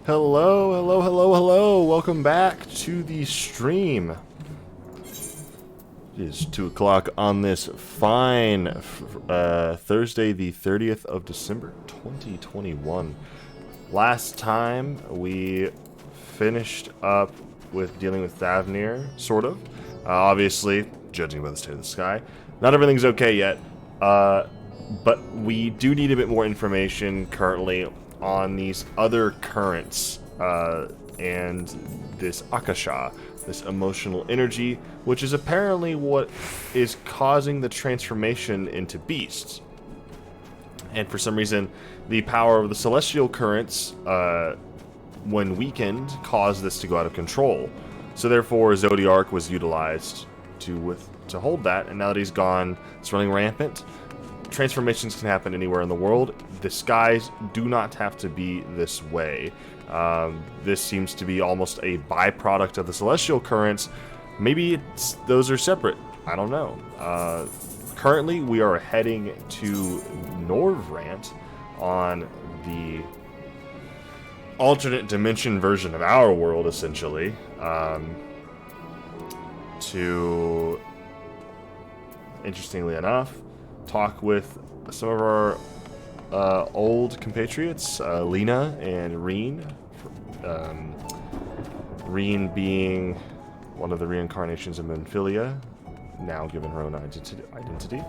Hello, hello, hello, hello. Welcome back to the stream. It is 2 o'clock on this fine Thursday, the 30th of December, 2021. Last time we finished up with dealing with Thavnir, sort of. Obviously, judging by the state of the sky, not everything's okay yet. But we do need a bit more information currently on these other currents and this Akasha, this emotional energy, which is apparently what is causing the transformation into beasts. And for some reason, the power of the celestial currents, when weakened, caused this to go out of control. So therefore, Zodiark was utilized to hold that, and now that he's gone, it's running rampant. Transformations can happen anywhere in the world. The skies do not have to be this way. This seems to be almost a byproduct of the celestial currents. Maybe those are separate. I don't know. Currently, we are heading to Norvrant on the alternate dimension version of our world, essentially, to, interestingly enough, talk with some of our old compatriots, Lena and Reen. Reen being one of the reincarnations of Menphilia, now given her own identity.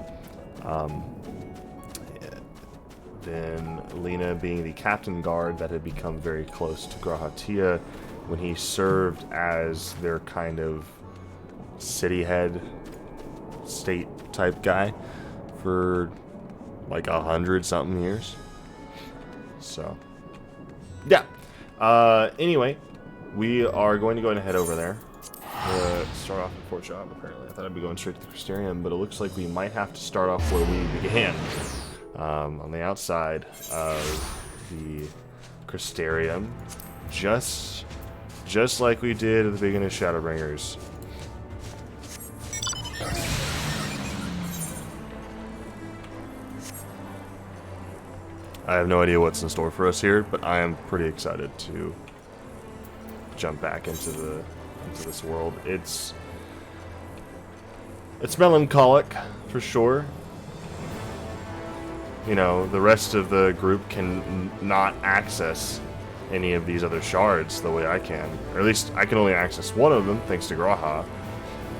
Then Lena being the captain guard that had become very close to Grahatia when he served as their kind of city head, state type guy for like 100-something years. So, yeah. Anyway, we are going to go ahead and head over there. Start off in Fort Job, apparently. I thought I'd be going straight to the Crystarium, but it looks like we might have to start off where we began. On the outside of the Crystarium. Just like we did at the beginning of Shadowbringers. I have no idea what's in store for us here, but I am pretty excited to jump back into this world. It's melancholic for sure. You know, the rest of the group can not access any of these other shards the way I can. Or at least I can only access one of them, thanks to Graha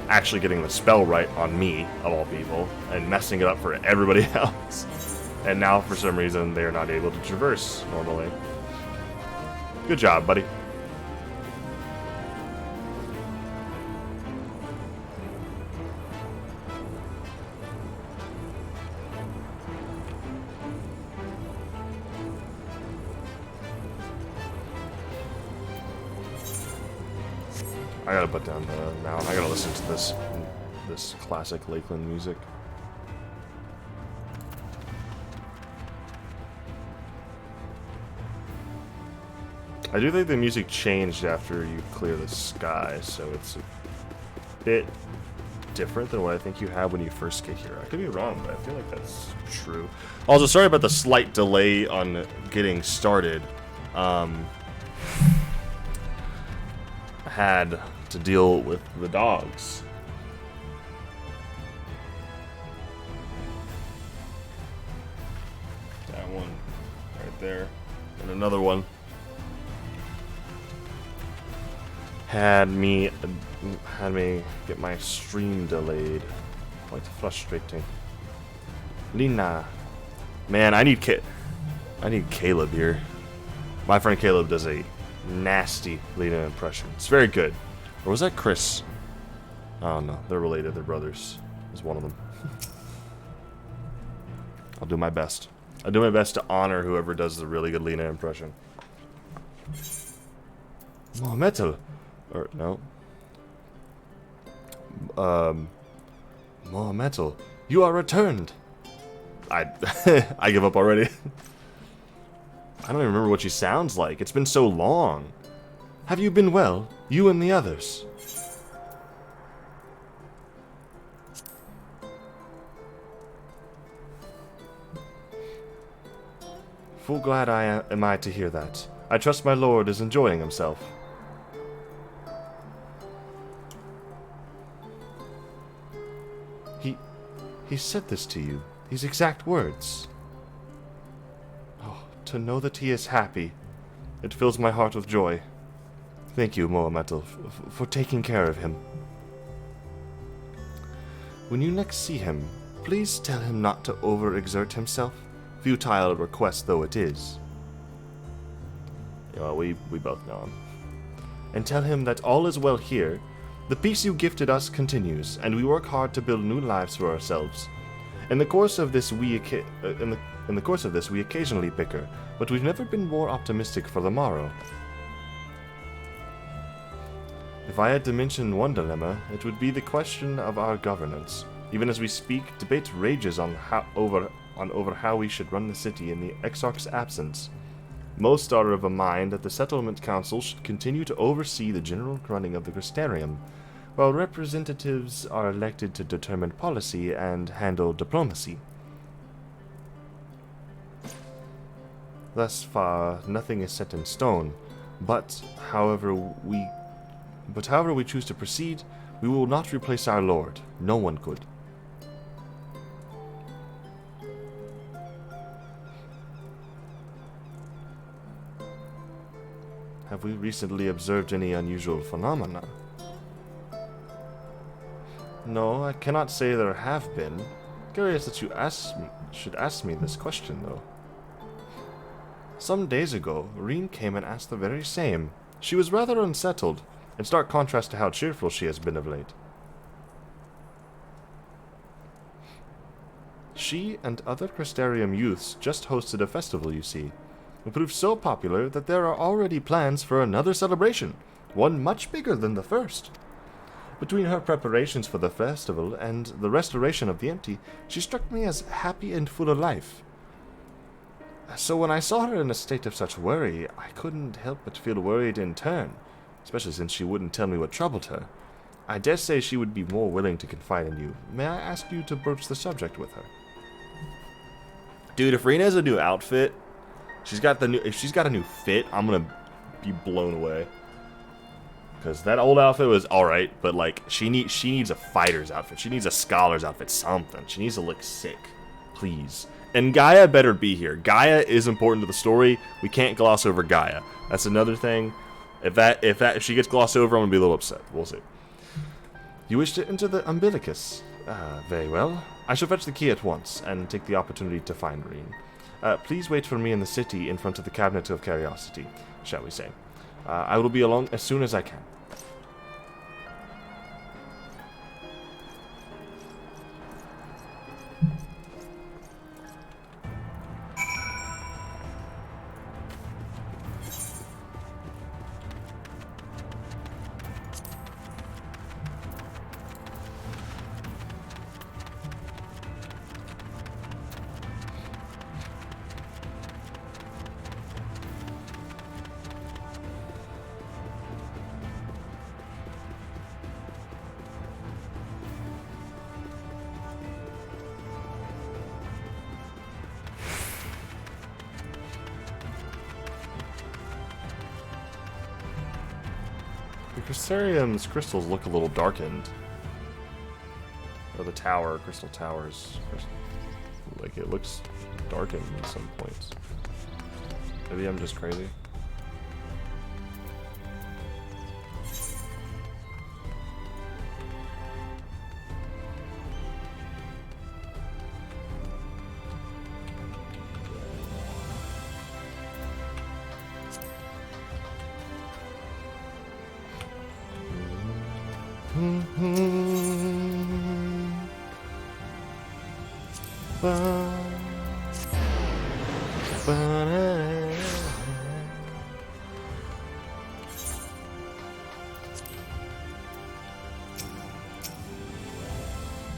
actually getting the spell right on me, of all people, and messing it up for everybody else. And now, for some reason, they are not able to traverse normally. Good job, buddy. I gotta put down the mount. I gotta listen to this classic Lakeland music. I do think the music changed after you clear the sky, so it's a bit different than what I think you had when you first get here. I could be wrong, but I feel like that's true. Also, sorry about the slight delay on getting started. I had to deal with the dogs. That one right there, and another one. Had me get my stream delayed. Quite frustrating. Lena, man, I need Caleb here. My friend Caleb does a nasty Lena impression. It's very good. Or was that Chris? Oh no, they're related. They're brothers. Is one of them. I'll do my best. I'll do my best to honor whoever does the really good Lena impression. More metal. Or no. More metal. You are returned. I I give up already. I don't even remember what she sounds like. It's been so long. Have you been well? You and the others. Full glad am I to hear that. I trust my lord is enjoying himself. He said this to you, these exact words. Oh, to know that he is happy. It fills my heart with joy. Thank you, Mohametal, for taking care of him. When you next see him, please tell him not to overexert himself, futile request though it is. Yeah, we both know him. And tell him that all is well here. The peace you gifted us continues, and we work hard to build new lives for ourselves. In the course of this, we occasionally bicker, but we've never been more optimistic for the morrow. If I had to mention one dilemma, it would be the question of our governance. Even as we speak, debate rages over how we should run the city in the Exarch's absence. Most are of a mind that the Settlement Council should continue to oversee the general running of the Crystarium, while representatives are elected to determine policy and handle diplomacy. Thus far, nothing is set in stone, but however we choose to proceed, we will not replace our lord. No one could. Have we recently observed any unusual phenomena? No, I cannot say there have been. Curious that you should ask me this question, though. Some days ago, Reen came and asked the very same. She was rather unsettled, in stark contrast to how cheerful she has been of late. She and other Crystarium youths just hosted a festival, you see. It proved so popular that there are already plans for another celebration, one much bigger than the first. Between her preparations for the festival and the restoration of the empty, she struck me as happy and full of life. So when I saw her in a state of such worry, I couldn't help but feel worried in turn, especially since she wouldn't tell me what troubled her. I dare say she would be more willing to confide in you. May I ask you to broach the subject with her? Dude, if Rena has a new outfit, if she's got a new fit, I'm gonna be blown away. Because that old outfit was alright, but like she needs a fighter's outfit. She needs a scholar's outfit, something. She needs to look sick. Please. And Gaia better be here. Gaia is important to the story. We can't gloss over Gaia. That's another thing. If she gets glossed over, I'm gonna be a little upset. We'll see. You wish to enter the umbilicus? Very well. I shall fetch the key at once, and take the opportunity to find Reen. Please wait for me in the city in front of the Cabinet of Curiosity, shall we say. I will be along as soon as I can. The Crystarium's crystals look a little darkened. Or the tower, crystal towers. Like, it looks darkened at some points. Maybe I'm just crazy.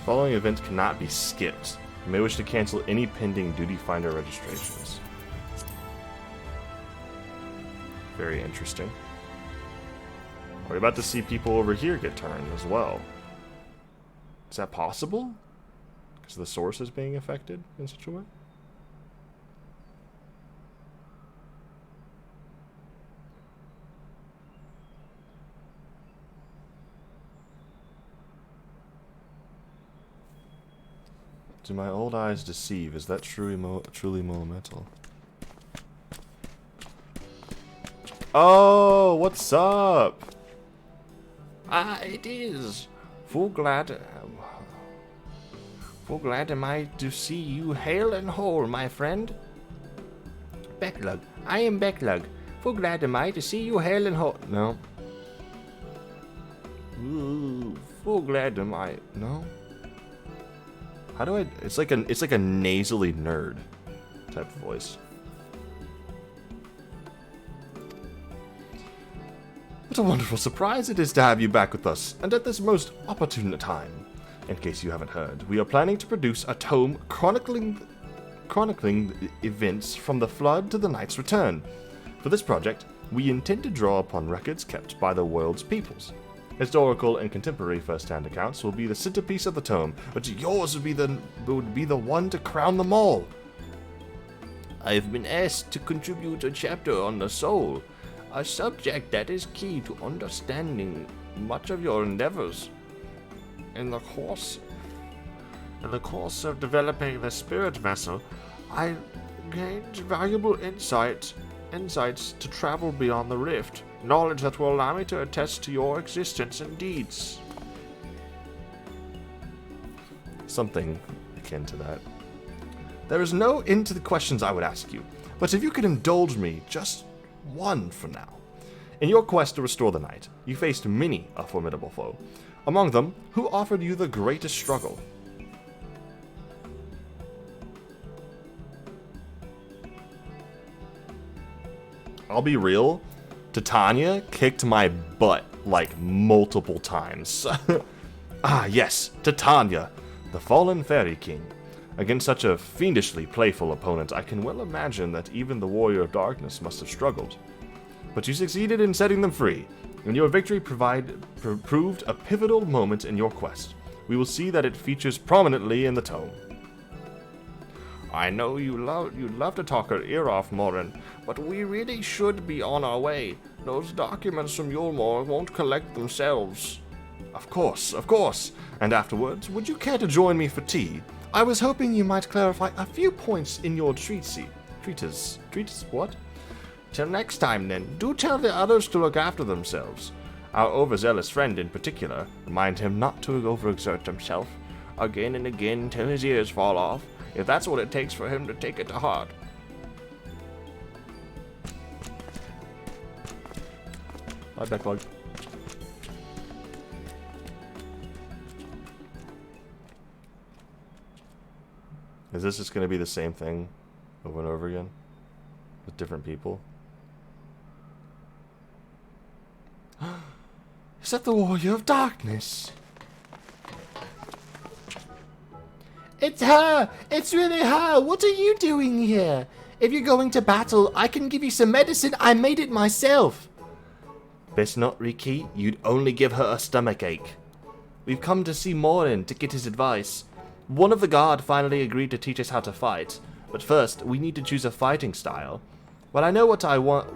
Following events cannot be skipped. You may wish to cancel any pending Duty Finder registrations. Very interesting. We're about to see people over here get turned as well. Is that possible? Because the source is being affected in such a way? Do my old eyes deceive? Is that truly monumental? Oh, what's up? It is. Full glad am I to see you hale and whole, my friend. Becklug, I am Becklug. Full glad am I to see you hale and whole. No. Ooh, full glad am I. No. How do I? It's like a nasally nerd type of voice. What a wonderful surprise it is to have you back with us, and at this most opportune time. In case you haven't heard, we are planning to produce a tome chronicling the events from the Flood to the Knight's Return. For this project, we intend to draw upon records kept by the world's peoples. Historical and contemporary first-hand accounts will be the centerpiece of the tome, but yours would be the one to crown them all. I have been asked to contribute a chapter on the soul, a subject that is key to understanding much of your endeavors. In the course of developing the spirit vessel, I gained valuable insights to travel beyond the rift, knowledge that will allow me to attest to your existence and deeds. Something akin to that. There is no end to the questions I would ask you, but if you could indulge me just one for now. In your quest to restore the knight, you faced many a formidable foe. Among them, who offered you the greatest struggle? I'll be real, Titania kicked my butt like multiple times. Ah yes, Titania, the fallen fairy king. Against such a fiendishly playful opponent, I can well imagine that even the warrior of darkness must have struggled. But you succeeded in setting them free, and your victory proved a pivotal moment in your quest. We will see that it features prominently in the tome. I know you'd love to talk her ear off, Morin, but we really should be on our way. Those documents from Yulmore won't collect themselves. Of course. And afterwards, would you care to join me for tea? I was hoping you might clarify a few points in your treatise. Treatise what? Till next time, then, do tell the others to look after themselves. Our overzealous friend in particular, remind him not to overexert himself, again and again till his ears fall off, if that's what it takes for him to take it to heart. Bye, Becklug. Is this just going to be the same thing over and over again? With different people? Is that the Warrior of Darkness? It's her! It's really her! What are you doing here? If you're going to battle, I can give you some medicine. I made it myself. Best not, Riki. You'd only give her a stomachache. We've come to see Morin to get his advice. One of the guard finally agreed to teach us how to fight, but first we need to choose a fighting style. While I know what I want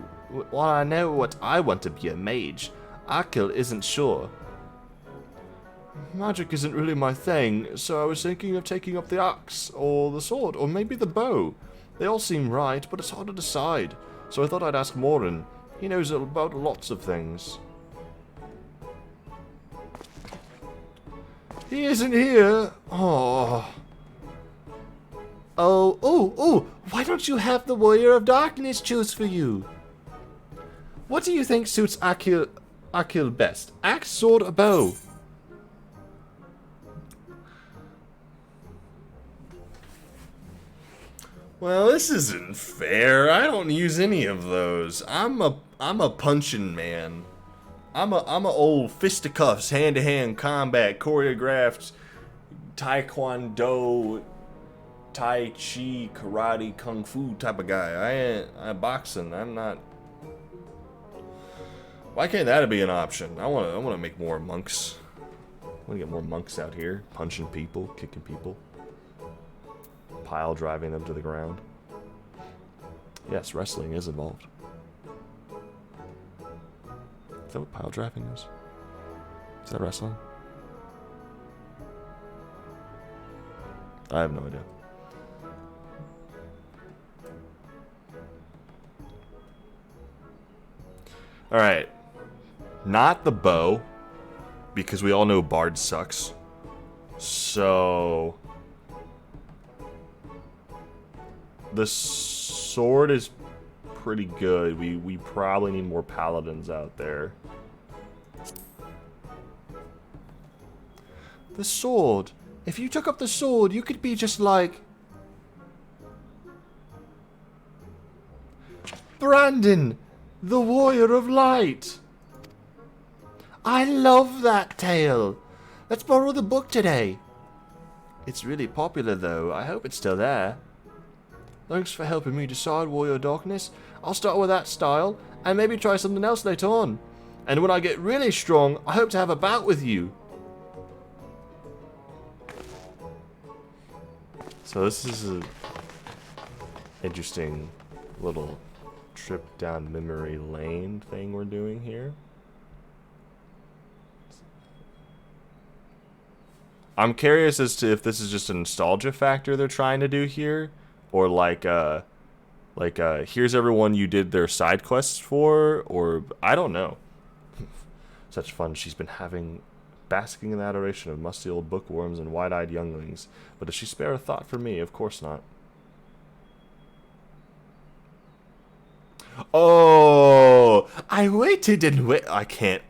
to be a mage, Akil isn't sure. Magic isn't really my thing, so I was thinking of taking up the axe, or the sword, or maybe the bow. They all seem right, but it's hard to decide, so I thought I'd ask Morin. He knows about lots of things. He isn't here. Oh, why don't you have the Warrior of Darkness choose for you? What do you think suits Akil best? Axe, sword, or bow? Well, this isn't fair. I don't use any of those. I'm a punching man. I'm a old fisticuffs, hand-to-hand combat, choreographed taekwondo, tai chi, karate, kung fu type of guy. I'm boxing. I'm not. Why can't that be an option? I wanna make more monks. I wanna get more monks out here, punching people, kicking people, pile driving them to the ground. Yes, wrestling is involved. Is that what pile driving is? Is that wrestling? I have no idea. Alright. Not the bow, because we all know Bard sucks. So... the sword is pretty good. We probably need more paladins out there. The sword. If you took up the sword, you could be just like... Brandon, the Warrior of Light. I love that tale. Let's borrow the book today. It's really popular though. I hope it's still there. Thanks for helping me decide Warrior Darkness. I'll start with that style, and maybe try something else later on. And when I get really strong, I hope to have a bout with you. So this is a interesting little trip down memory lane thing we're doing here. I'm curious as to if this is just a nostalgia factor they're trying to do here, or like here's everyone you did their side quests for, or I don't know. Such fun she's been having, basking in the adoration of musty old bookworms and wide-eyed younglings. But does she spare a thought for me? Of course not. Oh, I waited and wait. I can't.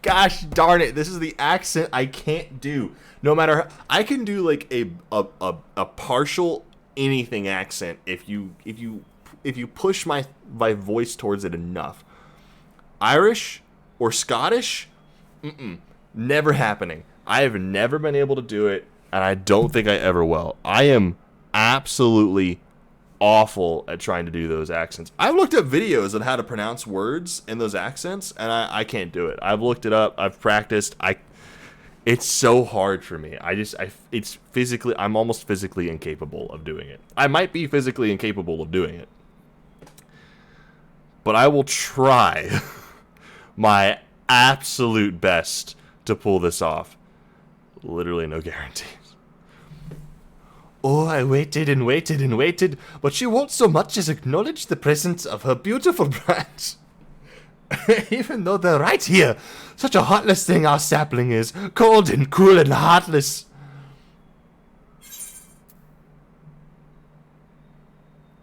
Gosh darn it! This is the accent I can't do. No matter how, I can do like a partial anything accent if you push my voice towards it enough. Irish or Scottish, never happening. I have never been able to do it, and I don't think I ever will. I am absolutely awful at trying to do those accents. I've looked up videos on how to pronounce words in those accents, and I can't do it. I've looked it up. I've practiced. It's so hard for me. It's physically, I'm almost physically incapable of doing it. I might be physically incapable of doing it, but I will try my absolute best to pull this off. Literally no guarantees. Oh, I waited and waited and waited, but she won't so much as acknowledge the presence of her beautiful branch. Even though they're right here. Such a heartless thing our sapling is. Cold and cruel and heartless.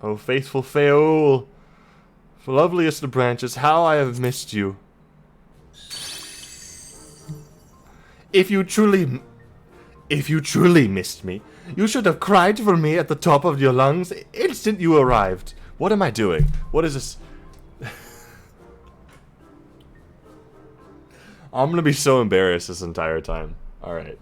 Oh, faithful Feol, loveliest of branches, how I have missed you. If you truly missed me, you should have cried for me at the top of your lungs the instant you arrived. What am I doing? What is this? I'm gonna be so embarrassed this entire time. Alright.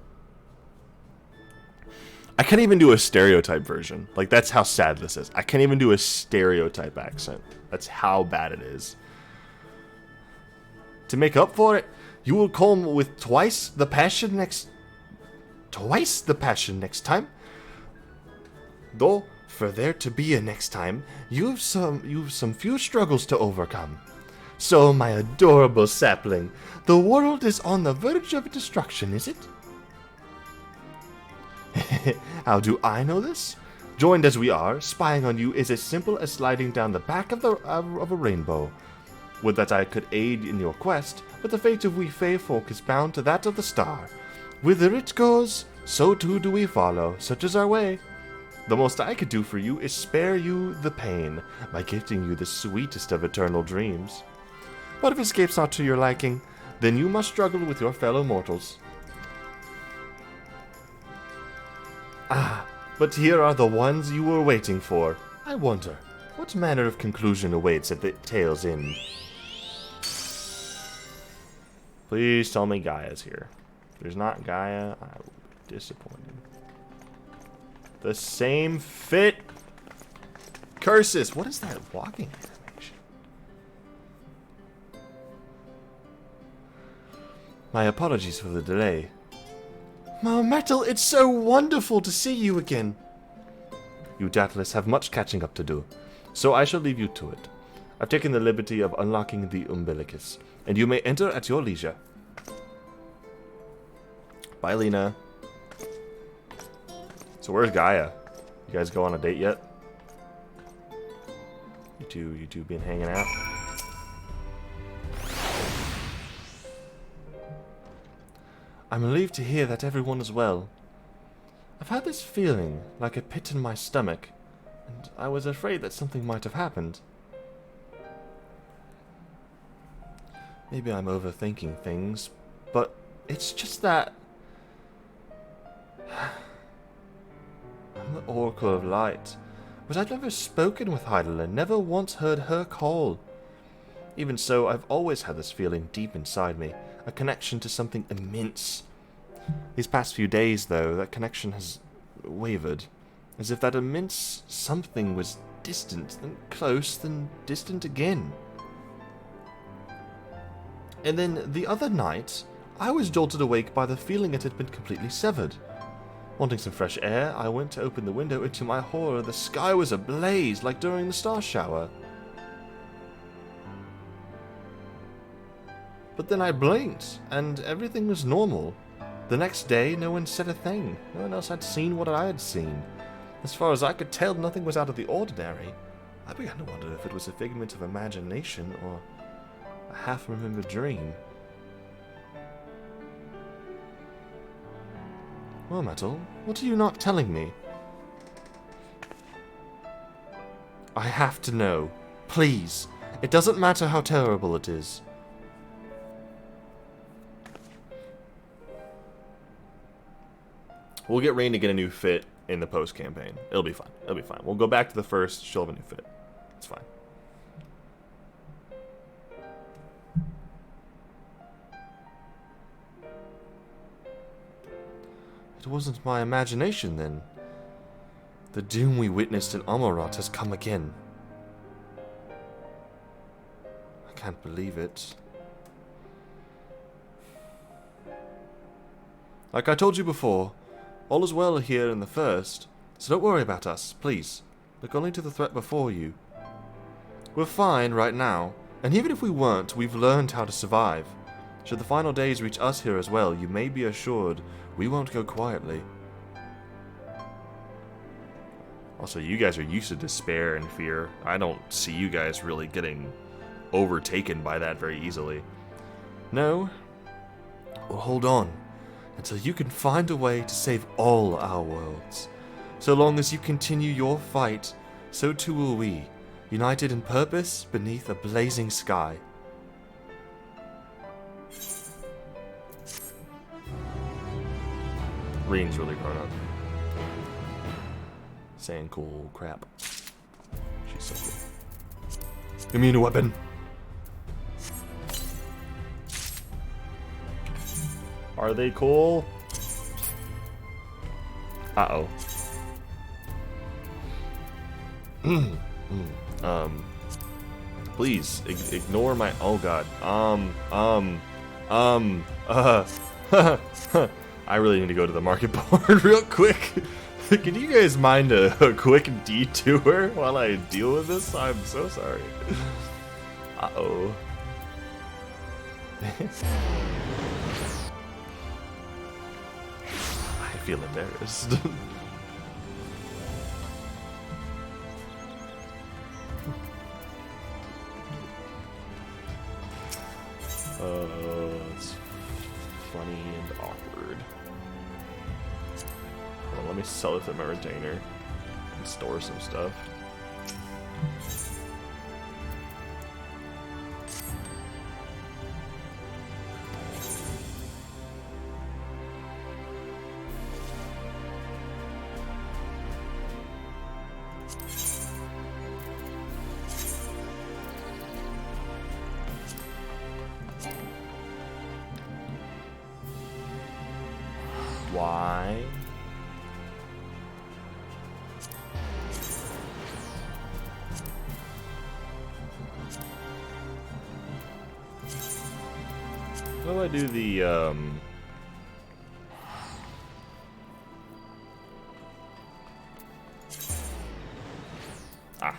I can't even do a stereotype version. Like, that's how sad this is. I can't even do a stereotype accent. That's how bad it is. To make up for it, you will come with twice the passion next time. Though, for there to be a next time, you've some few struggles to overcome. So, my adorable sapling, the world is on the verge of destruction, is it? How do I know this? Joined as we are, spying on you is as simple as sliding down the back of a rainbow. Would that I could aid in your quest, but the fate of we Fey folk is bound to that of the star. Whither it goes, so too do we follow, such is our way. The most I could do for you is spare you the pain, by gifting you the sweetest of eternal dreams. But if escape's not to your liking, then you must struggle with your fellow mortals. Ah, but here are the ones you were waiting for. I wonder, what manner of conclusion awaits at the tale's end? Please tell me Gaia's here. If there's not Gaia, I will be disappointed. The same fit. Curses. What is that walking animation? My apologies for the delay. Metal, it's so wonderful to see you again. You doubtless have much catching up to do, so I shall leave you to it. I've taken the liberty of unlocking the umbilicus, and you may enter at your leisure. Bye, Lena. So where's Gaia? You guys go on a date yet? You two been hanging out? I'm relieved to hear that everyone is well. I've had this feeling, like a pit in my stomach, and I was afraid that something might have happened. Maybe I'm overthinking things, but it's just that... I'm the Oracle of Light, but I've never spoken with Heidelin, never once heard her call. Even so, I've always had this feeling deep inside me, a connection to something immense. These past few days, though, that connection has wavered, as if that immense something was distant, then close, then distant again. And then, the other night, I was jolted awake by the feeling it had been completely severed. Wanting some fresh air, I went to open the window, and to my horror, the sky was ablaze, like during the star shower. But then I blinked, and everything was normal. The next day, no one said a thing. No one else had seen what I had seen. As far as I could tell, nothing was out of the ordinary. I began to wonder if it was a figment of imagination, or a half-remembered dream. Well, Metal, what are you not telling me? I have to know. Please. It doesn't matter how terrible it is. We'll get Rain to get a new fit in the post-campaign. It'll be fine. It'll be fine. We'll go back to the first. She'll have a new fit. It's fine. It wasn't my imagination, then. The doom we witnessed in Amarat has come again. I can't believe it. Like I told you before, all is well here in the first, so don't worry about us, please. Look only to the threat before you. We're fine right now, and even if we weren't, we've learned how to survive. Should the final days reach us here as well, you may be assured we won't go quietly. Also, you guys are used to despair and fear. I don't see you guys really getting overtaken by that very easily. No? Well, hold on until you can find a way to save all our worlds. So long as you continue your fight, so too will we, united in purpose beneath a blazing sky. Reen's really grown up. Saying cool crap. She's so cool. Give me a new weapon. Are they cool? Uh-oh. Please, ignore my... Oh, God. I really need to go to the market board real quick. Can you guys mind a quick detour while I deal with this? I'm so sorry. Uh-oh. I feel embarrassed. It's funny and awkward. Well, let me sell it to my retainer and store some stuff. Why? How do I do the, Ah.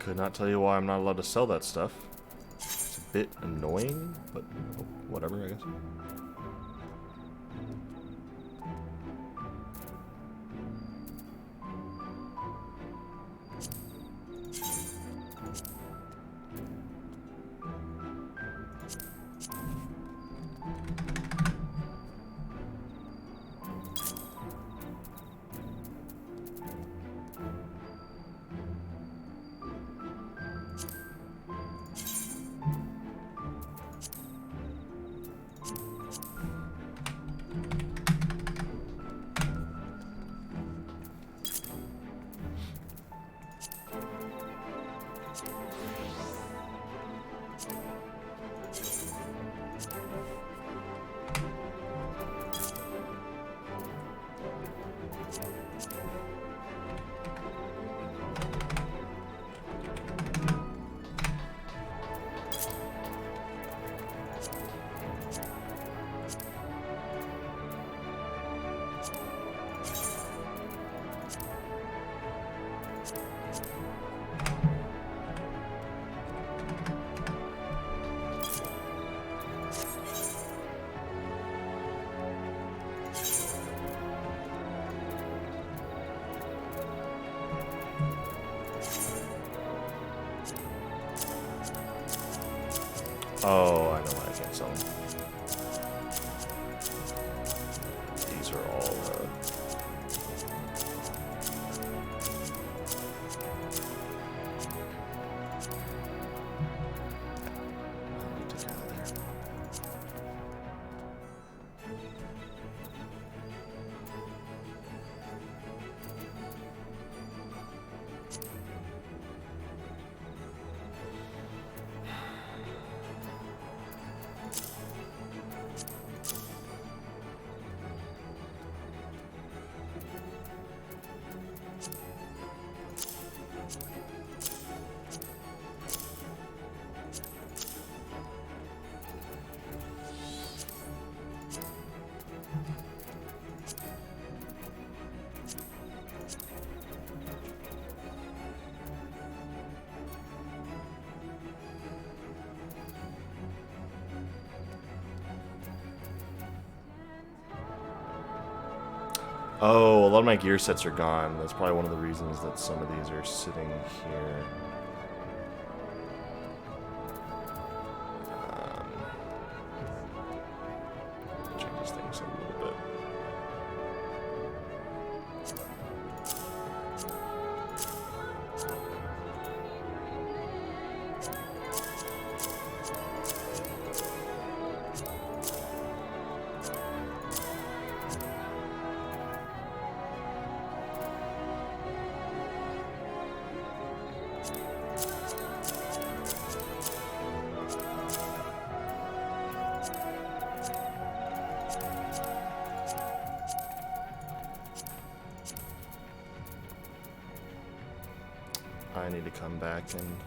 Could not tell you why I'm not allowed to sell that stuff. It's a bit annoying, but oh, whatever, I guess. Oh, I know why I can't sell them. These are all, I'll need to get out of there. Oh, a lot of my gear sets are gone. That's probably one of the reasons that some of these are sitting here. Change these things a little bit. I need to come back and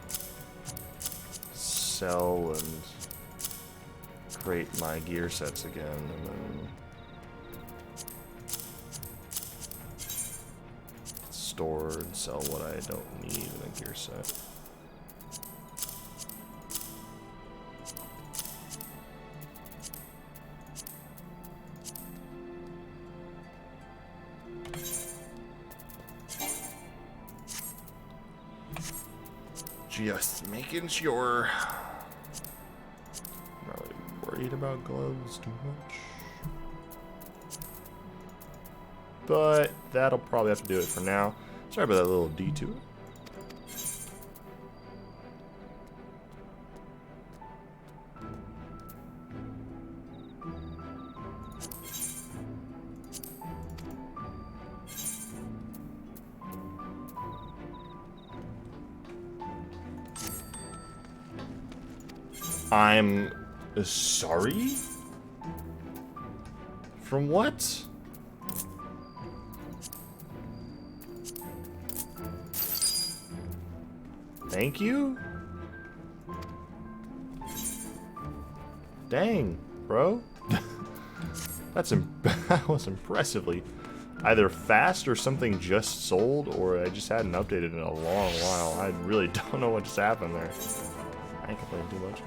sell and create my gear sets again, and then store and sell what I don't need in a gear set. Just making sure. I'm not really worried about gloves too much. But that'll probably have to do it for now. Sorry about that little detour. I'm sorry? From what? Thank you? Dang, bro. That was impressively either fast or something just sold, or I just hadn't updated in a long while. I really don't know what just happened there. I ain't complaining too much.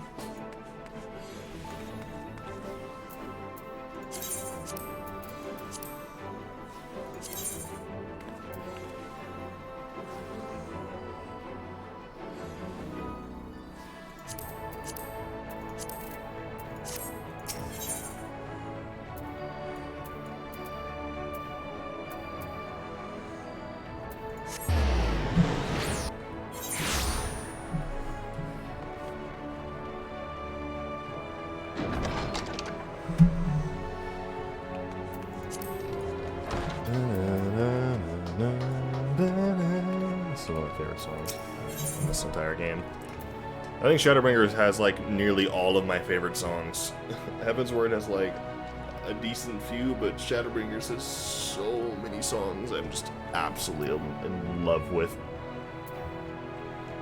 Still one of my favorite songs in this entire game. I think Shadowbringers has like nearly all of my favorite songs. Heaven's Word has like a decent few, but Shadowbringers has so many songs I'm just absolutely in love with.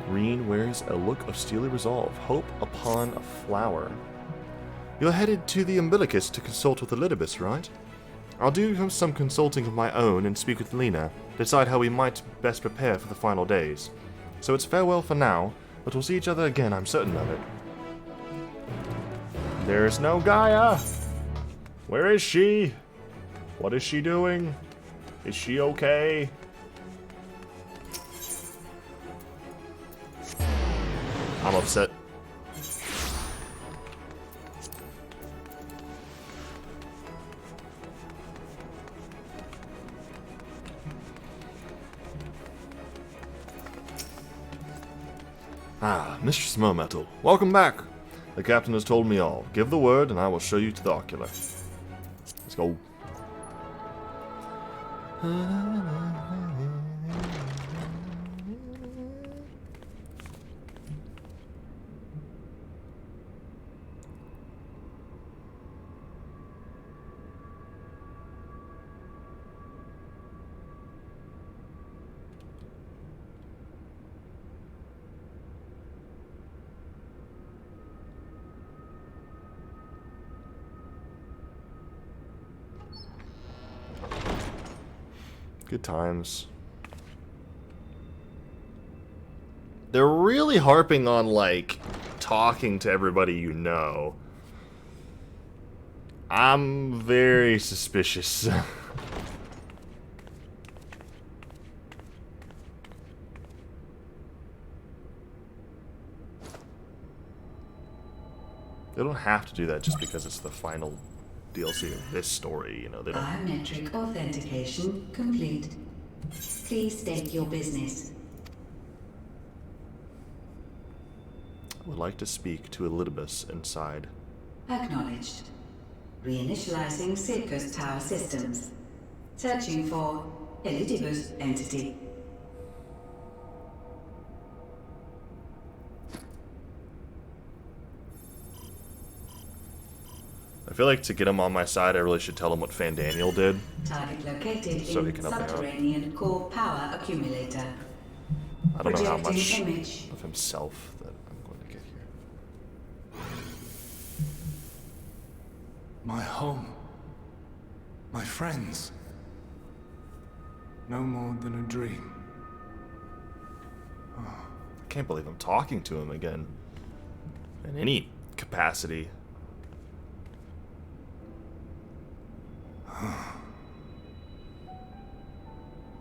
Green wears a look of steely resolve, hope upon a flower. You're headed to the Umbilicus to consult with Elidibus, right? I'll do some consulting of my own and speak with Lena, decide how we might best prepare for the final days. So it's farewell for now, but we'll see each other again, I'm certain of it. There's no Gaia! Where is she? What is she doing? Is she okay? I'm upset. Ah, Mistress Mermetal, welcome back. The captain has told me all. Give the word and I will show you to the ocular. Let's go. Good times. They're really harping on, like, talking to everybody you know. I'm very suspicious. They don't have to do that just because it's the final DLC of this story, you know, they don't... Biometric authentication complete. Please state your business. I would like to speak to Elidibus inside. Acknowledged. Reinitializing Circus Tower systems. Searching for Elidibus entity. I feel like to get him on my side, I really should tell him what Fandaniel did. Target located So he in can help me out. subterranean core power accumulator. I don't know how much Projecting image. of himself that I'm going to get here. My home. My friends. No more than a dream. I can't believe I'm talking to him again. In any capacity.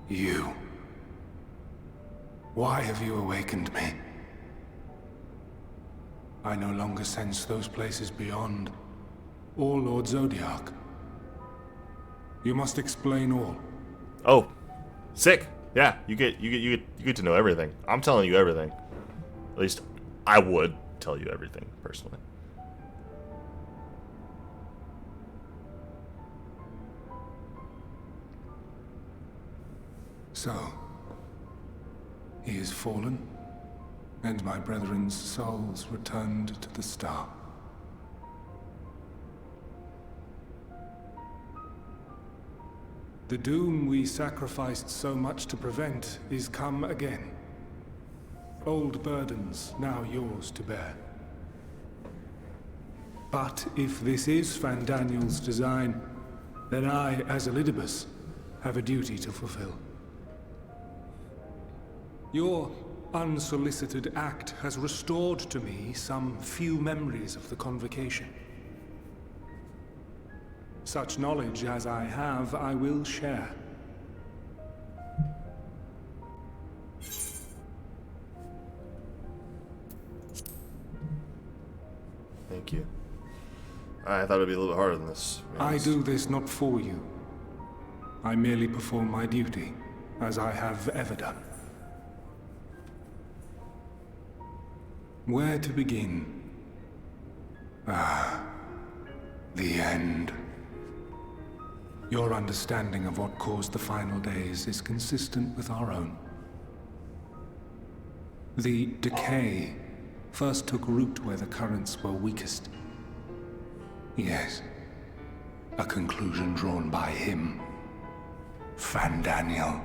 You. Why have you awakened me? I no longer sense those places beyond, or Lord Zodiac. You must explain all. Oh, sick. Yeah, you get to know everything. I'm telling you everything. At least I would tell you everything personally. So, he is fallen, and my brethren's souls returned to the star. The doom we sacrificed so much to prevent is come again. Old burdens now yours to bear. But if this is Fandaniel's design, then I, as Elidibus, have a duty to fulfill. Your unsolicited act has restored to me some few memories of the convocation. Such knowledge as I have, I will share. Thank you. I thought it'd be a little bit harder than this. to be I honest. do this not for you. I merely perform my duty, as I have ever done. Where to begin? The end. Your understanding of what caused the final days is consistent with our own. The decay first took root where the currents were weakest. Yes, a conclusion drawn by him, Fandaniel.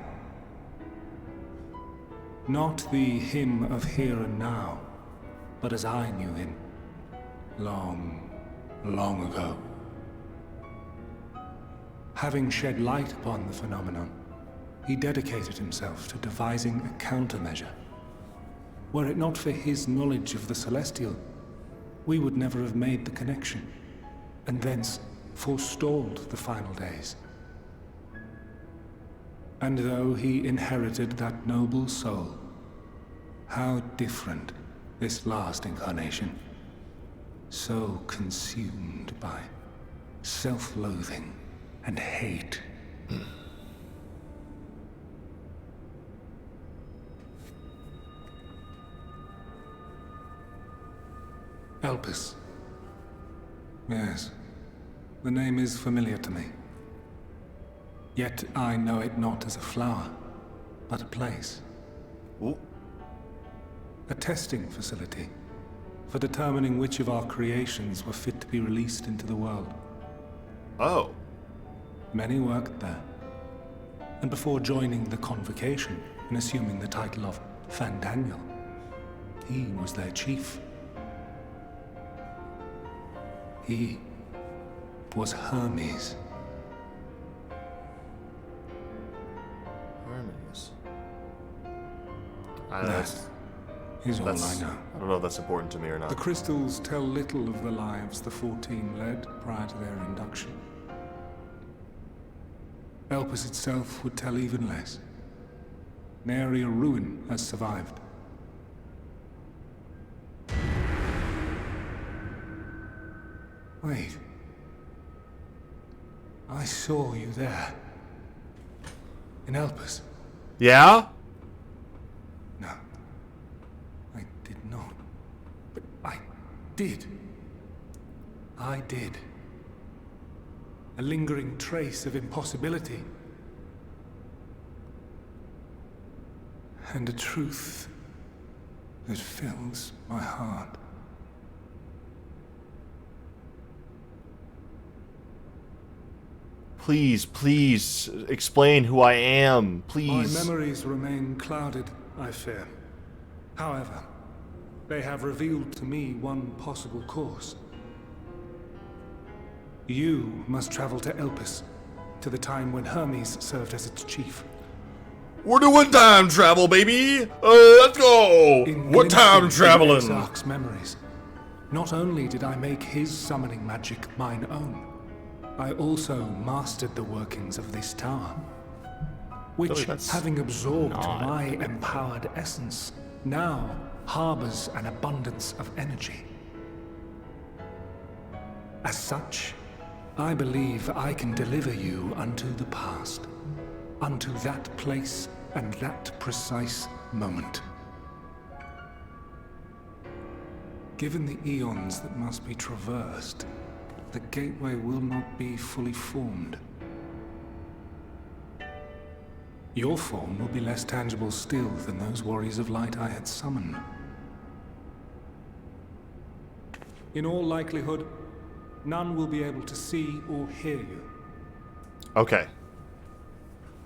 Not the him of here and now, but as I knew him, long, long ago. Having shed light upon the phenomenon, he dedicated himself to devising a countermeasure. Were it not for his knowledge of the Celestial, we would never have made the connection, and thence forestalled the final days. And though he inherited that noble soul, how different this last incarnation, so consumed by self-loathing and hate. Elpis. Yes, the name is familiar to me. Yet I know it not as a flower, but a place. Ooh. A testing facility for determining which of our creations were fit to be released into the world. Oh. Many worked there. And before joining the convocation and assuming the title of Fandaniel, he was their chief. He was Hermes. Hermes. That is all I know. I don't know if that's important to me or not. The crystals tell little of the lives the 14 led prior to their induction. Elpis itself would tell even less. Nary a ruin has survived. Wait. I saw you there. In Elpis. Yeah? No. I did not. But I did. I did. A lingering trace of impossibility. And a truth that fills my heart. Please, please, explain who I am, please. My memories remain clouded, I fear. However, they have revealed to me one possible course. You must travel to Elpis, to the time when Hermes served as its chief. We're doing time travel, baby! Let's go! What time traveling? Zark's memories. Not only did I make his summoning magic mine own, I also mastered the workings of this tower, which, having absorbed my empowered essence, now harbors an abundance of energy. As such, I believe I can deliver you unto the past, unto that place and that precise moment. Given the eons that must be traversed, the gateway will not be fully formed. Your form will be less tangible still than those warriors of light I had summoned. In all likelihood, none will be able to see or hear you. Okay.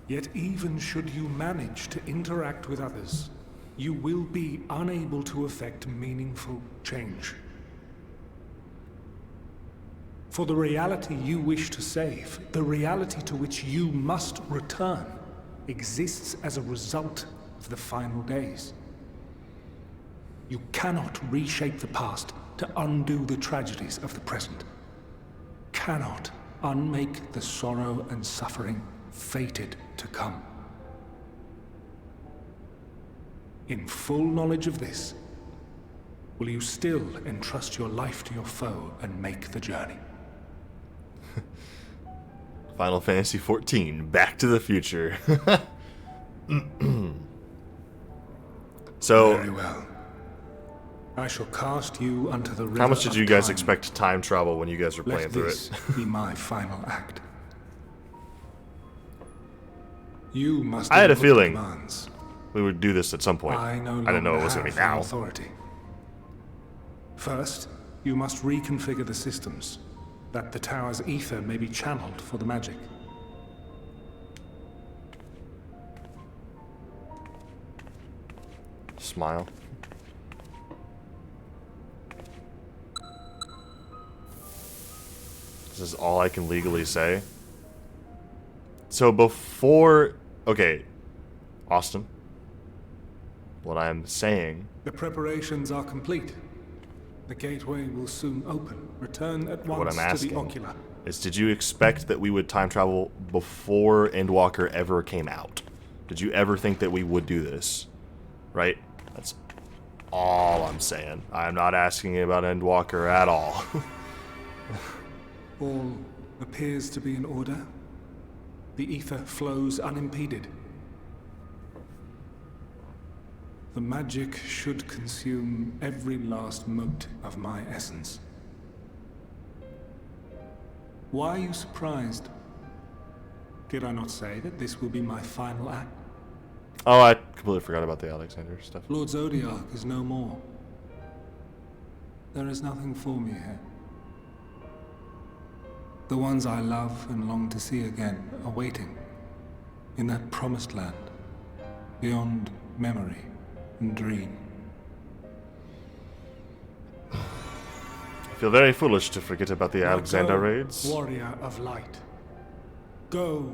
Yet even should you manage to interact with others, you will be unable to effect meaningful change. For the reality you wish to save, the reality to which you must return, exists as a result of the final days. You cannot reshape the past to undo the tragedies of the present. Cannot unmake the sorrow and suffering fated to come. In full knowledge of this, will you still entrust your life to your foe and make the journey? Final Fantasy XIV, Back to the Future. So, very well. I shall cast you unto the river. How much did you guys time. expect time travel when you guys were playing through it? Let this be my final act. You must. I had a input feeling demands. we would do this at some point. I didn't know it was going to be now. Authority. First, you must reconfigure the systems, that the tower's ether may be channeled for the magic. Smile. This is all I can legally say. So before... Okay, Austin. What I'm saying... The preparations are complete. The gateway will soon open. Return at once What I'm to asking the ocular. is, did you expect that we would time travel before Endwalker ever came out? Did you ever think that we would do this? Right? That's all I'm saying. I'm not asking you about Endwalker at all. All appears to be in order. The ether flows unimpeded. The magic should consume every last mote of my essence. Why are you surprised? Did I not say that this will be my final act? Oh, I completely forgot about the Alexander stuff. Lord Zodiac is no more. There is nothing for me here. The ones I love and long to see again are waiting in that promised land, beyond memory and dream. I feel very foolish to forget about the Alexander raids. Warrior of light. Go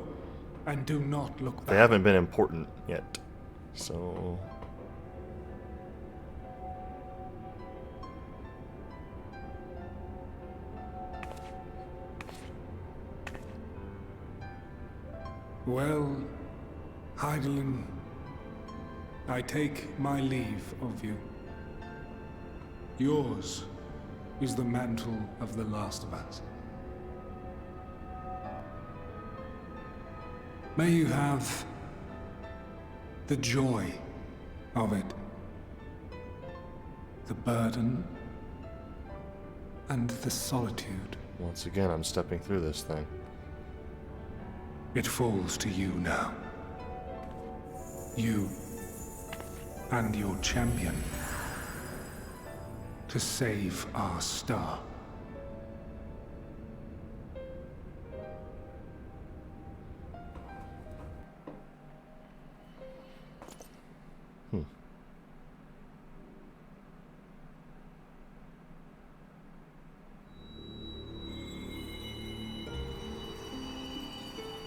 and do not look back. They haven't been important yet, so... Well, Heidelin, I take my leave of you. Yours is the mantle of the last of us. May you have the joy of it, the burden, and the solitude. Once again, I'm stepping through this thing. It falls to you now. You and your champion to save our star.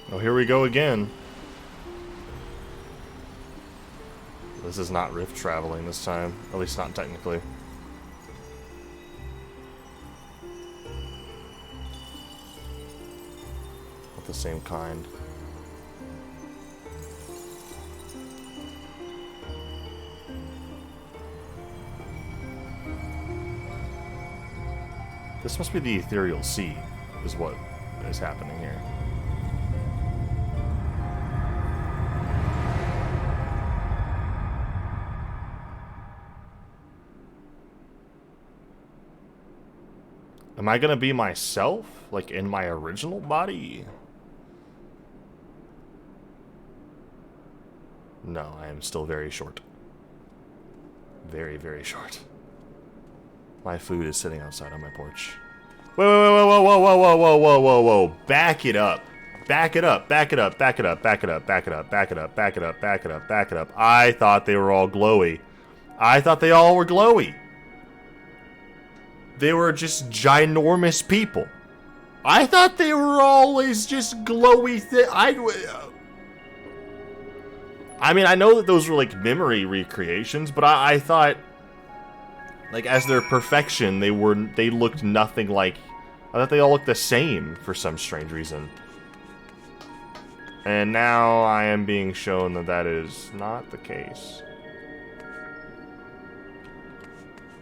Oh, here we go again. This is not rift traveling this time, at least not technically. Not the same kind. This must be the Ethereal Sea, is what is happening here. Am I gonna be myself? Like in my original body? No, I am still very short. Very, very short. My food is sitting outside on my porch. Whoa, whoa, whoa, whoa, whoa, whoa, whoa, whoa, whoa, whoa. Back it up. Back it up, back it up, back it up, back it up, back it up, back it up, back it up, back it up, back it up. I thought they were all glowy. I thought they all were glowy. They were just ginormous people. I thought they were always just glowy I mean, I know that those were like memory recreations, but I thought, like, as their perfection, they looked nothing like. I thought they all looked the same for some strange reason. And now I am being shown that that is not the case.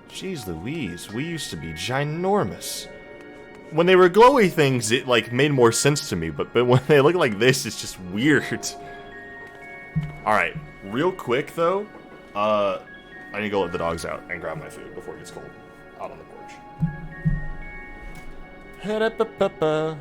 Jeez Louise, we used to be ginormous. When they were glowy things, it like made more sense to me, but when they look like this, it's just weird. Alright, real quick though, I need to go let the dogs out and grab my food before it gets cold out on the porch. Ha-da-pa-pa-pa.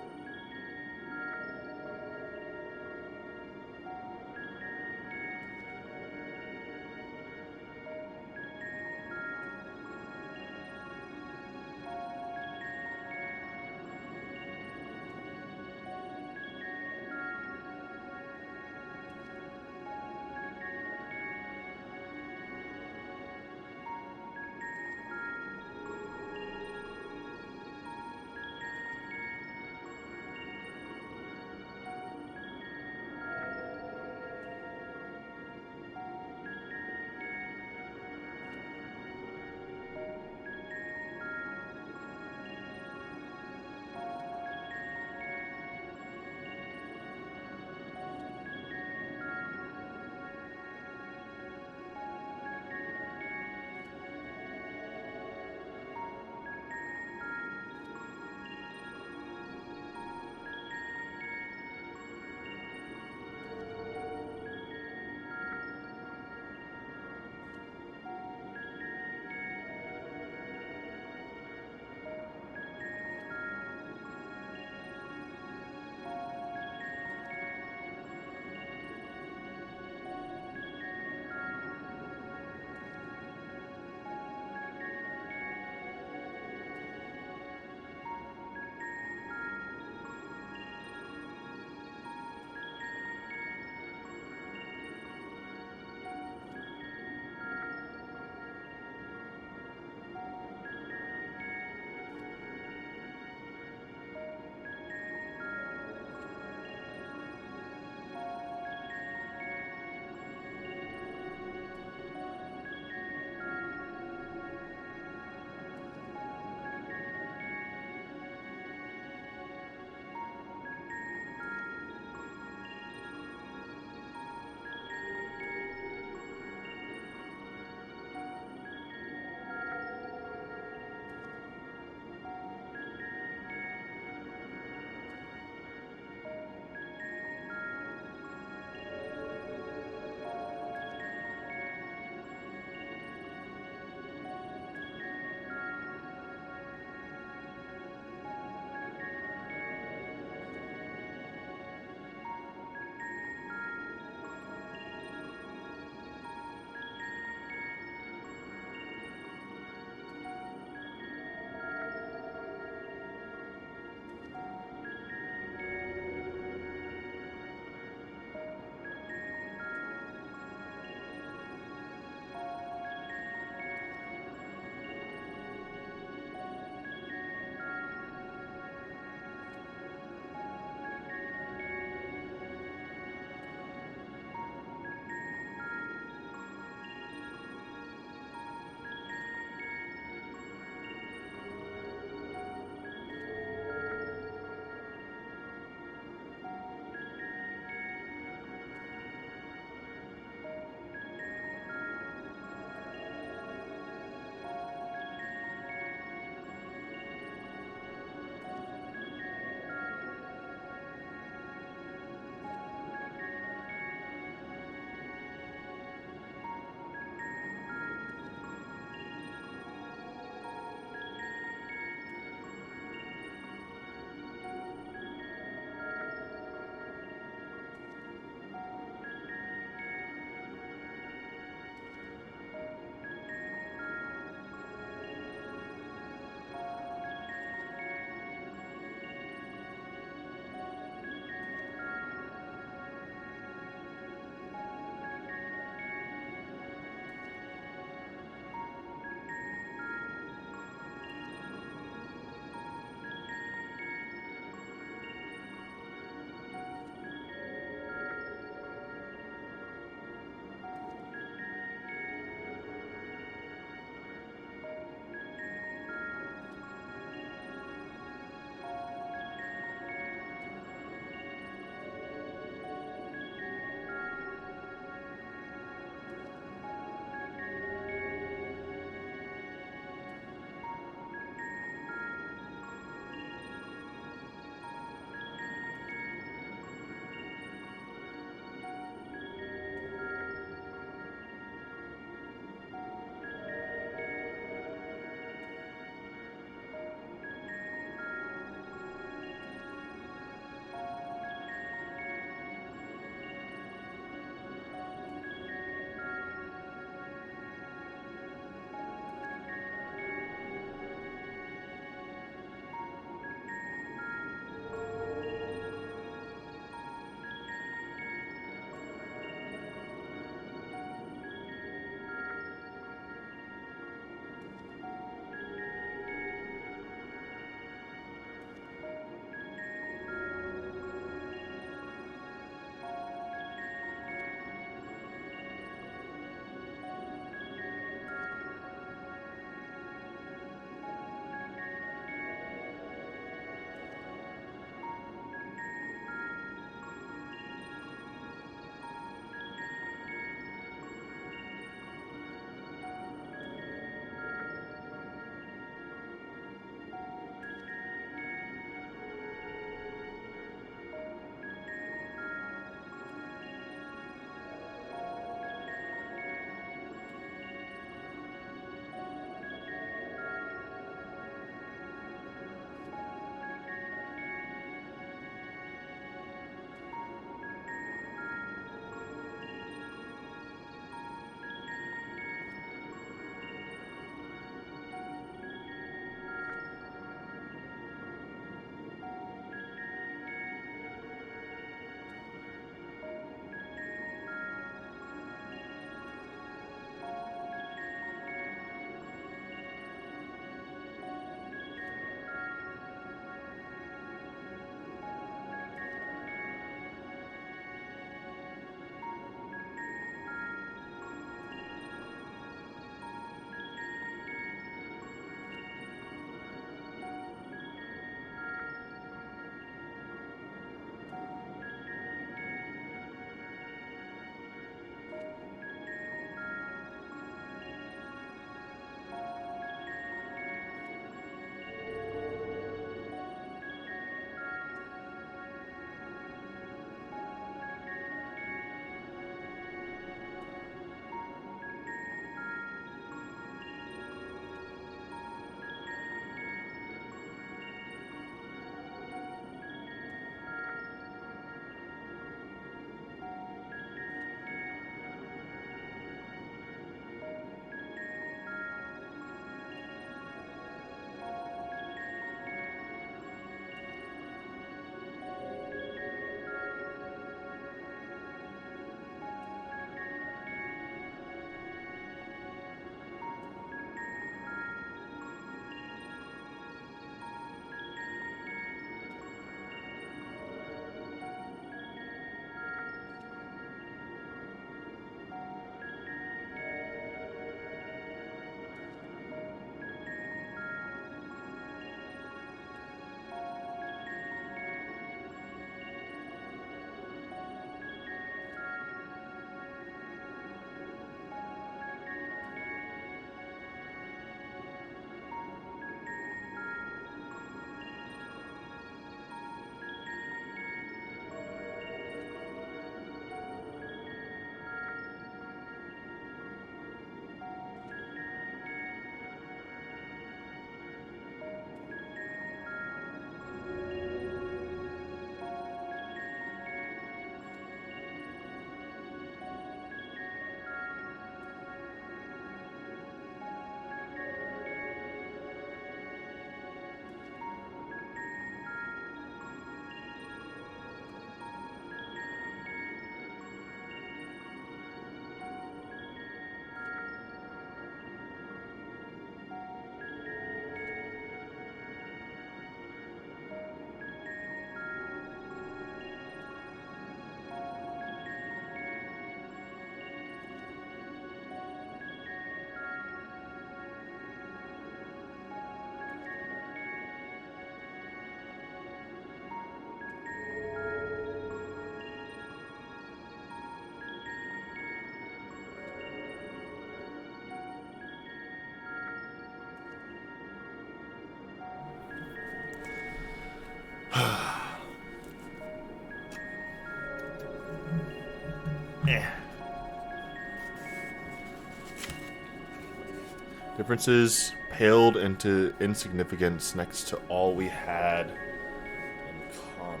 Differences paled into insignificance next to all we had in common.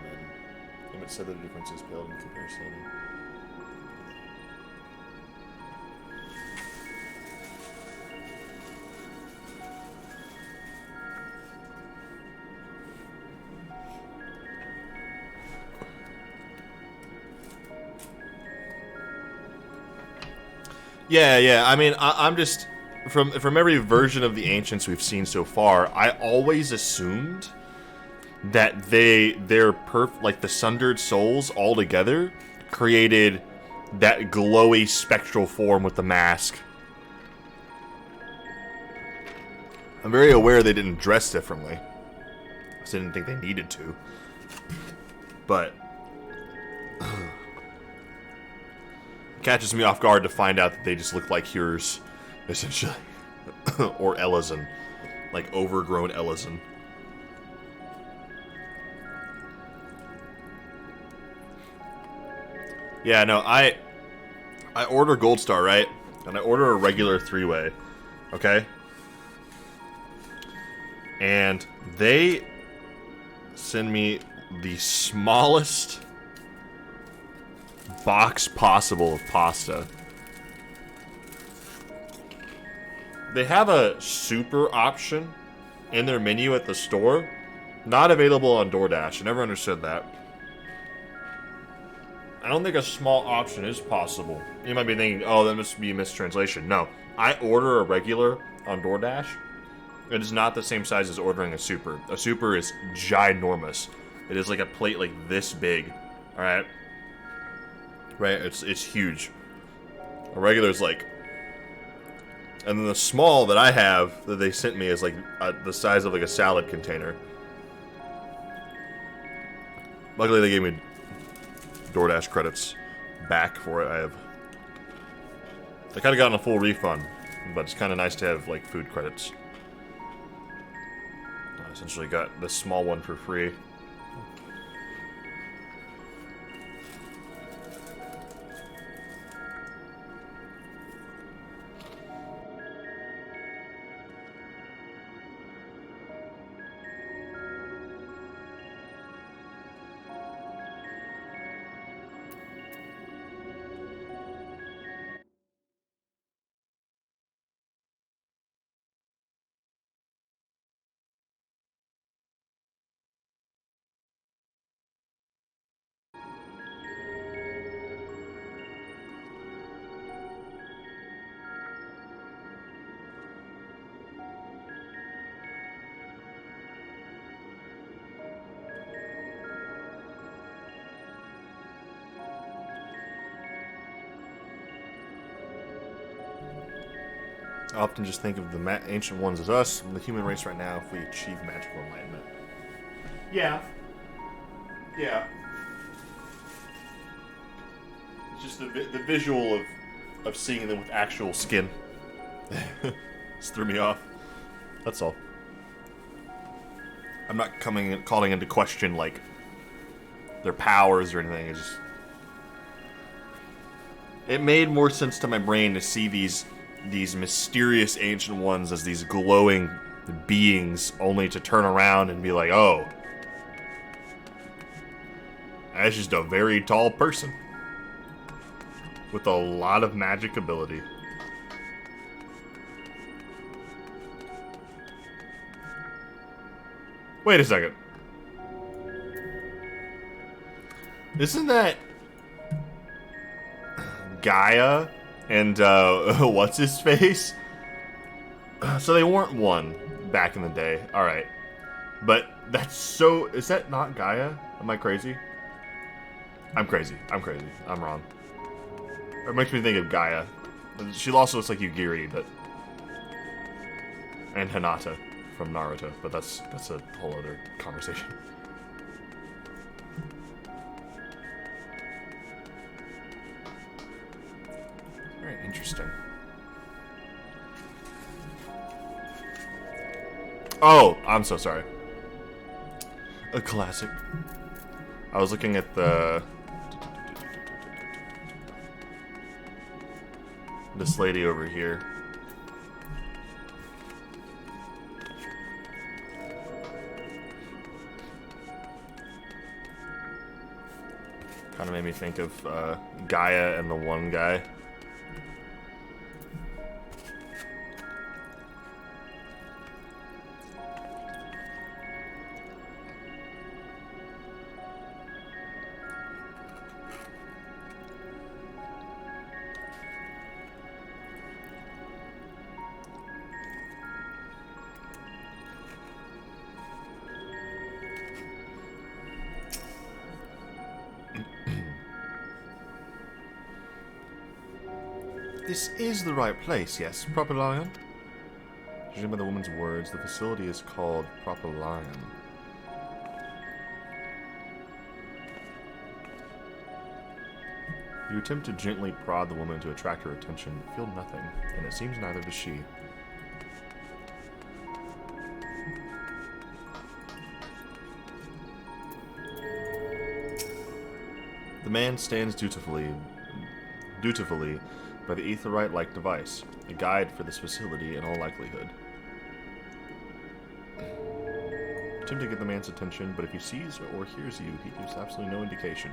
Emmett said that the differences paled in comparison. Yeah. I mean, I'm just from every version of the ancients we've seen so far. I always assumed that they're like the sundered souls all together created that glowy spectral form with the mask. I'm very aware they didn't dress differently. I just didn't think they needed to. But it catches me off guard to find out that they just look like Hures, essentially. Or Ellison. Like overgrown Ellison. Yeah, no, I order Gold Star, right? And I order a regular 3-way. Okay? And they send me the smallest box possible of pasta. They have a super option in their menu at the store. Not available on DoorDash. I never understood that. I don't think a small option is possible. You might be thinking, oh, that must be a mistranslation. No. I order a regular on DoorDash. It is not the same size as ordering a super. A super is ginormous. It is like a plate like this big. Alright? Right? It's huge. A regular is like... And then the small that I have, that they sent me, is like the size of like a salad container. Luckily they gave me DoorDash credits back for it. I kind of gotten a full refund, but it's kind of nice to have like food credits. I essentially got this small one for free. I often just think of the ancient ones as us, and the human race right now, if we achieve magical enlightenment. Yeah. It's just the visual of seeing them with actual skin. Just threw me off. That's all. I'm not calling into question, like, their powers or anything. It's just... It made more sense to my brain to see these mysterious ancient ones as these glowing beings, only to turn around and be like, oh, that's just a very tall person with a lot of magic ability. Wait a second. Isn't that Gaia and what's his face? So they weren't one back in the day. Alright. But that's so... Is that not Gaia? Am I crazy? I'm crazy. I'm wrong. It makes me think of Gaia. She also looks like Yugiri, but... And Hinata from Naruto, but that's a whole other conversation. Very interesting. Oh, I'm so sorry. A classic. I was looking at this lady over here. Kind of made me think of Gaia and the one guy. This is the right place, yes, Proper Lion. Judging by the woman's words, the facility is called Proper Lion. You attempt to gently prod the woman to attract her attention, but feel nothing, and it seems neither does she. The man stands dutifully by the aetherite-like device, a guide for this facility in all likelihood. Attempt to get the man's attention, but if he sees or hears you, he gives absolutely no indication.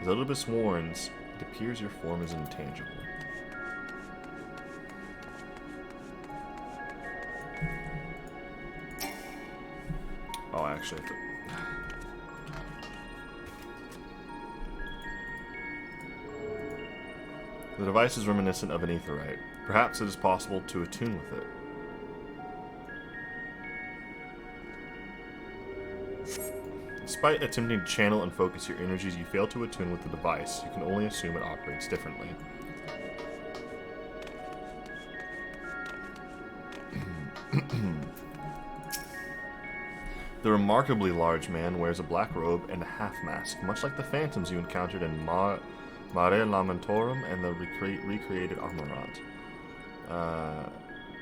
As Elidibus warns, it appears your form is intangible. Oh, I actually have to... The device is reminiscent of an aetherite. Perhaps it is possible to attune with it. Despite attempting to channel and focus your energies, you fail to attune with the device. You can only assume it operates differently. The remarkably large man wears a black robe and a half-mask, much like the phantoms you encountered in Mare Lamentorum and the recreated Amarat.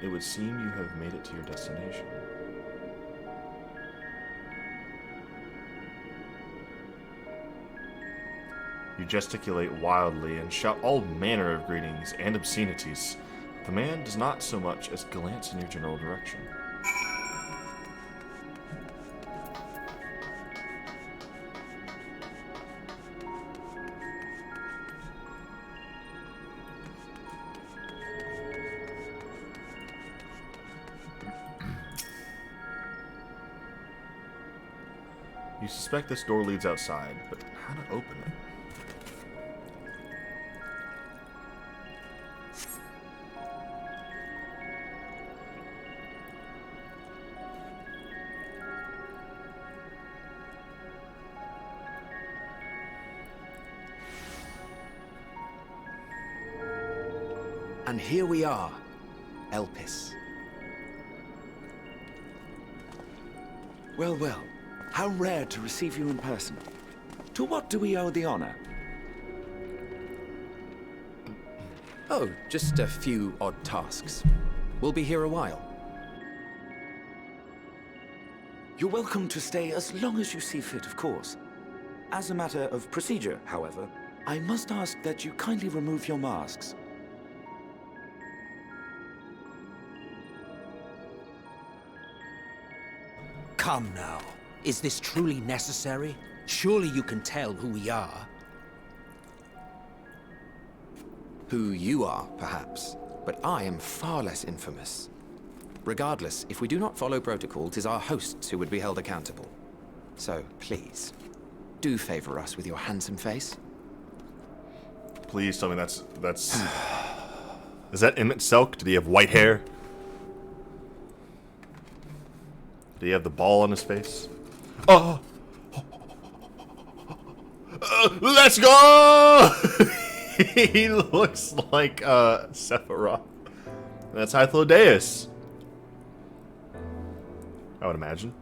It would seem you have made it to your destination. You gesticulate wildly and shout all manner of greetings and obscenities. The man does not so much as glance in your general direction. You suspect this door leads outside, but how to open it? And here we are, Elpis. Well, well, how rare to receive you in person. To what do we owe the honor? Oh, just a few odd tasks. We'll be here a while. You're welcome to stay as long as you see fit, of course. As a matter of procedure, however, I must ask that you kindly remove your masks. Come now. Is this truly necessary? Surely you can tell who we are. Who you are, perhaps, but I am far less infamous. Regardless, if we do not follow protocol, 'tis our hosts who would be held accountable. So, please, do favor us with your handsome face. Please tell me that's... Is that Emmett Selk? Did he have white hair? Did he have the ball on his face? Oh! Let's go! He looks like Sephiroth. That's Hythlodeus. I would imagine.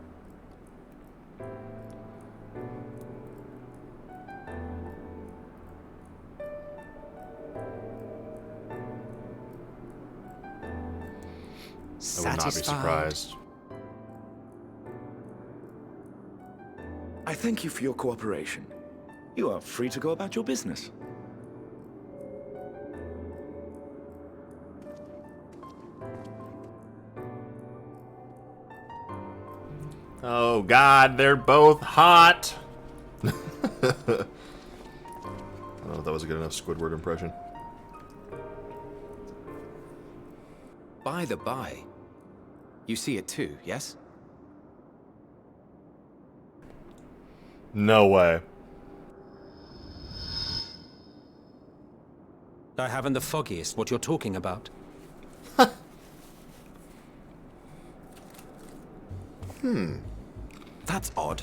I would not be surprised. I thank you for your cooperation. You are free to go about your business. Oh God, they're both hot. thought that was a good enough Squidward impression. By the by, you see it too, yes? No way. I haven't the foggiest what you're talking about. That's odd.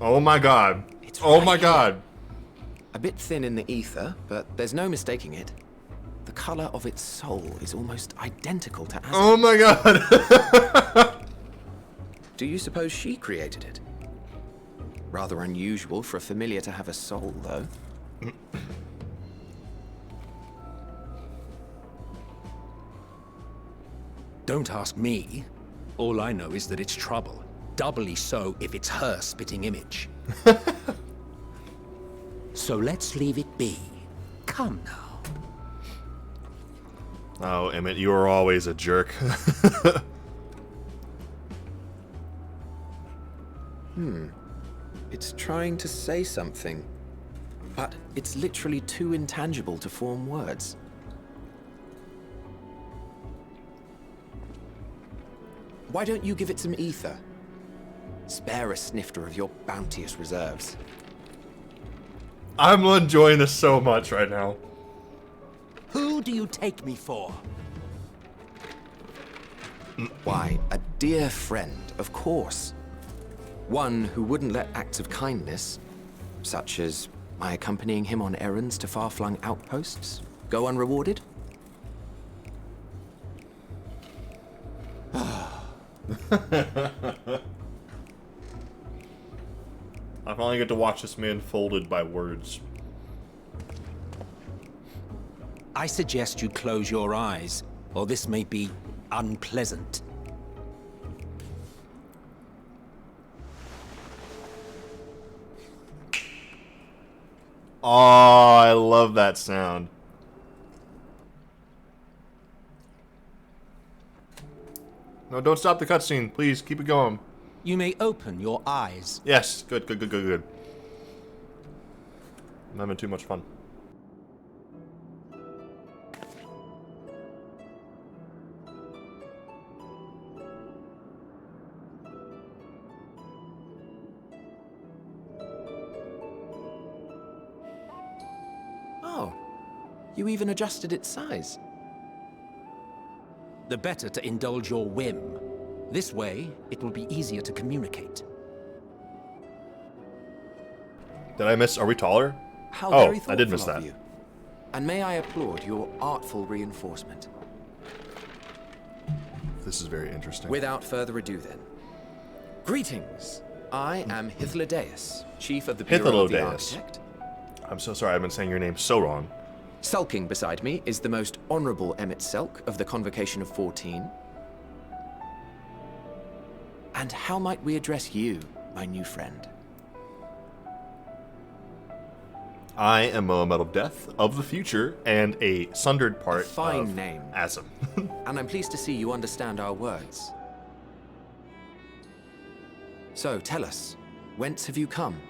Oh my god. It's Oh right my here. god. A bit thin in the ether, but there's no mistaking it. The color of its soul is almost identical to Azim. Oh my god. Do you suppose she created it? Rather unusual for a familiar to have a soul, though. Don't ask me. All I know is that it's trouble. Doubly so if it's her spitting image. So let's leave it be. Come now. Oh, Emmett, you are always a jerk. It's trying to say something, but it's literally too intangible to form words. Why don't you give it some ether? Spare a snifter of your bounteous reserves. I'm enjoying this so much right now. Who do you take me for? Why, a dear friend, of course. One who wouldn't let acts of kindness, such as my accompanying him on errands to far-flung outposts, go unrewarded. I finally get to watch this man folded by words. I suggest you close your eyes, or this may be unpleasant. Oh, I love that sound. No, don't stop the cutscene. Please, keep it going. You may open your eyes. Yes, good, good, good, good, good. I'm having too much fun. Oh, you even adjusted its size. The better to indulge your whim. This way, it will be easier to communicate. Did I miss? Are we taller? How Oh, very I did miss thoughtful of that. you. And may I applaud your artful reinforcement. This is very interesting. Without further ado then. Greetings. I am Hythlodaeus, chief of the Bureau of the Hythlodaeus. Architect. I'm so sorry, I've been saying your name so wrong. Sulking beside me is the most honorable Emmett Selk of the Convocation of 14. And how might we address you, my new friend? I am Mohamed of Death, of the future, and a sundered part Fine of name. Azim. And I'm pleased to see you understand our words. So, tell us, whence have you come?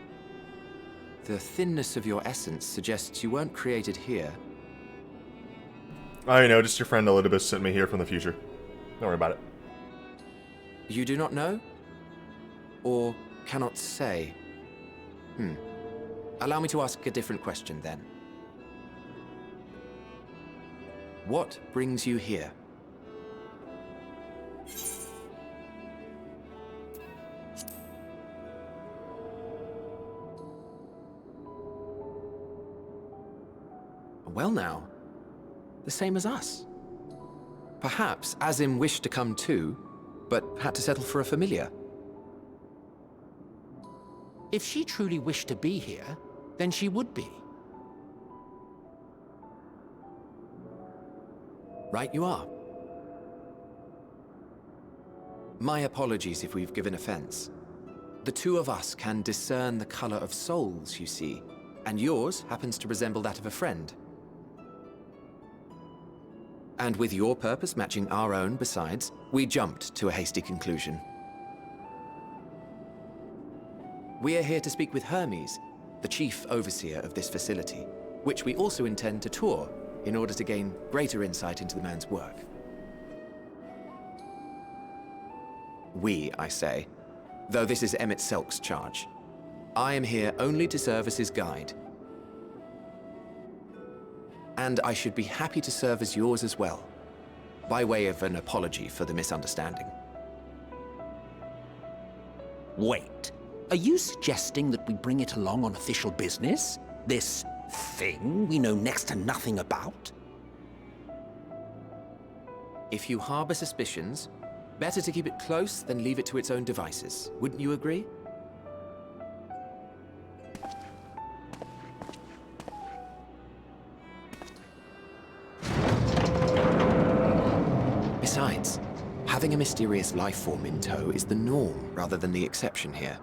The thinness of your essence suggests you weren't created here. I know, just your friend Elidibus sent me here from the future. Don't worry about it. You do not know? Or cannot say? Allow me to ask a different question then. What brings you here? Well now, the same as us. Perhaps Azim wished to come too, but had to settle for a familiar. If she truly wished to be here, then she would be. Right you are. My apologies if we've given offense. The two of us can discern the color of souls, you see, and yours happens to resemble that of a friend. And with your purpose matching our own besides, we jumped to a hasty conclusion. We are here to speak with Hermes, the chief overseer of this facility, which we also intend to tour in order to gain greater insight into the man's work. We, I say, though this is Emmett Selk's charge. I am here only to serve as his guide. And I should be happy to serve as yours as well, by way of an apology for the misunderstanding. Wait, are you suggesting that we bring it along on official business? This thing we know next to nothing about? If you harbor suspicions, better to keep it close than leave it to its own devices. Wouldn't you agree? Besides, having a mysterious life form in tow is the norm rather than the exception here.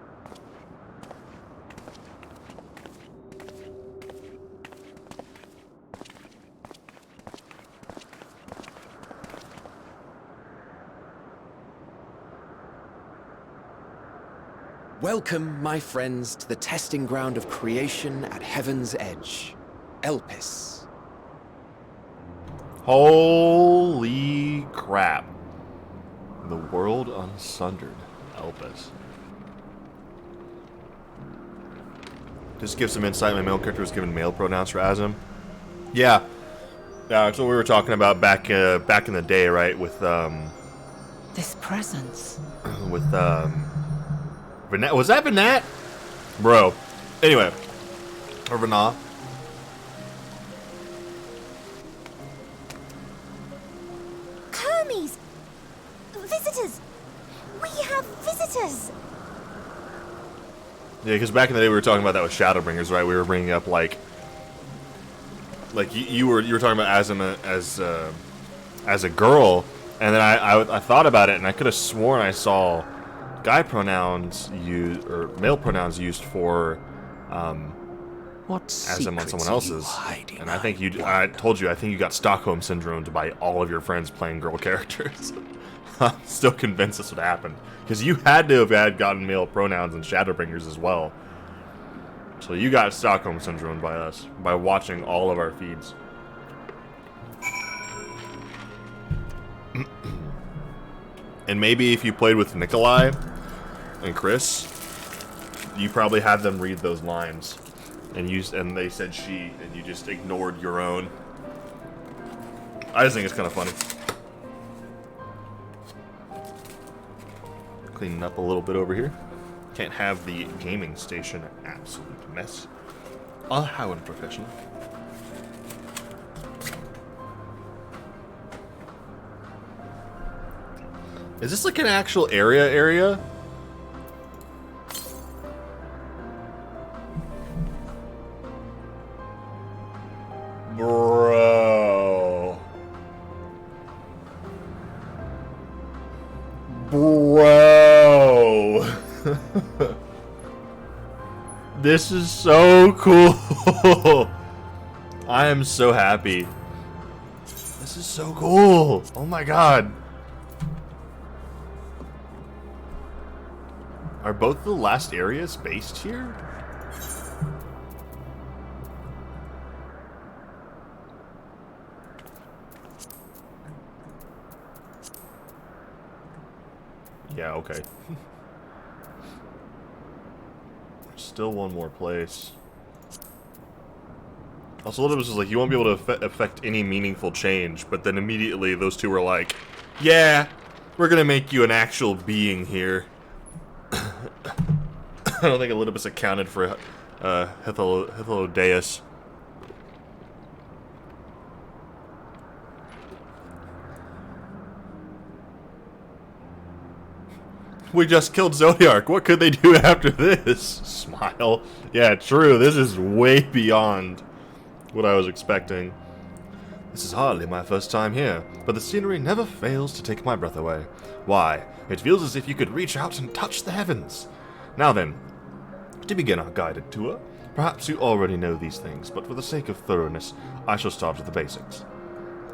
Welcome, my friends, to the testing ground of creation at Heaven's Edge, Elpis. Holy crap. The world unsundered. Elpis. Just give some insight. My male character was given male pronouns for Azim. Yeah. Yeah, that's what we were talking about back in the day, right? With This presence. with Vinat. Was that Vinat? Bro. Anyway. Or Vinat. Hermes! Visitors! We have visitors! Yeah, because back in the day we were talking about that with Shadowbringers, right? We were bringing up like you were talking about Azim as a girl, and then I thought about it, and I could have sworn I saw guy pronouns used or male pronouns used for What Azim on someone secrets are you else's. hiding, And I think I told you, I think you got Stockholm syndromed by all of your friends playing girl characters. I'm still convinced this would happen. Because you had to have gotten male pronouns in Shadowbringers as well. So you got Stockholm syndrome by us, by watching all of our feeds. And maybe if you played with Nikolai and Chris, you probably had them read those lines. And they said she, and you just ignored your own. I just think it's kind of funny. Cleaning up a little bit over here. Can't have the gaming station an absolute mess. How unprofessional. Is this like an actual area? Bro. This is so cool. I am so happy. This is so cool. Oh my god. Are both the last areas based here? Yeah, okay. There's still one more place. Also, a little bit was like, you won't be able to affect any meaningful change, but then immediately those two were like, yeah, we're gonna make you an actual being here. I don't think Elidibus accounted for Hythlodeus. We just killed Zodiark. What could they do after this? Smile. Yeah, true. This is way beyond what I was expecting. This is hardly my first time here, but the scenery never fails to take my breath away. Why, it feels as if you could reach out and touch the heavens. Now then, to begin our guided tour, perhaps you already know these things, but for the sake of thoroughness, I shall start with the basics.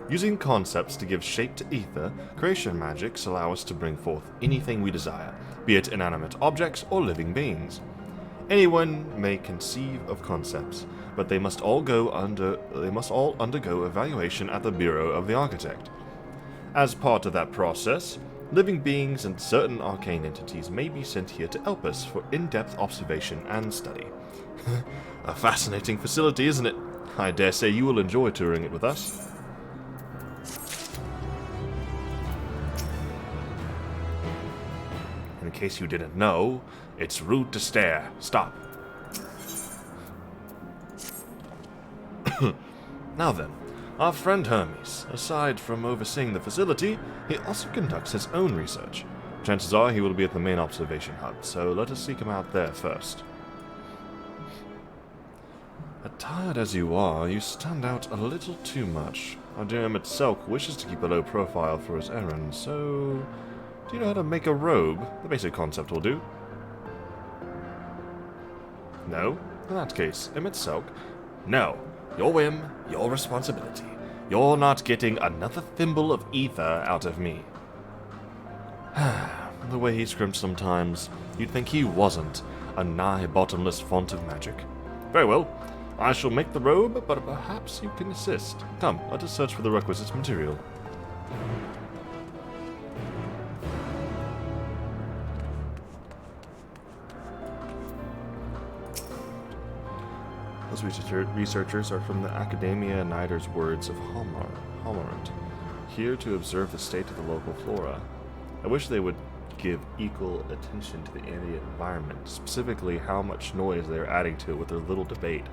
Using concepts to give shape to ether, creation magics allow us to bring forth anything we desire, be it inanimate objects or living beings. Anyone may conceive of concepts, but they must all undergo evaluation at the Bureau of the Architect. As part of that process, living beings and certain arcane entities may be sent here to help us for in-depth observation and study. A fascinating facility, isn't it? I dare say you will enjoy touring it with us. In case you didn't know, it's rude to stare. Stop. Now then, our friend Hermes, aside from overseeing the facility, he also conducts his own research. Chances are he will be at the main observation hub, so let us seek him out there first. Attired as you are, you stand out a little too much. Our dear Emmett Selk wishes to keep a low profile for his errand, so... do you know how to make a robe? The basic concept will do. No? In that case, Emmett Selk. No. Your whim, your responsibility. You're not getting another thimble of ether out of me. The way he scrims sometimes, you'd think he wasn't a nigh-bottomless font of magic. Very well. I shall make the robe, but perhaps you can assist. Come, let us search for the requisite material. Those researchers are from the Academia Nider's Words of Homerant, here to observe the state of the local flora. I wish they would give equal attention to the ambient environment, specifically how much noise they are adding to it with their little debate.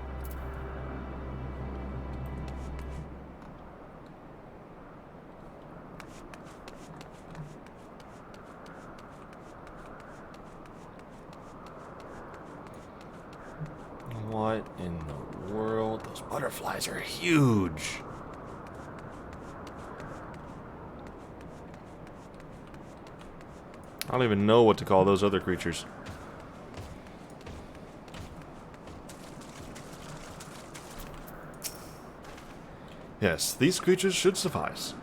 What in the world? Those butterflies are huge! I don't even know what to call those other creatures. Yes, these creatures should suffice.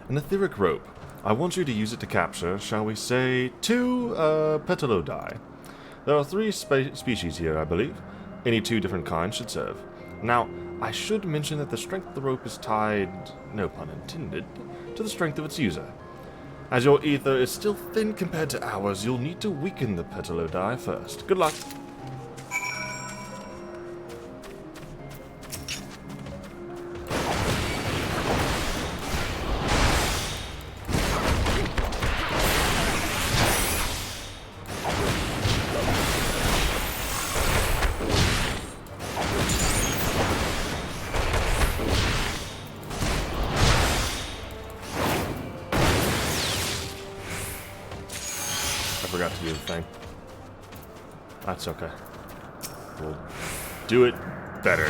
An etheric rope. I want you to use it to capture, shall we say, 2 petalodi. There are 3 species here, I believe. Any 2 different kinds should serve. Now, I should mention that the strength of the rope is tied, no pun intended, to the strength of its user. As your ether is still thin compared to ours, you'll need to weaken the petalodi first. Good luck. I forgot to do the thing. That's okay. We'll do it better.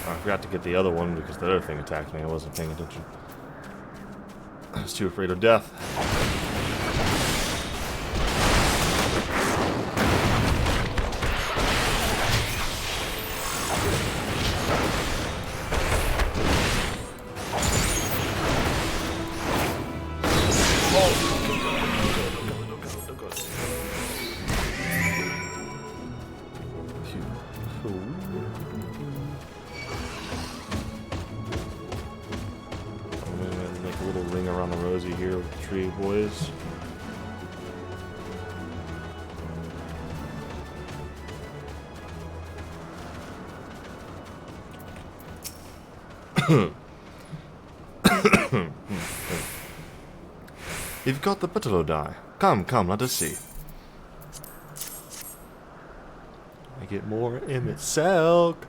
I forgot to get the other one because the other thing attacked me. I wasn't paying attention. I was too afraid of death. infantry boys. You've got the Petalo die. Come, come, let us see. I get more Emmett Silk.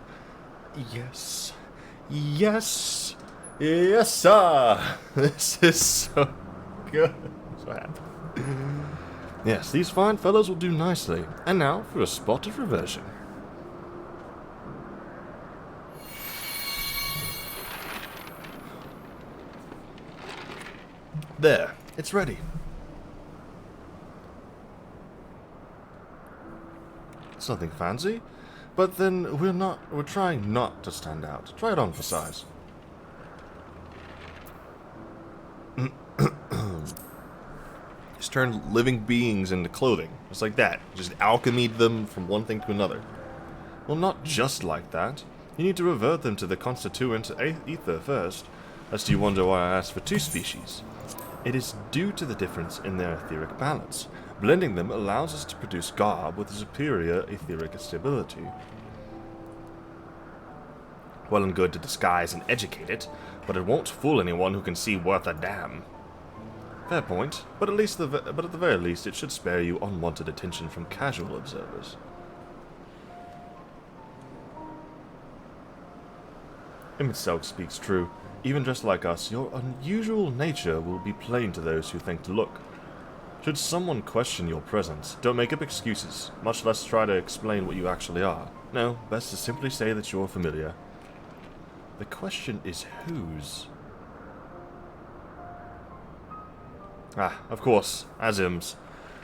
Yes. Yes. Yes, sir. This is so good. I'm so happy. Yes, these fine fellows will do nicely. And now for a spot of reversion. There, it's ready. It's nothing fancy, but then we're trying not to stand out. Try it on for size. Just turn living beings into clothing. Just like that. Just alchemied them from one thing to another. Well, not just like that. You need to revert them to the constituent ether first. Lest you wonder why I asked for two species. It is due to the difference in their etheric balance. Blending them allows us to produce garb with a superior etheric stability. Well and good to disguise and educate it, but it won't fool anyone who can see worth a damn. Fair point, but at the very least it should spare you unwanted attention from casual observers. Immitselk speaks true. Even dressed like us, your unusual nature will be plain to those who think to look. Should someone question your presence, don't make up excuses, much less try to explain what you actually are. No, best to simply say that you're familiar. The question is whose? Ah, of course, Azim's.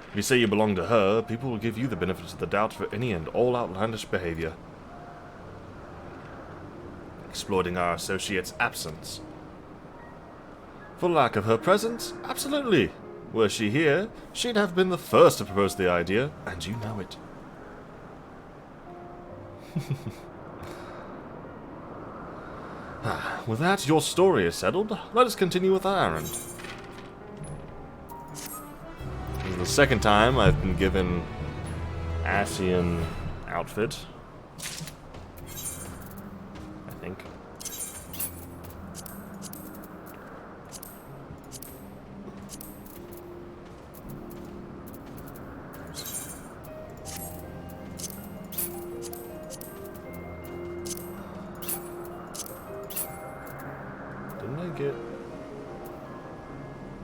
If you say you belong to her, people will give you the benefit of the doubt for any and all outlandish behavior. Exploiting our associate's absence. For lack of her presence? Absolutely. Were she here, she'd have been the first to propose the idea, and you know it. With that, your story is settled. Let us continue with our errand. This is the second time I've been given Asian outfit. I think.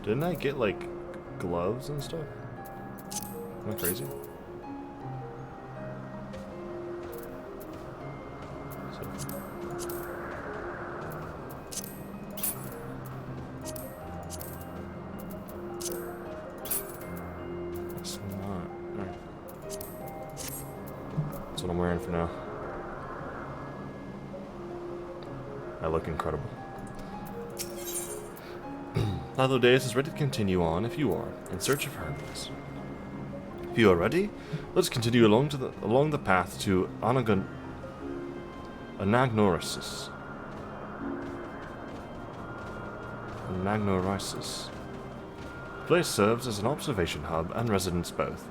Didn't I get like gloves and stuff? Am I crazy? It's not. Alright. That's what I'm wearing for now. I look incredible. Deus is ready to continue on if you are, in search of Hermes. If you are ready, let's continue along the path to Anagnorisis. The place serves as an observation hub and residence both.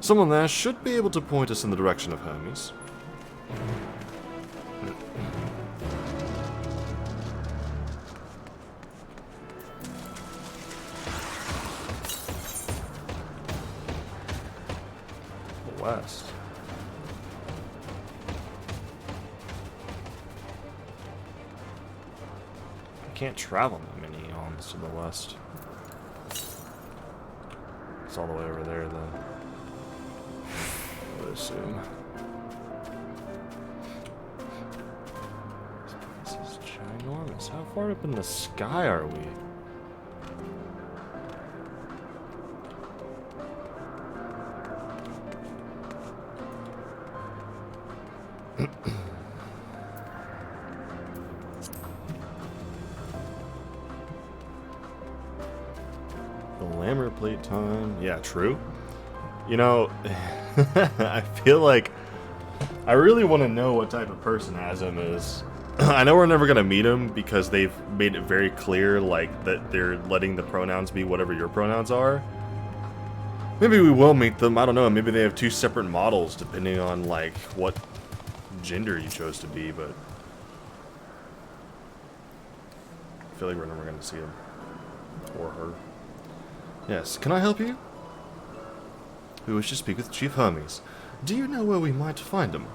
Someone there should be able to point us in the direction of Hermes. West. I can't travel that many eons to the west. It's all the way over there, though. I would assume. This is ginormous. How far up in the sky are we? Glamour plate time. Yeah, true. You know, I feel like I really want to know what type of person Azim is. I know we're never gonna meet him because they've made it very clear, like, that they're letting the pronouns be whatever your pronouns are. Maybe we will meet them, I don't know, maybe they have two separate models depending on, like, what gender you chose to be, but... I feel like we're never gonna see him. Or her. Yes, can I help you? We wish to speak with Chief Hermes. Do you know where we might find him?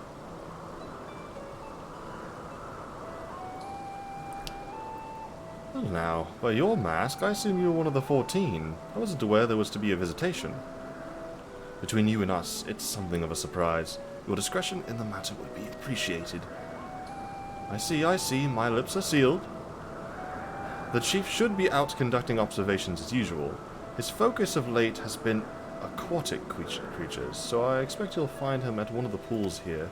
Well now, by your mask, I assume you were one of the 14. I wasn't aware there was to be a visitation. Between you and us, it's something of a surprise. Your discretion in the matter would be appreciated. I see, my lips are sealed. The Chief should be out conducting observations as usual. His focus of late has been aquatic creatures, so I expect you'll find him at one of the pools here.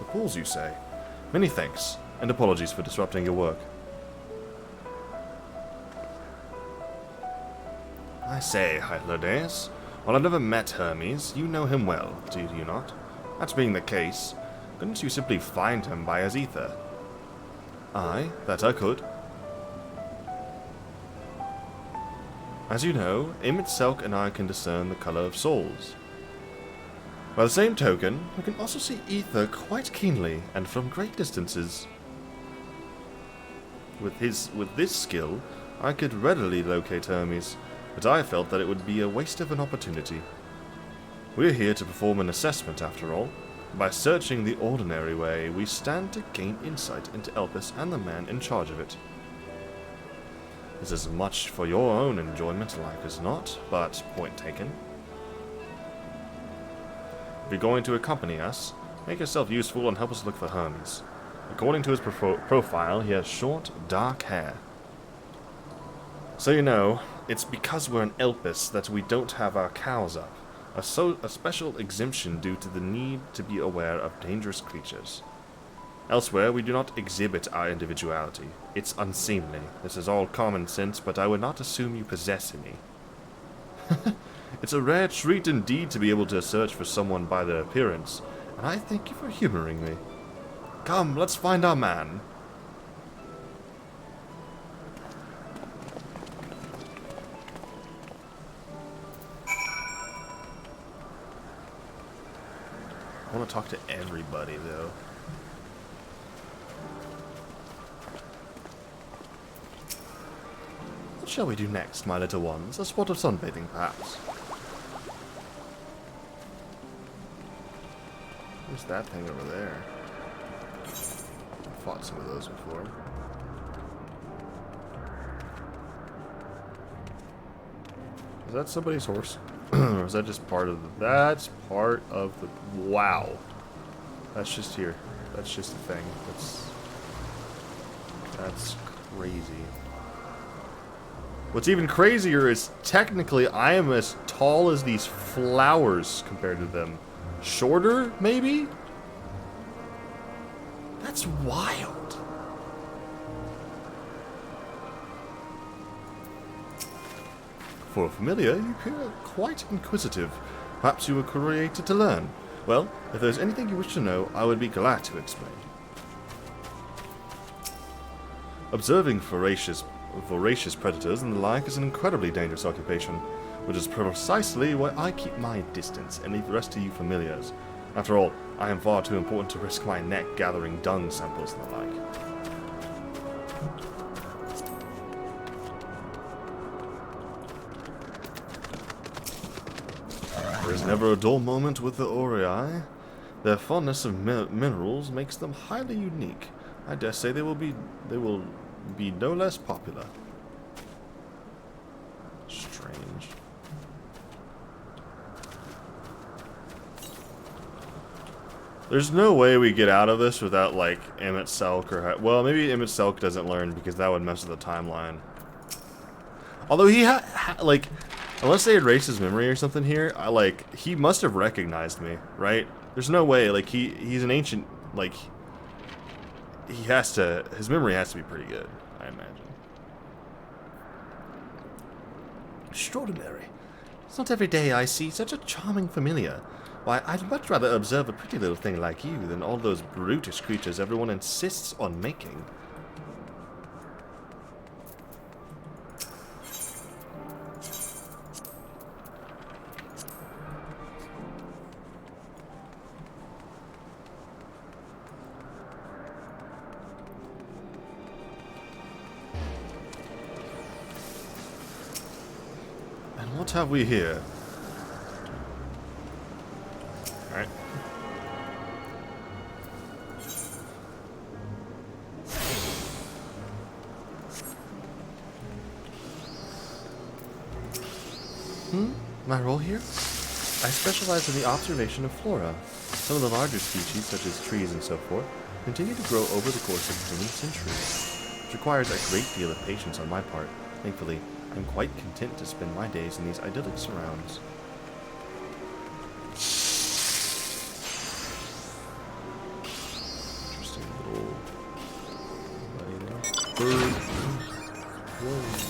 The pools, you say? Many thanks, and apologies for disrupting your work. I say, Hylodes, while I've never met Hermes, you know him well, do you not? That being the case, couldn't you simply find him by his ether? Aye, that I could. As you know, Emmett Selk and I can discern the color of souls. By the same token, we can also see ether quite keenly and from great distances. With this skill, I could readily locate Hermes, but I felt that it would be a waste of an opportunity. We're here to perform an assessment, after all. By searching the ordinary way, we stand to gain insight into Elpis and the man in charge of it. This is much for your own enjoyment, like as not, but point taken. If you're going to accompany us, make yourself useful and help us look for Hermes. According to his profile, he has short, dark hair. So you know, it's because we're in Elpis that we don't have our cows up. A special exemption due to the need to be aware of dangerous creatures. Elsewhere, we do not exhibit our individuality. It's unseemly. This is all common sense, but I would not assume you possess any. It's a rare treat indeed to be able to search for someone by their appearance, and I thank you for humoring me. Come, let's find our man. I want to talk to everybody, though. What shall we do next, my little ones? A spot of sunbathing, perhaps? Where's that thing over there? I've fought some of those before. Is that somebody's horse? Or is that just part of the... That's part of the... Wow. That's just here. That's just a thing. That's crazy. What's even crazier is technically I am as tall as these flowers compared to them. Shorter, maybe? That's wild. For a familiar, you appear quite inquisitive. Perhaps you were created to learn. Well, if there's anything you wish to know, I would be glad to explain. Observing voracious predators and the like is an incredibly dangerous occupation, which is precisely why I keep my distance and leave the rest to you familiars. After all, I am far too important to risk my neck gathering dung samples and the like. There is never a dull moment with the Aurii. Their fondness of minerals makes them highly unique. I dare say they will be no less popular. Strange. There's no way we get out of this without, like, Emmett Selk or... Well, maybe Emmett Selk doesn't learn because that would mess with the timeline. Although he like... Unless they erase his memory or something here, he must have recognized me, right? There's no way, like, he's an ancient, like, his memory has to be pretty good, I imagine. Extraordinary. It's not every day I see such a charming familiar. Why, I'd much rather observe a pretty little thing like you than all those brutish creatures everyone insists on making. And what have we here? Alright. My role here? I specialize in the observation of flora. Some of the larger species, such as trees and so forth, continue to grow over the course of many centuries, which requires a great deal of patience on my part. Thankfully, I'm quite content to spend my days in these idyllic surrounds. Interesting little buddy there. Whoa.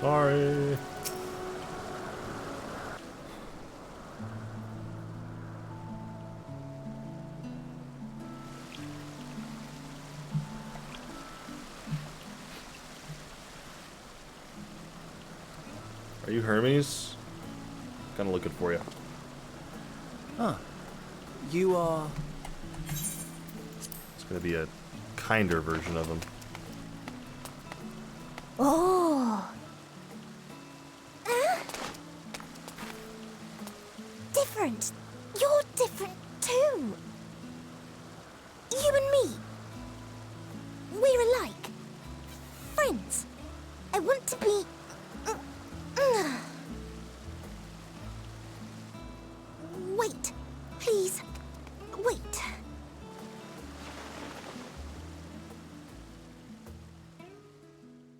Sorry. Are you Hermes? Kinda looking for you. Huh. You are... It's gonna be a kinder version of him. Oh. Different. You're different too. You and me. We're alike. Friends. I want to be... Wait. Please. Wait.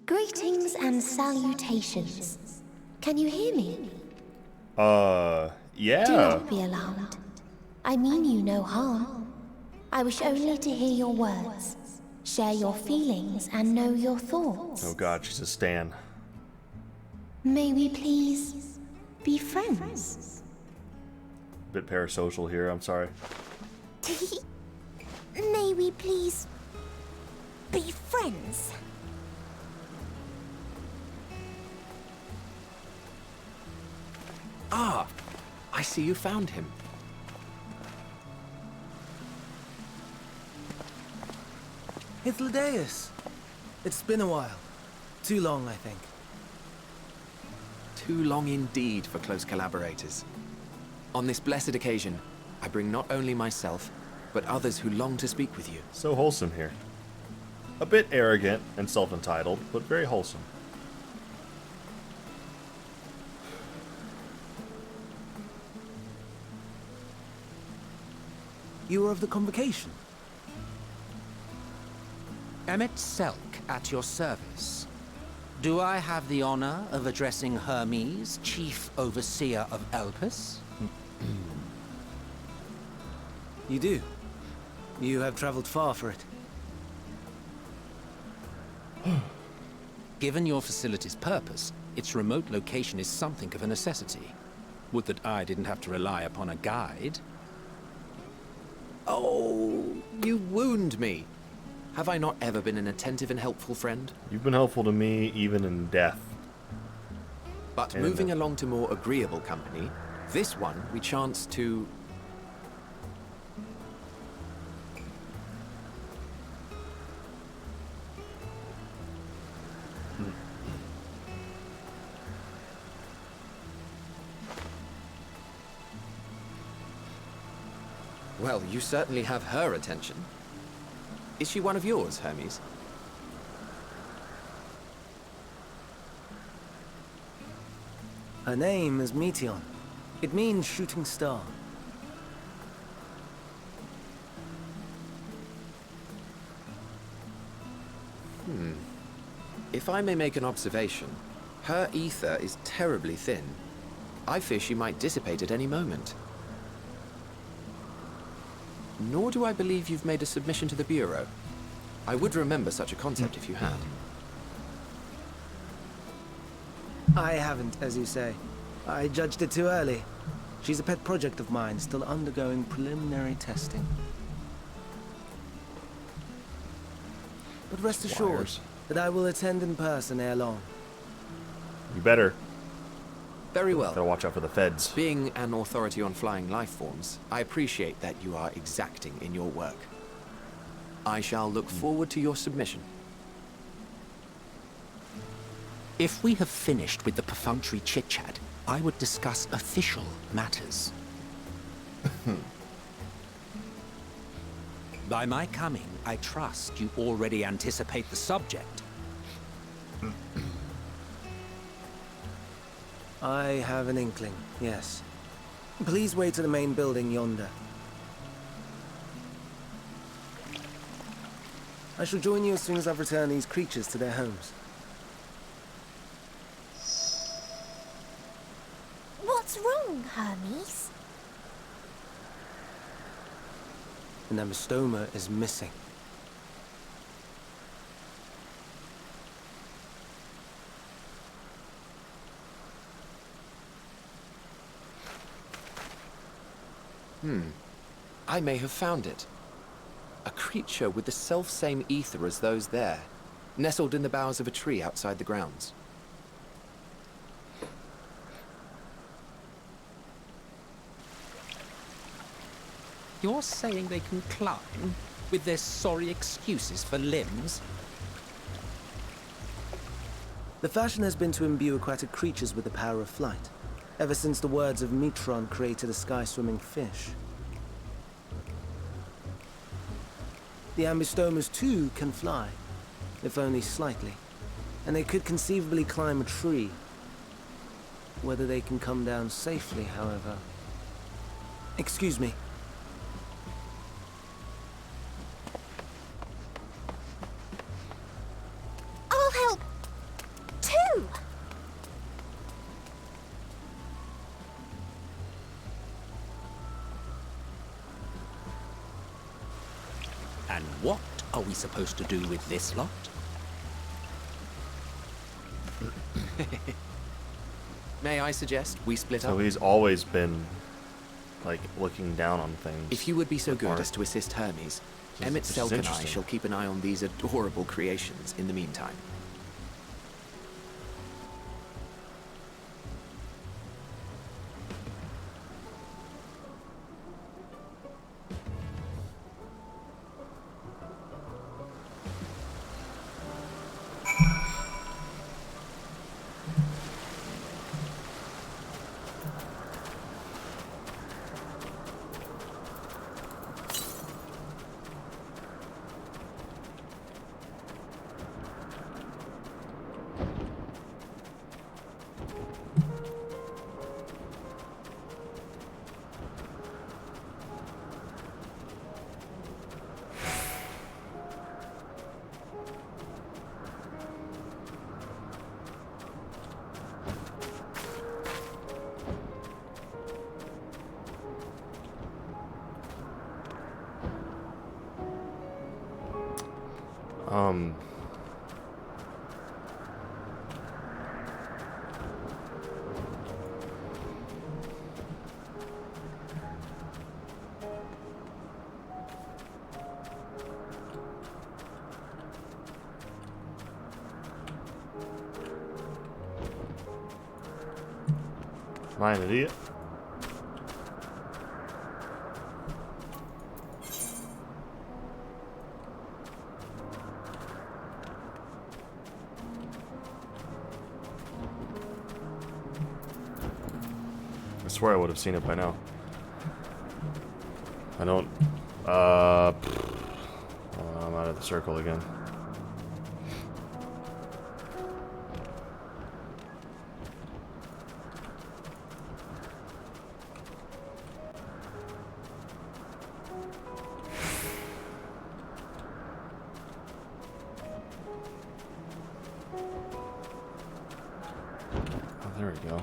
Greetings and salutations. Can you hear me? Yeah. Do not be alarmed. I mean you no harm. I wish only to hear your words, share your feelings, and know your thoughts. Oh god, she's a stan. May we please be friends? Bit parasocial here, I'm sorry. May we please be friends? Ah, I see you found him. Hythlodaeus. It's been a while. Too long, I think. Too long indeed for close collaborators. On this blessed occasion, I bring not only myself, but others who long to speak with you. So wholesome here. A bit arrogant and self-entitled, but very wholesome. You were of the convocation. Emmett Selk at your service. Do I have the honor of addressing Hermes, Chief Overseer of Elpis? You do. You have traveled far for it. Given your facility's purpose, its remote location is something of a necessity. Would that I didn't have to rely upon a guide. Oh, you wound me. Have I not ever been an attentive and helpful friend? You've been helpful to me even in death. But And, moving along to more agreeable company, this one we chance to... Well, you certainly have her attention. Is she one of yours, Hermes? Her name is Meteon. It means shooting star. If I may make an observation, Her ether is terribly thin. I fear she might dissipate at any moment. Nor do I believe you've made a submission to the Bureau. I would remember such a concept if you had. I haven't, as you say. I judged it too early. She's a pet project of mine, still undergoing preliminary testing. But rest assured Wires. that I will attend in person ere long. You better. Very well. Gotta watch out for the feds. Being an authority on flying life forms, I appreciate that you are exacting in your work. I shall look forward to your submission. If we have finished with the perfunctory chit-chat, I would discuss official matters. By my coming, I trust you already anticipate the subject. I have an inkling, yes. Please wait to the main building yonder. I shall join you as soon as I've returned these creatures to their homes. What's wrong, Hermes? The Namastoma is missing. I may have found it. A creature with the self-same ether as those there, nestled in the boughs of a tree outside the grounds. You're saying they can climb with their sorry excuses for limbs? The fashion has been to imbue aquatic creatures with the power of flight, ever since the words of Metron created a sky-swimming fish. The Ambistomas too can fly, if only slightly, and they could conceivably climb a tree. Whether they can come down safely, however... Excuse me. I'll help, too! And what are we supposed to do with this lot? May I suggest we split up? So he's always been, like, looking down on things. If you would be so good Art. as to assist Hermes, This Emmett is Selk and I interesting. shall keep an eye on these adorable creations in the meantime. Am I an idiot? I swear I would have seen it by now. I don't. I'm out of the circle again. there we go.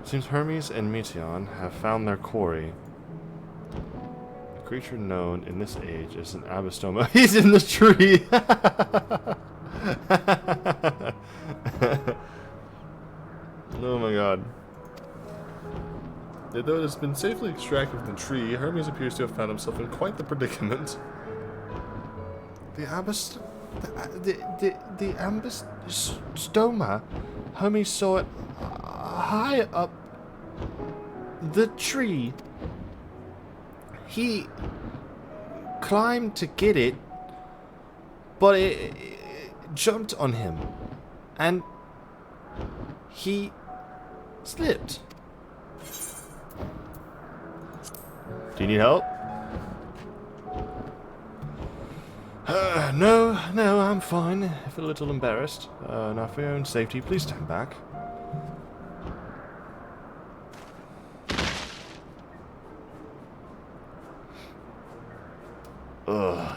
Seems Hermes and Meteon have found their quarry. A creature known in this age as an Abystoma. He's in the tree! Oh my god. Though it has been safely extracted from the tree, Hermes appears to have found himself in quite the predicament. The Ambystoma. Hermes saw it high up the tree. He climbed to get it, but it jumped on him, and he slipped. Do you need help? No, I'm fine. I feel a little embarrassed. Now for your own safety, please stand back. Ugh.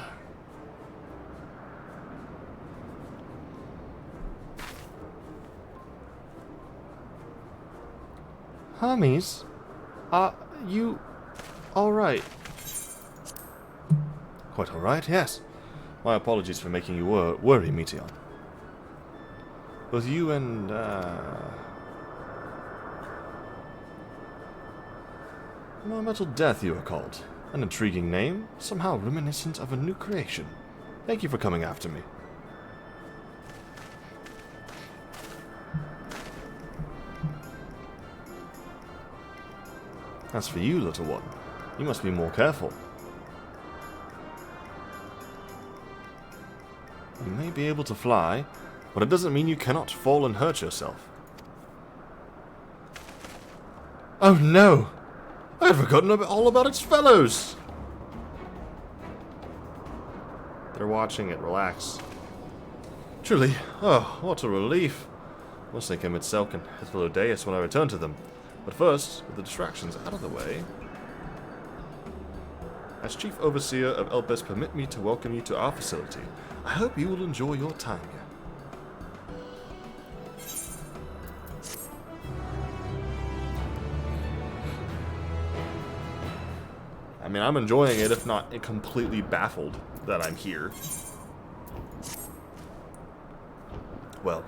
Hermes? Are you alright? Quite alright, yes. My apologies for making you worry, Meteon. Both you and, Metal Death, you are called. An intriguing name, somehow reminiscent of a new creation. Thank you for coming after me. As for you, little one, you must be more careful. You may be able to fly, but it doesn't mean you cannot fall and hurt yourself. Oh no! I had forgotten all about its fellows! They're watching it, relax. Truly, oh, what a relief. Must think Selk and Hithlodeus when I return to them. But first, with the distractions out of the way, as Chief Overseer of Elpis, permit me to welcome you to our facility. I hope you will enjoy your time here. I mean, I'm enjoying it, if not completely baffled that I'm here. Well,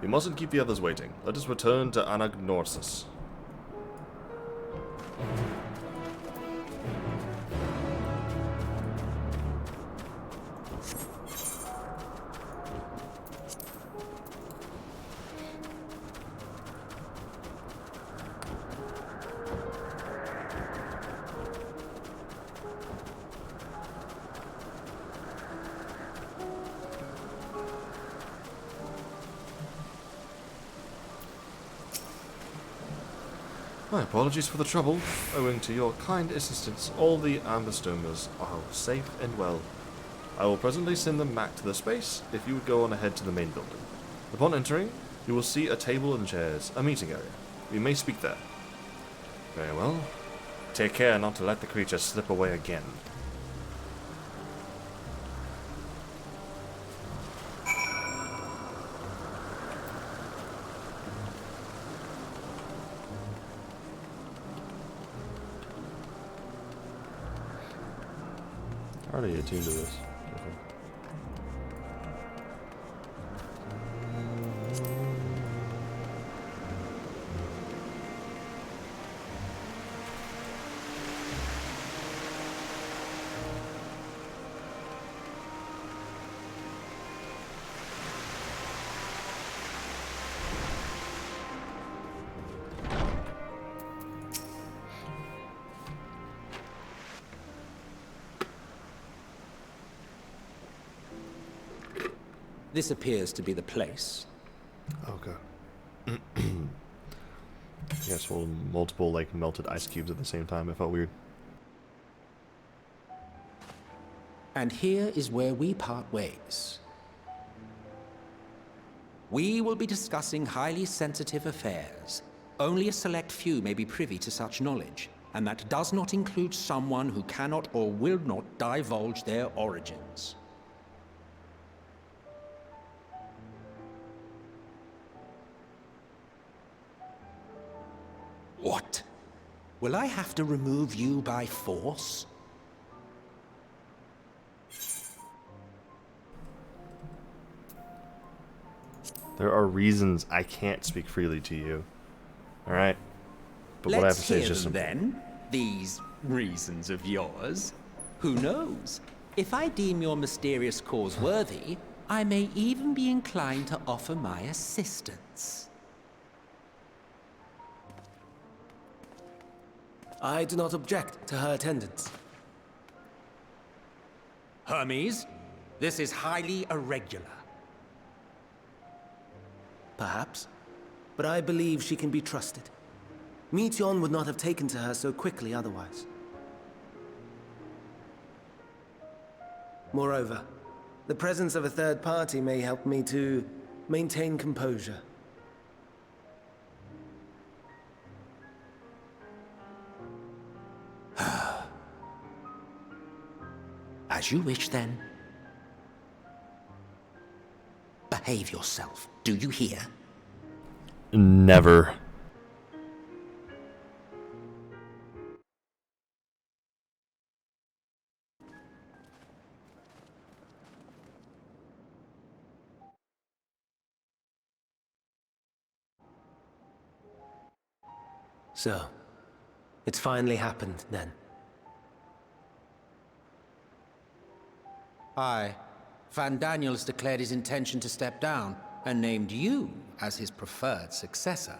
we mustn't keep the others waiting. Let us return to Anagnorsis. My apologies for the trouble. Owing to your kind assistance, all the Ambystomas are safe and well. I will presently send them back to their space if you would go on ahead to the main building. Upon entering, you will see a table and chairs, a meeting area. We may speak there. Very well. Take care not to let the creature slip away again. Already attuned to this. Okay. This appears to be the place. Okay. Yes, well, multiple, like, melted ice cubes at the same time. It felt weird. And here is where we part ways. We will be discussing highly sensitive affairs. Only a select few may be privy to such knowledge, and that does not include someone who cannot or will not divulge their origins. Will I have to remove you by force? There are reasons I can't speak freely to you. Alright? But what I have to Let's say is hear just them simple. then. These reasons of yours. Who knows? If I deem your mysterious cause worthy, I may even be inclined to offer my assistance. I do not object to her attendance. Hermes, this is highly irregular. Perhaps. But I believe she can be trusted. Meteion would not have taken to her so quickly otherwise. Moreover, the presence of a third party may help me to maintain composure. As you wish, then. Behave yourself. Do you hear? Never. So, it's finally happened, then. Aye. Van Daniel has declared his intention to step down, and named you as his preferred successor.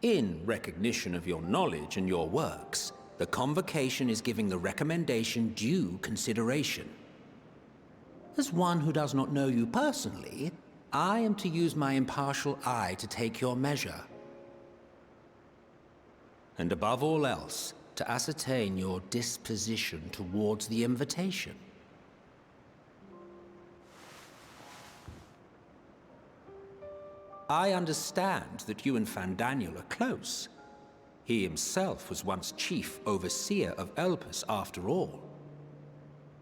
In recognition of your knowledge and your works, the Convocation is giving the recommendation due consideration. As one who does not know you personally, I am to use my impartial eye to take your measure. And above all else, to ascertain your disposition towards the invitation. I understand that you and Van Daniel are close. He himself was once chief overseer of Elpis after all.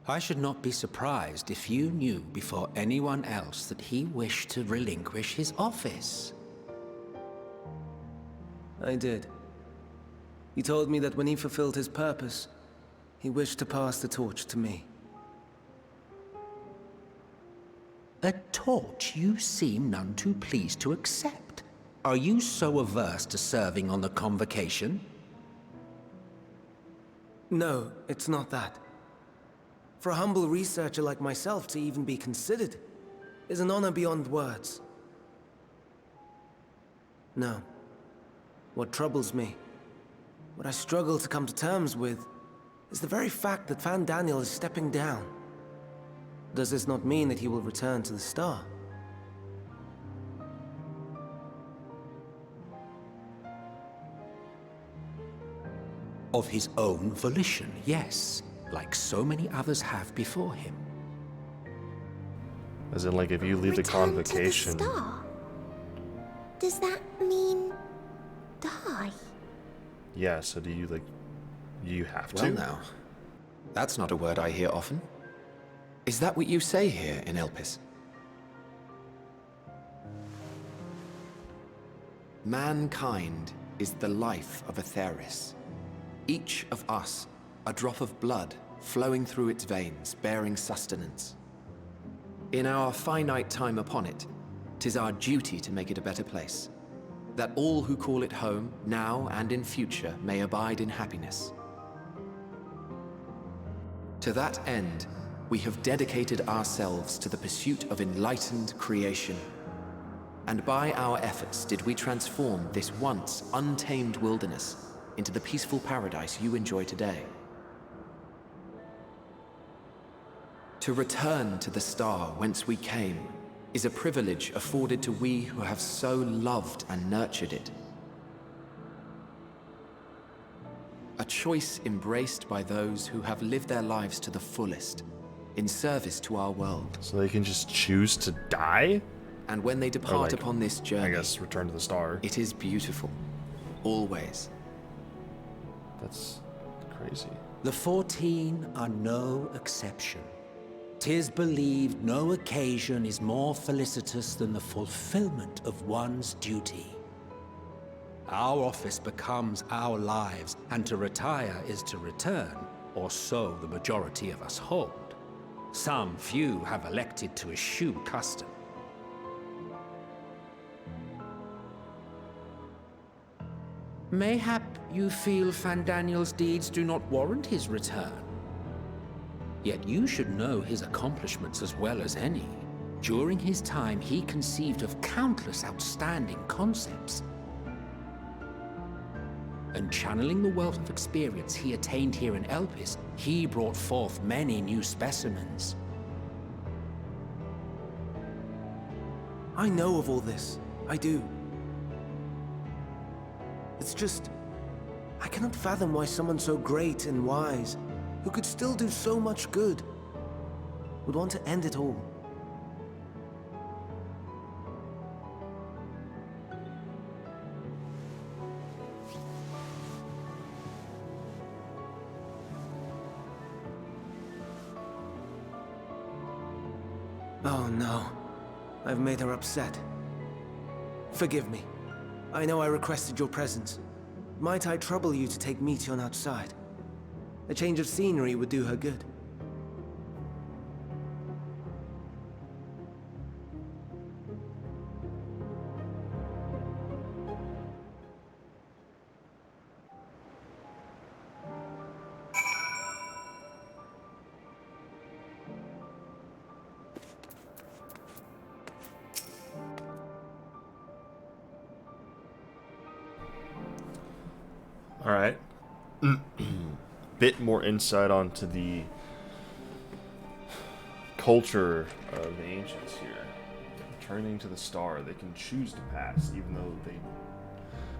I should not be surprised if you knew before anyone else that he wished to relinquish his office. I did. He told me that when he fulfilled his purpose, he wished to pass the torch to me. A torch you seem none too pleased to accept. Are you so averse to serving on the Convocation? No, it's not that. For a humble researcher like myself to even be considered is an honor beyond words. No. What troubles me, what I struggle to come to terms with, is the very fact that Van Daniel is stepping down. Does this not mean that he will return to the Star? Of his own volition, yes. Like so many others have before him. As in, like, if you leave the Convocation... To the Star? Does that mean... die? Yeah, so do you, like... You have to? Well now, that's not a word I hear often. Is that what you say here in Elpis? Mankind is the life of Atheris. Each of us, a drop of blood flowing through its veins, bearing sustenance. In our finite time upon it, 'tis our duty to make it a better place, that all who call it home, now and in future, may abide in happiness. To that end, we have dedicated ourselves to the pursuit of enlightened creation. And by our efforts did we transform this once untamed wilderness into the peaceful paradise you enjoy today. To return to the star whence we came is a privilege afforded to we who have so loved and nurtured it. A choice embraced by those who have lived their lives to the fullest, in service to our world. So they can just choose to die? And when they depart like, upon this journey, I guess return to the star. it is beautiful. Always. That's crazy. The 14 are no exception. 'Tis believed no occasion is more felicitous than the fulfillment of one's duty. Our office becomes our lives, and to retire is to return, or so the majority of us hold. Some few have elected to eschew custom. Mayhap you feel Fandaniel's deeds do not warrant his return. Yet you should know his accomplishments as well as any. During his time, he conceived of countless outstanding concepts. And channeling the wealth of experience he attained here in Elpis, he brought forth many new specimens. I know of all this. I do. It's just, I cannot fathom why someone so great and wise, who could still do so much good, would want to end it all. Oh no, I've made her upset. Forgive me. I know I requested your presence. Might I trouble you to take Meteon outside? A change of scenery would do her good. All right. Bit more insight onto the culture of the ancients here. Returning to the star, they can choose to pass, even though they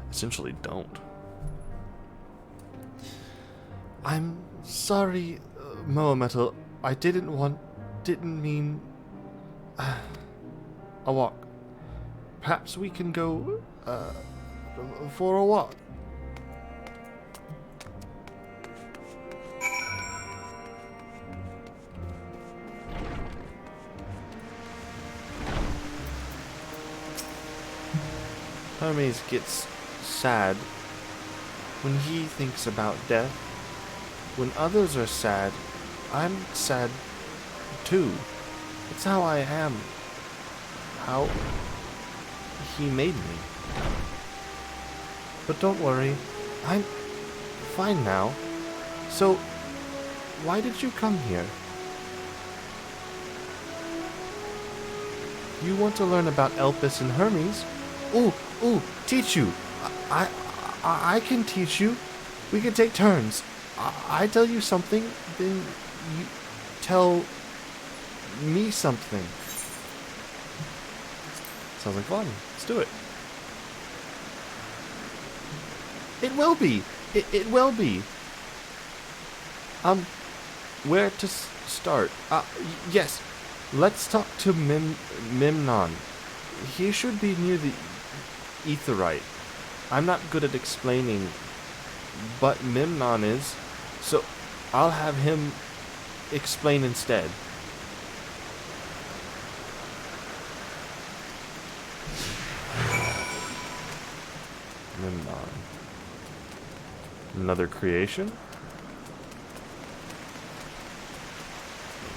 essentially don't. I'm sorry, Moametal. I didn't mean a walk. Perhaps we can go for a walk. Hermes gets sad when he thinks about death. When others are sad, I'm sad too. It's how I am. How he made me. But don't worry, I'm fine now. So, why did you come here? You want to learn about Elpis and Hermes? Ooh, teach you. I can teach you. We can take turns. I tell you something, then you tell me something. Sounds like fun. Let's do it. It will be. It will be. Where to start? Yes. Let's talk to Memnon. He should be near the Aetheryte. I'm not good at explaining, but Memnon is, so I'll have him explain instead. Memnon. Another creation?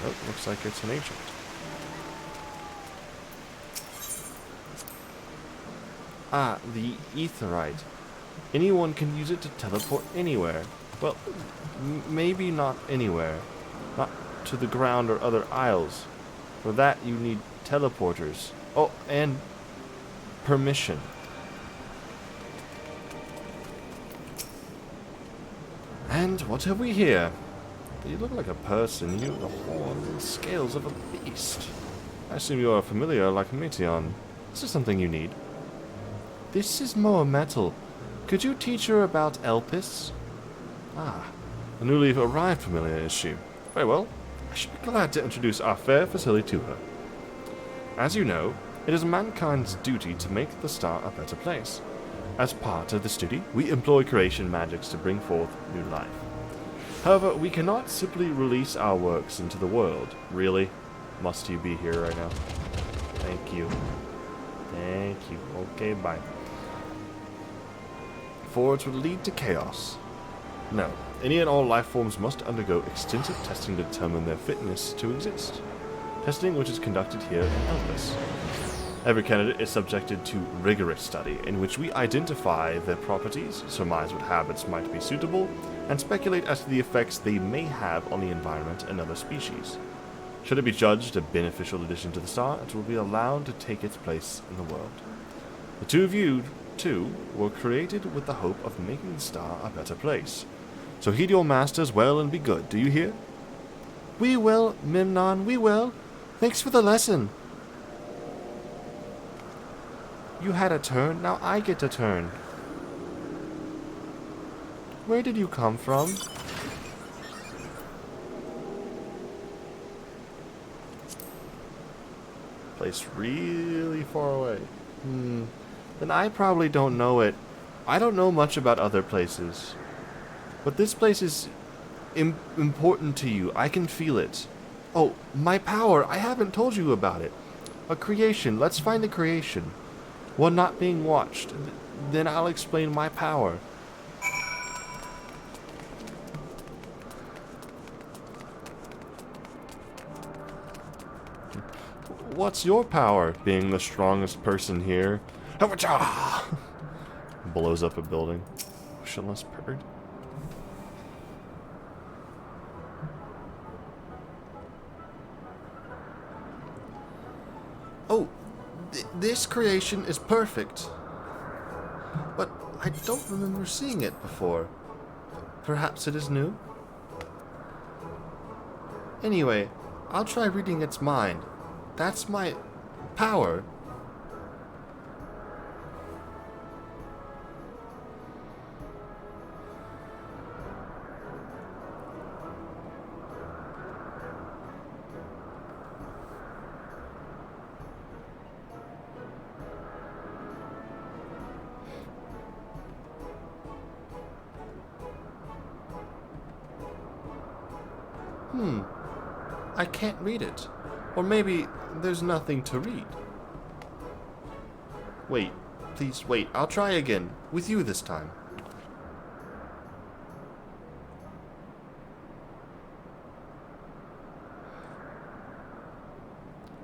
Nope, looks like it's an ancient. The Aetheryte. Anyone can use it to teleport anywhere. Well, maybe not anywhere. Not to the ground or other isles. For that, you need teleporters. Oh, and permission. And what have we here? You look like a person. You have the horns and scales of a beast. I assume you are familiar like Meteon. This is something you need. This is Moametal. Could you teach her about Elpis? A newly arrived familiar, is she? Very well. I should be glad to introduce our fair facility to her. As you know, it is mankind's duty to make the star a better place. As part of this duty, we employ creation magics to bring forth new life. However, we cannot simply release our works into the world. Really? Must you be here right now? Thank you. Thank you. Okay, bye. For it would lead to chaos. No. Any and all life forms must undergo extensive testing to determine their fitness to exist. Testing which is conducted here in Elpis. Every candidate is subjected to rigorous study, in which we identify their properties, surmise what habits might be suitable, and speculate as to the effects they may have on the environment and other species. Should it be judged a beneficial addition to the star, it will be allowed to take its place in the world. The two of you, too, were created with the hope of making the star a better place. So heed your masters well and be good, do you hear? We will, Memnon, we will. Thanks for the lesson. You had a turn, now I get a turn. Where did you come from? Place really far away. Then I probably don't know it. I don't know much about other places. But this place is important to you. I can feel it. Oh, my power. I haven't told you about it. A creation. Let's find the creation. One not being watched. Then I'll explain my power. What's your power, being the strongest person here? Blows up a building. Motionless bird. Oh, this creation is perfect. But I don't remember seeing it before. Perhaps it is new? Anyway, I'll try reading its mind. That's my power. I can't read it. Or maybe there's nothing to read. Wait, please wait. I'll try again. With you this time.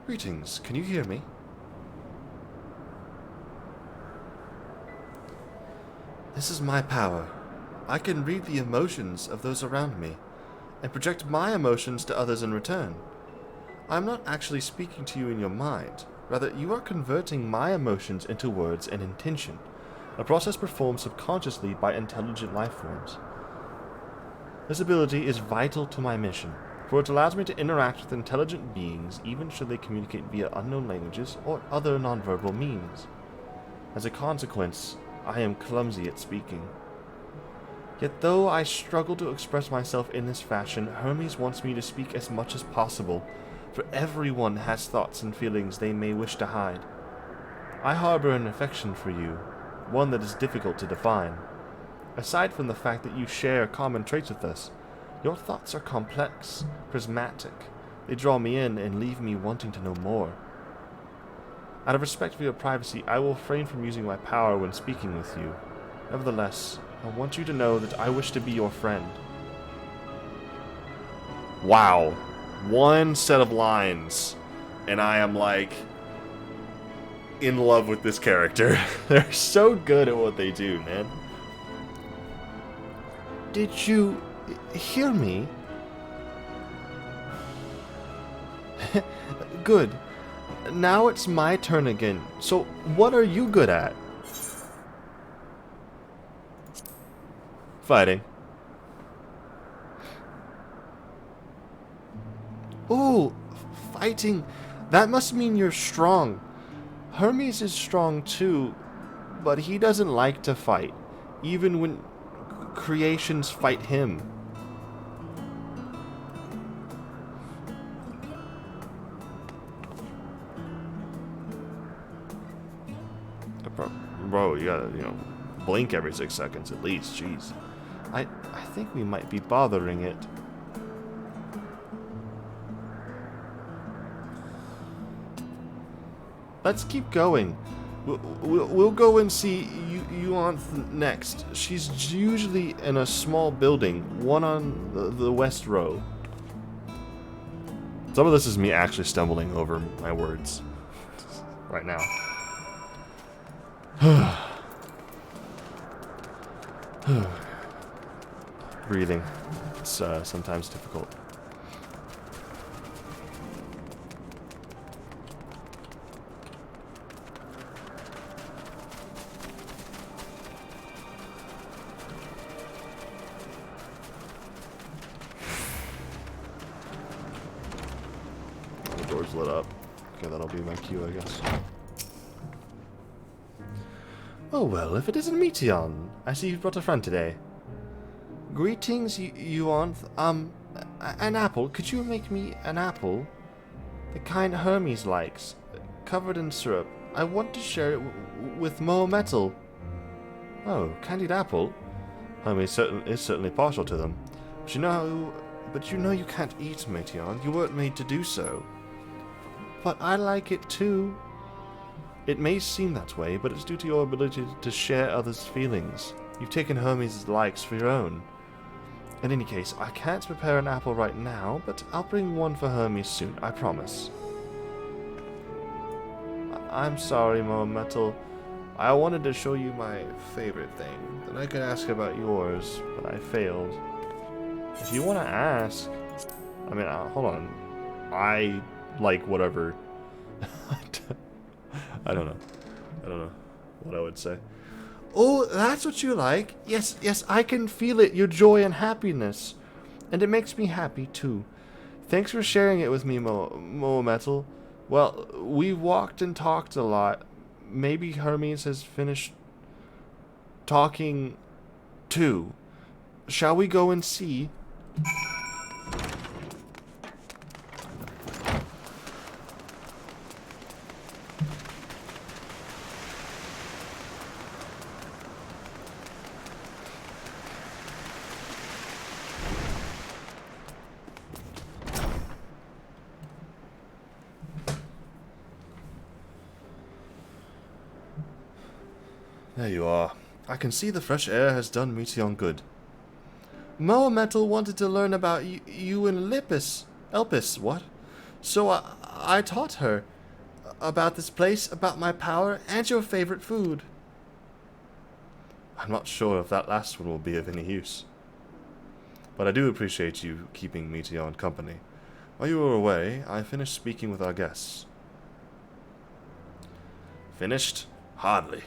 Greetings. Can you hear me? This is my power. I can read the emotions of those around me, and project my emotions to others in return. I'm not actually speaking to you in your mind. Rather, you are converting my emotions into words and intention, a process performed subconsciously by intelligent life forms. This ability is vital to my mission, for it allows me to interact with intelligent beings even should they communicate via unknown languages or other nonverbal means. As a consequence, I am clumsy at speaking. Yet though I struggle to express myself in this fashion, Hermes wants me to speak as much as possible, for everyone has thoughts and feelings they may wish to hide. I harbor an affection for you, one that is difficult to define. Aside from the fact that you share common traits with us, your thoughts are complex, prismatic. They draw me in and leave me wanting to know more. Out of respect for your privacy, I will refrain from using my power when speaking with you. Nevertheless, I want you to know that I wish to be your friend. Wow. One set of lines, and I am like in love with this character. They're so good at what they do, man. Did you hear me? Good. Now it's my turn again. So what are you good at? Fighting. Ooh, fighting. That must mean you're strong. Hermes is strong too, but he doesn't like to fight, even when creations fight him. Bro, you gotta, blink every 6 seconds at least, jeez. I think we might be bothering it. Let's keep going. We'll go and see Yuan next. She's usually in a small building, one on the west row. Some of this is me actually stumbling over my words right now. Breathing. It's sometimes difficult. The door's lit up. Okay, that'll be my cue, I guess. Oh well, if it isn't Meteon. I see you've brought a friend today. Greetings, Yuan. An apple. Could you make me an apple? The kind Hermes likes. Covered in syrup. I want to share it with Mo Metal. Oh, candied apple? Hermes is certainly partial to them. But you know you can't eat Meteon. You weren't made to do so. But I like it too. It may seem that way, but it's due to your ability to share others' feelings. You've taken Hermes' likes for your own. In any case, I can't prepare an apple right now, but I'll bring one for Hermes soon, I promise. I'm sorry, Mo Metal. I wanted to show you my favorite thing. Then I could ask about yours, but I failed. If you want to ask... I mean, hold on. I like whatever. I don't know what I would say. Oh, that's what you like? Yes, I can feel it, your joy and happiness. And it makes me happy, too. Thanks for sharing it with me, Mo Metal. Well, we've walked and talked a lot. Maybe Hermes has finished talking, too. Shall we go and see? There you are. I can see the fresh air has done Meteon good. Mo Metal wanted to learn about you and Elpis, what? So I taught her about this place, about my power, and your favorite food. I'm not sure if that last one will be of any use. But I do appreciate you keeping Meteon company. While you were away, I finished speaking with our guests. Finished? Hardly.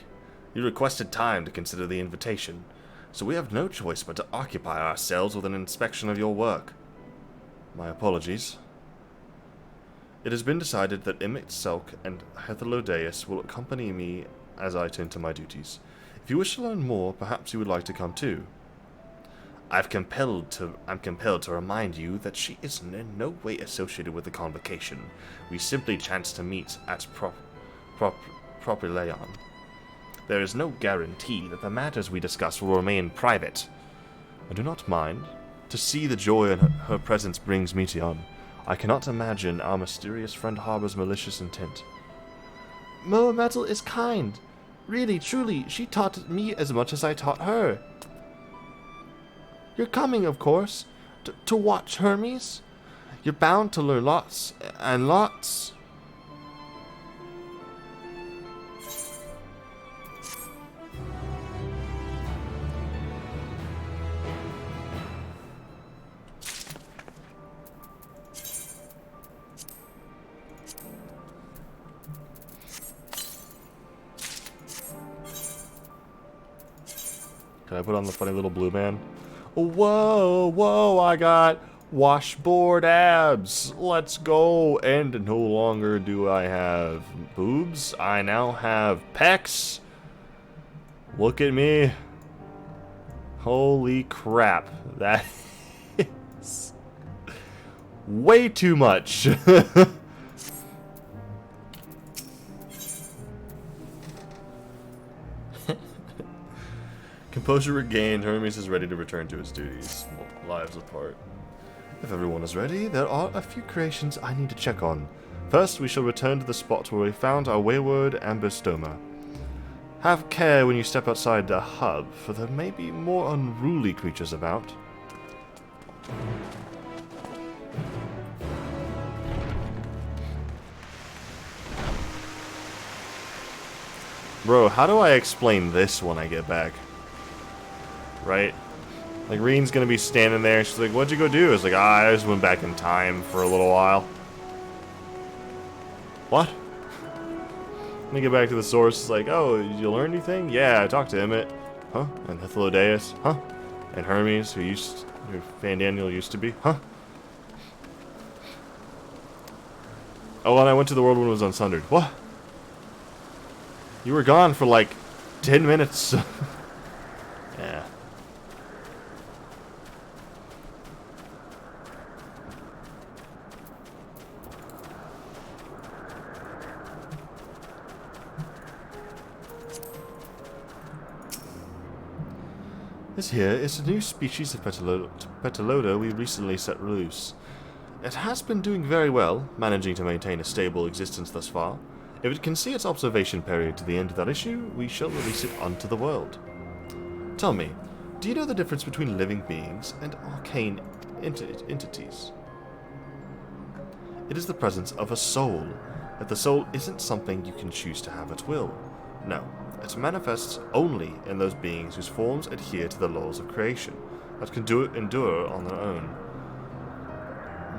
You requested time to consider the invitation, so we have no choice but to occupy ourselves with an inspection of your work. My apologies. It has been decided that Emmett Selk and Hethelodeus will accompany me as I attend to my duties. If you wish to learn more, perhaps you would like to come too. I'm compelled to remind you that she is in no way associated with the convocation. We simply chanced to meet at Propylaeon. There is no guarantee that the matters we discuss will remain private. I do not mind. To see the joy in her presence brings Meteon. I cannot imagine our mysterious friend harbors malicious intent. Mo Metal is kind. Really, truly, she taught me as much as I taught her. You're coming, of course, to watch Hermes. You're bound to learn lots and lots. Can I put on the funny little blue man? Whoa, I got washboard abs. Let's go. And no longer do I have boobs. I now have pecs. Look at me. Holy crap. That is way too much. Can Composure regained, Hermes is ready to return to his duties. Lives apart. If everyone is ready, there are a few creations I need to check on. First, we shall return to the spot where we found our wayward ambystoma. Have care when you step outside the hub, for there may be more unruly creatures about. Bro, how do I explain this when I get back? Right? Like, Reen's gonna be standing there, she's like, what'd you go do? It's like, I just went back in time for a little while. What? Let me get back to the source. It's like, oh, did you learn anything? Yeah, I talked to Emmett. Huh? And Hythlodaeus? Huh? And Hermes, who Fandaniel used to be? Huh? Oh, and I went to the world when it was unsundered. What? You were gone for like 10 minutes. Yeah. This here is a new species of Petaloda we recently set loose. It has been doing very well, managing to maintain a stable existence thus far. If it can see its observation period to the end of that issue, we shall release it onto the world. Tell me, do you know the difference between living beings and arcane entities? It is the presence of a soul, yet the soul isn't something you can choose to have at will. No, it manifests only in those beings whose forms adhere to the laws of creation, that can endure on their own.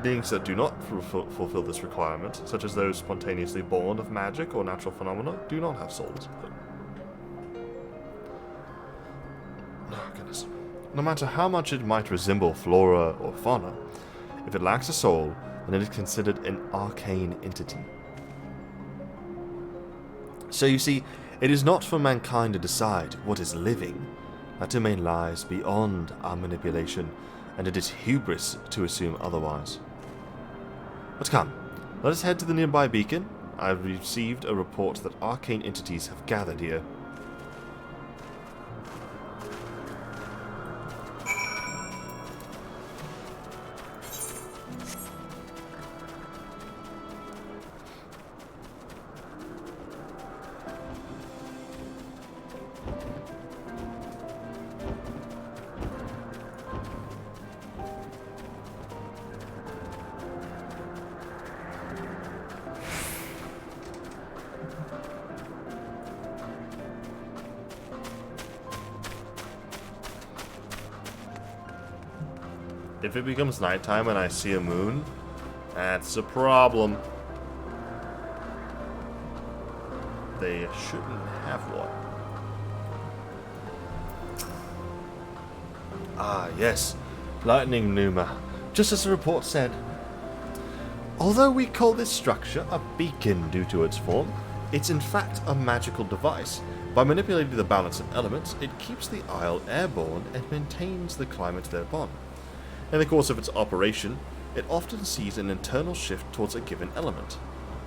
Beings that do not fulfill this requirement, such as those spontaneously born of magic or natural phenomena, do not have souls. Oh, goodness. No matter how much it might resemble flora or fauna, if it lacks a soul, then it is considered an arcane entity. So you see, it is not for mankind to decide what is living. That domain lies beyond our manipulation, and it is hubris to assume otherwise. But come, let us head to the nearby beacon. I have received a report that arcane entities have gathered here. If it becomes nighttime and I see a moon, that's a problem. They shouldn't have one. Ah, yes. Lightning Pneuma. Just as the report said. Although we call this structure a beacon due to its form, it's in fact a magical device. By manipulating the balance of elements, it keeps the isle airborne and maintains the climate thereupon. In the course of its operation, it often sees an internal shift towards a given element.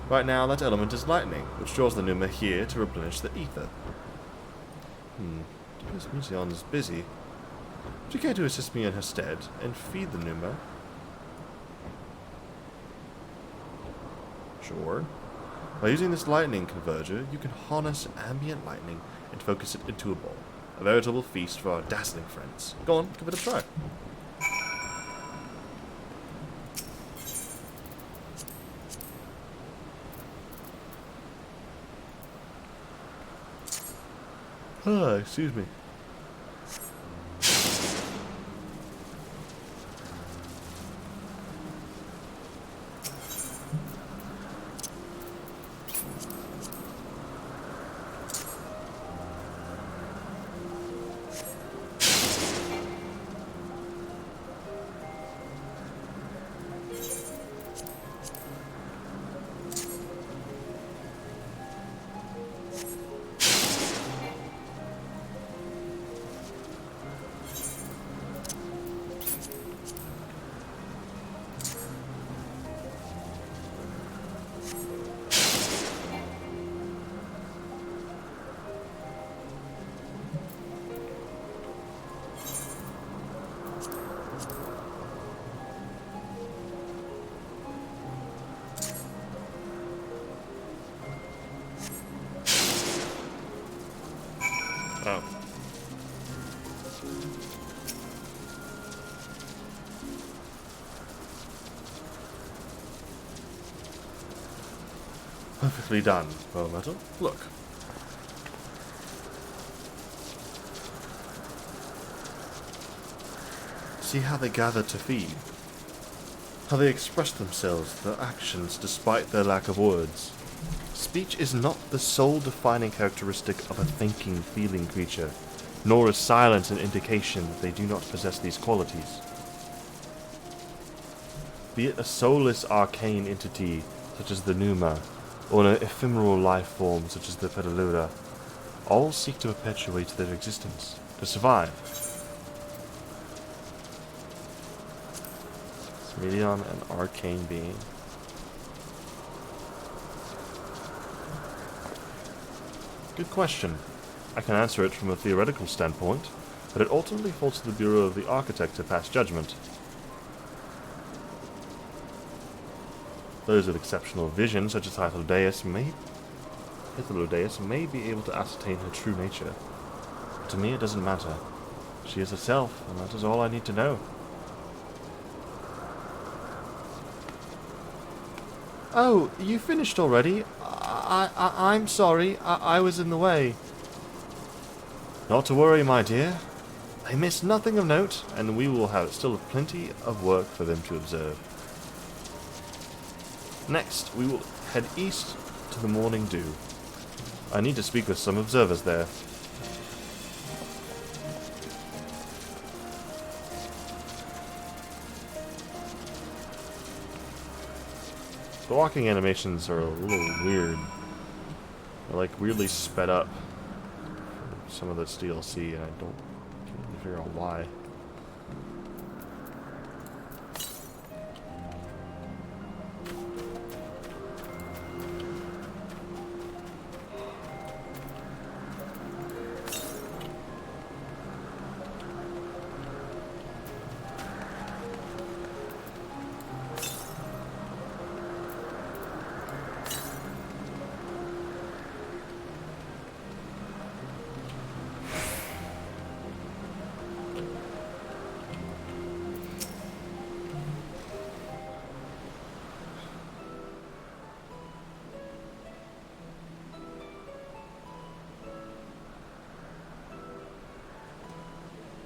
Right now, that element is lightning, which draws the Pneuma here to replenish the ether. This Musion is busy. Would you care to assist me in her stead and feed the Pneuma? Sure. By using this lightning converger, you can harness ambient lightning and focus it into a ball. A veritable feast for our dazzling friends. Go on, give it a try. Excuse me. Perfectly done, Pearl Metal. Look. See how they gather to feed. How they express themselves, their actions, despite their lack of words. Speech is not the sole defining characteristic of a thinking, feeling creature, nor is silence an indication that they do not possess these qualities. Be it a soulless arcane entity, such as the Pneuma, or an ephemeral life form, such as the Pedalura, all seek to perpetuate their existence, to survive. Is Medion an arcane being? Good question. I can answer it from a theoretical standpoint, but it ultimately falls to the Bureau of the Architect to pass judgment. Those with exceptional vision, such as Hythlodeus, may be able to ascertain her true nature. But to me, it doesn't matter. She is herself, and that is all I need to know. Oh, you finished already? I'm sorry. I was in the way. Not to worry, my dear. They miss nothing of note, and we will still have plenty of work for them to observe. Next, we will head east to the Morning Dew. I need to speak with some observers there. The walking animations are a little weird. They're like weirdly sped up for some of this DLC, and I can't really figure out why.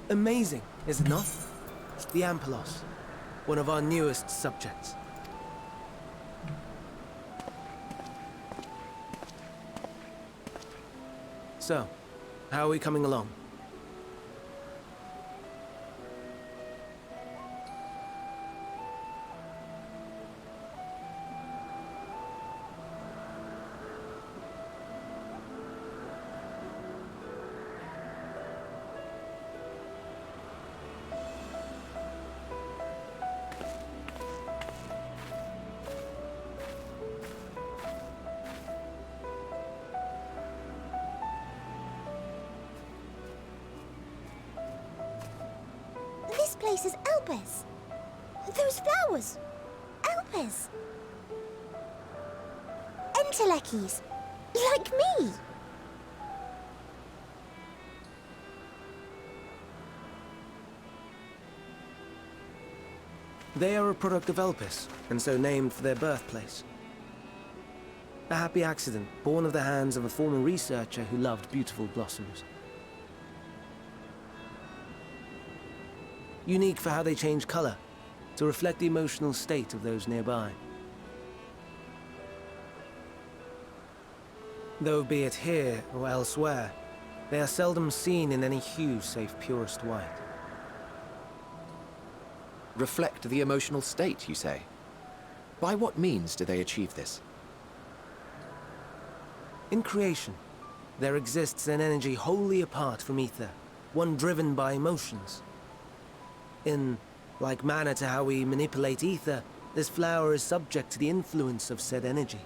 Amazing, is it not? The Ampelos, one of our newest subjects. So, how are we coming along? This place is Elpis. Those flowers. Elpis. Entelekis. Like me. They are a product of Elpis, and so named for their birthplace. A happy accident, born of the hands of a former researcher who loved beautiful blossoms. Unique for how they change color, to reflect the emotional state of those nearby. Though be it here or elsewhere, they are seldom seen in any hue save purest white. Reflect the emotional state, you say? By what means do they achieve this? In creation, there exists an energy wholly apart from ether, one driven by emotions. In like manner to how we manipulate ether, this flower is subject to the influence of said energy.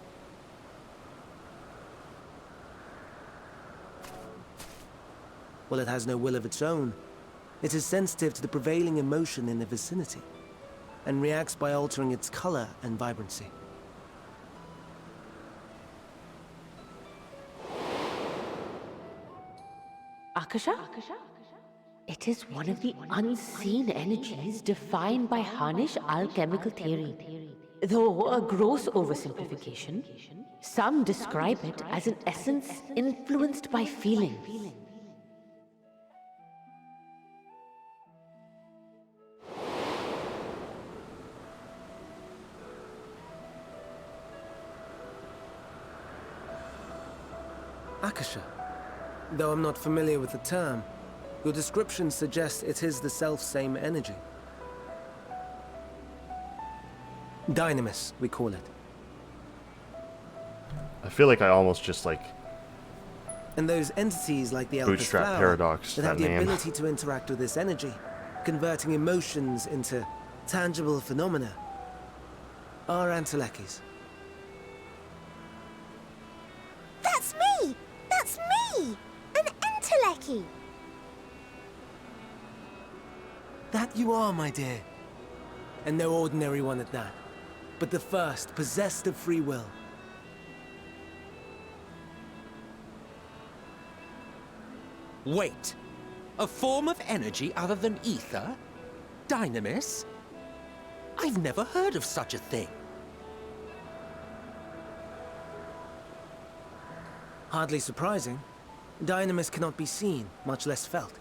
While it has no will of its own, it is sensitive to the prevailing emotion in the vicinity, and reacts by altering its color and vibrancy. Akasha? It is one of the unseen energies defined by Harnish alchemical theory. Though a gross oversimplification, some describe it as an essence influenced by feelings. Akasha. Though I'm not familiar with the term, your description suggests it is the self-same energy. Dynamis, we call it. I feel like I almost just like And those entities like the Elpis bootstrap flower paradox that have that the name. ability to interact with this energy, converting emotions into tangible phenomena, are Antelekis. That's me! That's me! An Enteleki! That you are, my dear. And no ordinary one at that, but the first possessed of free will. Wait. A form of energy other than ether? Dynamis? I've never heard of such a thing. Hardly surprising. Dynamis cannot be seen, much less felt.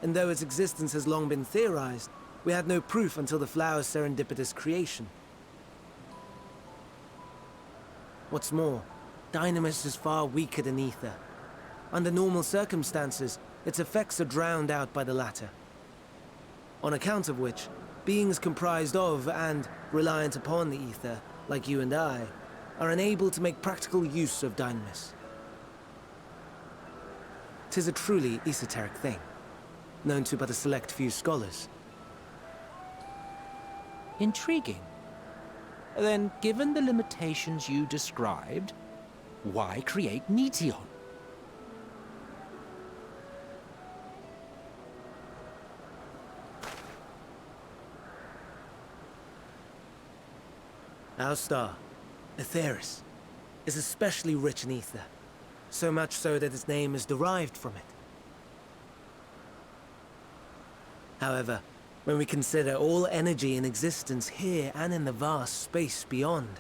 And though its existence has long been theorized, we had no proof until the flower's serendipitous creation. What's more, Dynamis is far weaker than ether. Under normal circumstances, its effects are drowned out by the latter. On account of which, beings comprised of and reliant upon the ether, like you and I, are unable to make practical use of Dynamis. 'Tis a truly esoteric thing, known to but a select few scholars. Intriguing. Then, given the limitations you described, why create Netion? Our star, Aetheris, is especially rich in ether, so much so that its name is derived from it. However, when we consider all energy in existence here and in the vast space beyond,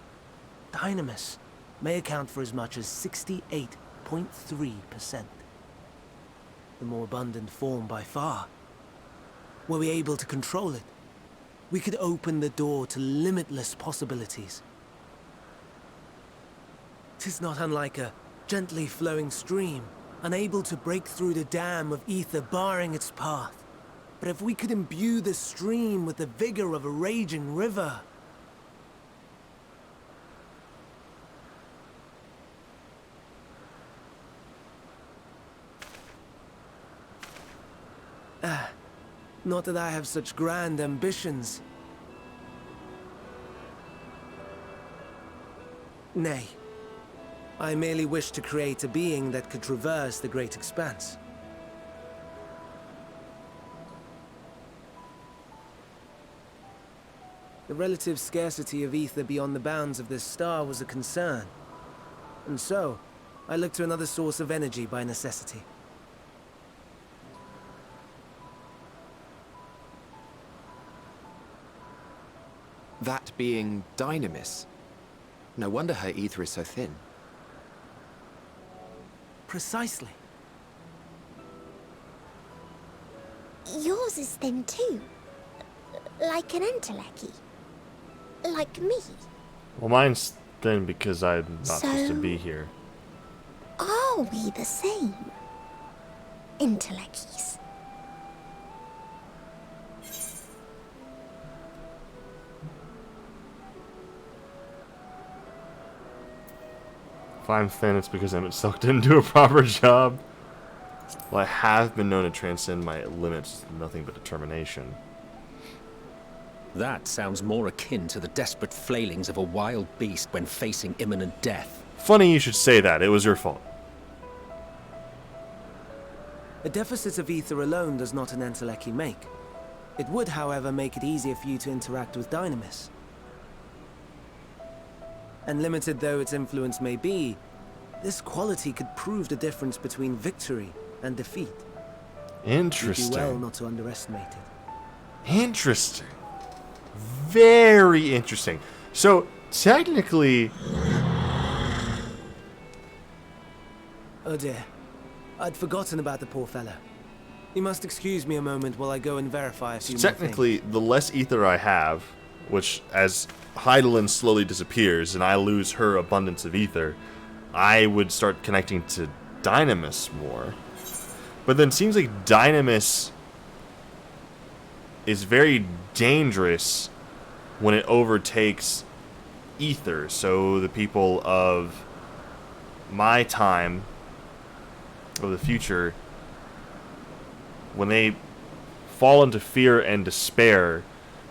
Dynamis may account for as much as 68.3%. The more abundant form by far. Were we able to control it, we could open the door to limitless possibilities. 'Tis not unlike a gently flowing stream, unable to break through the dam of ether barring its path. But if we could imbue the stream with the vigor of a raging river... Not that I have such grand ambitions. Nay. I merely wish to create a being that could traverse the great expanse. The relative scarcity of ether beyond the bounds of this star was a concern. And so, I looked to another source of energy by necessity. That being Dynamis. No wonder her ether is so thin. Precisely. Yours is thin too. Like an Enteleki. Like me. Well, mine's thin because I'm not supposed to be here. Are we the same? Entelekis. If I'm thin, it's because Emmett Silk didn't do a proper job. Well, I have been known to transcend my limits with nothing but determination. That sounds more akin to the desperate flailings of a wild beast when facing imminent death. Funny you should say that. It was your fault. A deficit of ether alone does not an Enteleki make. It would, however, make it easier for you to interact with Dynamis. And limited though its influence may be, this quality could prove the difference between victory and defeat. Interesting. You'd do well not to underestimate it. Interesting. Very interesting. So, technically... Oh dear. I'd forgotten about the poor fella. You must excuse me a moment while I go and verify a few more Technically, the less ether I have, which as Heidelin slowly disappears and I lose her abundance of ether, I would start connecting to Dynamis more. But then it seems like Dynamis is very dangerous when it overtakes ether. So the people of my time, of the future, when they fall into fear and despair,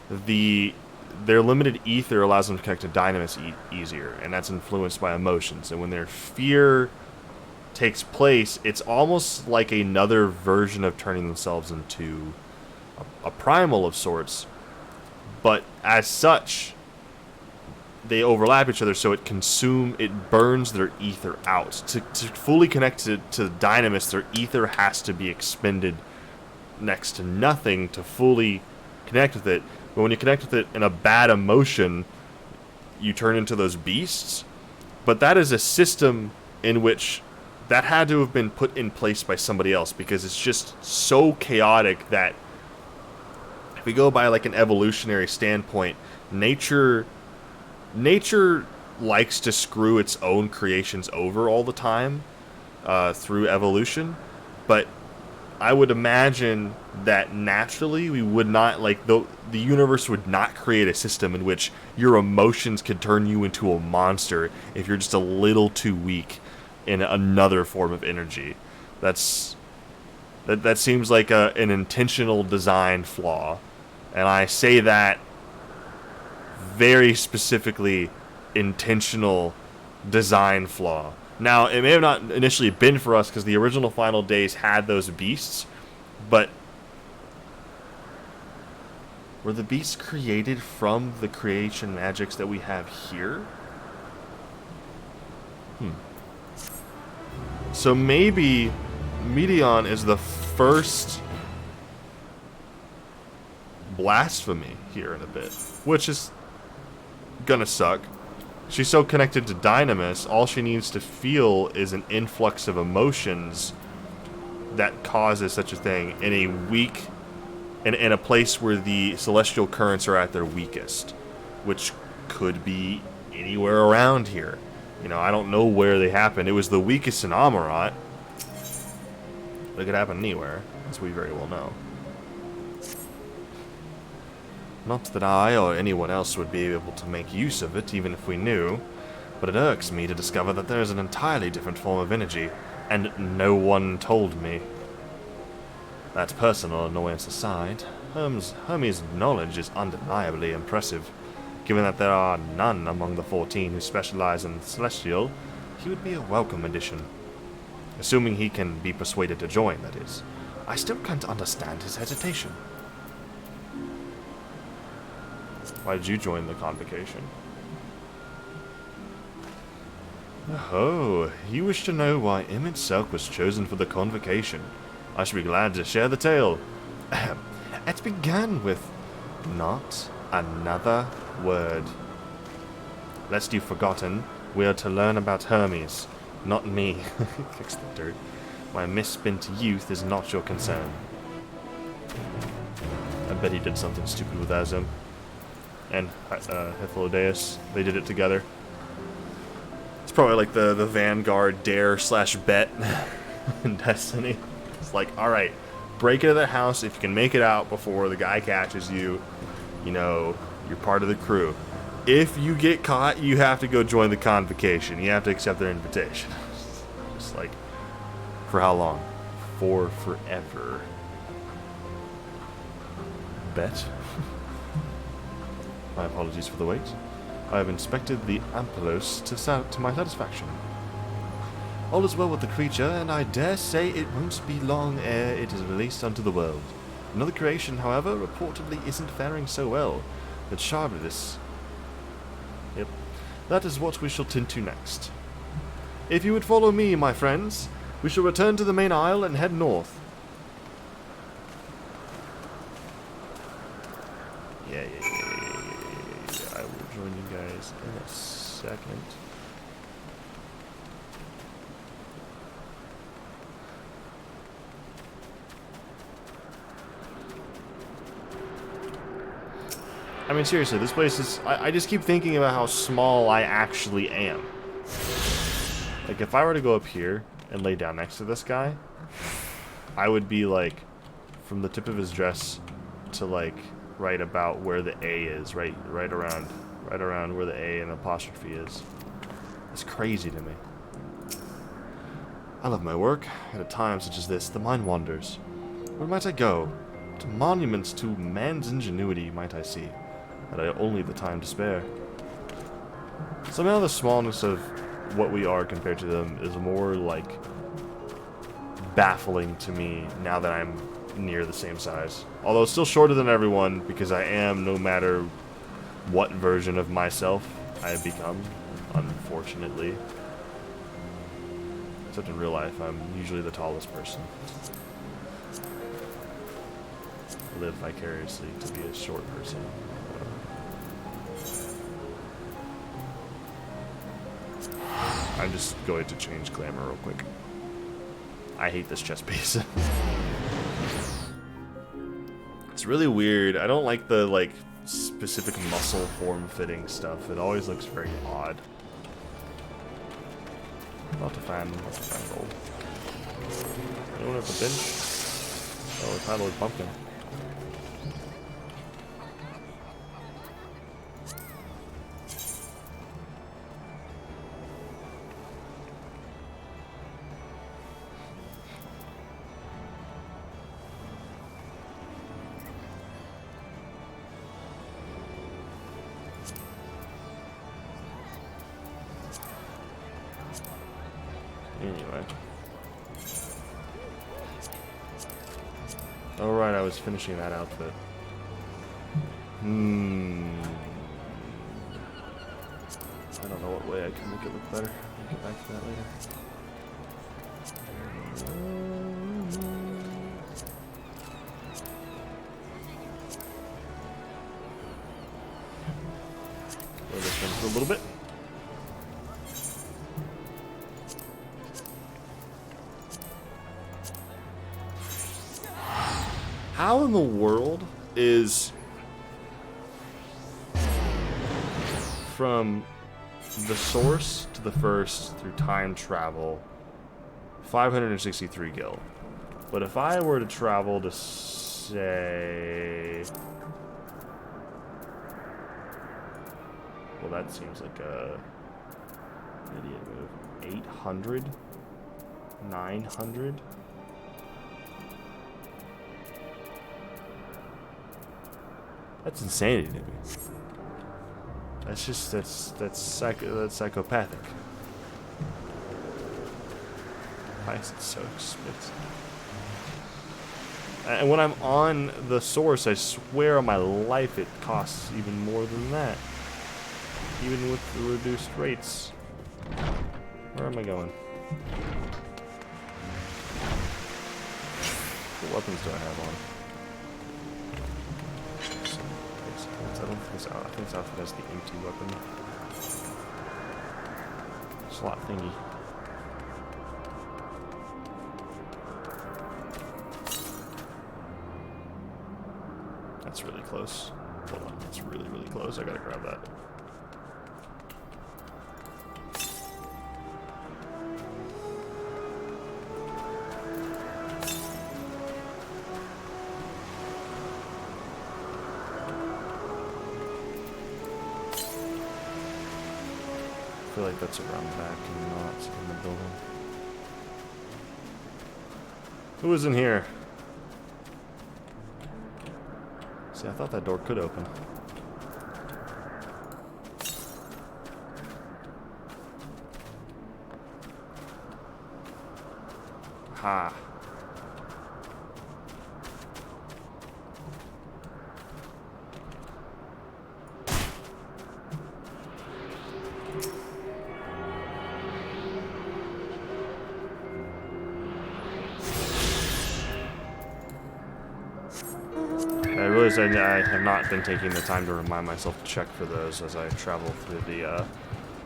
their limited ether allows them to connect to Dynamis easier, and that's influenced by emotions. And when their fear takes place, it's almost like another version of turning themselves into a primal of sorts, but as such, they overlap each other, so it burns their ether out. To fully connect to Dynamis, their ether has to be expended next to nothing to fully connect with it. But when you connect with it in a bad emotion, you turn into those beasts. But that is a system in which that had to have been put in place by somebody else, because it's just so chaotic that if we go by like an evolutionary standpoint, nature likes to screw its own creations over all the time through evolution, but I would imagine that naturally we would not, like, the universe would not create a system in which your emotions could turn you into a monster if you're just a little too weak in another form of energy. That seems like an intentional design flaw, and I say that very specifically, intentional design flaw. Now, it may have not initially been for us because the original Final Days had those beasts, but were the beasts created from the creation magics that we have here? So maybe Meteon is the first blasphemy here in a bit, which is gonna suck. She's so connected to Dynamis, all she needs to feel is an influx of emotions that causes such a thing in a place where the celestial currents are at their weakest, which could be anywhere around here. You know, I don't know where they happen. It was the weakest in Amarat. It could happen anywhere, as we very well know. Not that I or anyone else would be able to make use of it, even if we knew, but it irks me to discover that there is an entirely different form of energy, and no one told me. That personal annoyance aside, Hermes' knowledge is undeniably impressive. Given that there are none among the 14 who specialize in Celestial, he would be a welcome addition. Assuming he can be persuaded to join, that is. I still can't understand his hesitation. Why did you join the convocation? Oh, you wish to know why Emmett Selk was chosen for the convocation. I should be glad to share the tale. It began with not another word. Lest you've forgotten, we are to learn about Hermes, not me. Kicks the dirt. My misspent youth is not your concern. I bet he did something stupid with Azim. And Hythlodaeus. They did it together. It's probably like the Vanguard dare / bet in Destiny. It's like, alright, break into the house. If you can make it out before the guy catches you, you know, you're part of the crew. If you get caught, you have to go join the convocation. You have to accept their invitation. Just like, for how long? For forever. Bet? My apologies for the wait. I have inspected the Ampelos to my satisfaction. All is well with the creature, and I dare say it won't be long ere it is released unto the world. Another creation, however, reportedly isn't faring so well. The Charblus. Yep. That is what we shall tend to next. If you would follow me, my friends, we shall return to the main isle and head north. Yeah. join you guys in a second. I mean, seriously, this place is... I just keep thinking about how small I actually am. Like, if I were to go up here and lay down next to this guy, I would be, like, from the tip of his dress to, like, right about where the A is. Right around where the A and apostrophe is. It's crazy to me. I love my work. At a time such as this, the mind wanders. Where might I go? To monuments to man's ingenuity might I see, that I only the time to spare. Somehow the smallness of what we are compared to them is more, like, baffling to me now that I'm near the same size. Although it's still shorter than everyone, because I am, no matter what version of myself I have become, unfortunately. Except in real life, I'm usually the tallest person. Live vicariously to be a short person. I'm just going to change glamour real quick. I hate this chest piece. It's really weird. I don't like the, like, specific muscle form-fitting stuff. It always looks very odd. Not a fan roll. Anyone at the bench? Oh, it's Highland Pumpkin. Anyway. Alright, I was finishing that outfit. I don't know what way I can make it look better. I'll get back to that later. Lower this one for a little bit. How in the world is from the source to the first through time travel 563 gil? But if I were to travel to, say... Well, that seems like a idiot move. 800? 900? That's insanity to me. That's just that's psychopathic. Why is it so expensive? And when I'm on the source, I swear on my life it costs even more than that. Even with the reduced rates. Where am I going? What weapons do I have on? I don't think this outfit, I think this outfit has the empty weapon. Slot thingy. That's really close. Hold on, that's really, really close. I gotta grab that. I feel like that's around back and not in the building. Who is in here? See, I thought that door could open. Ha. I realize I have not been taking the time to remind myself to check for those as I travel through the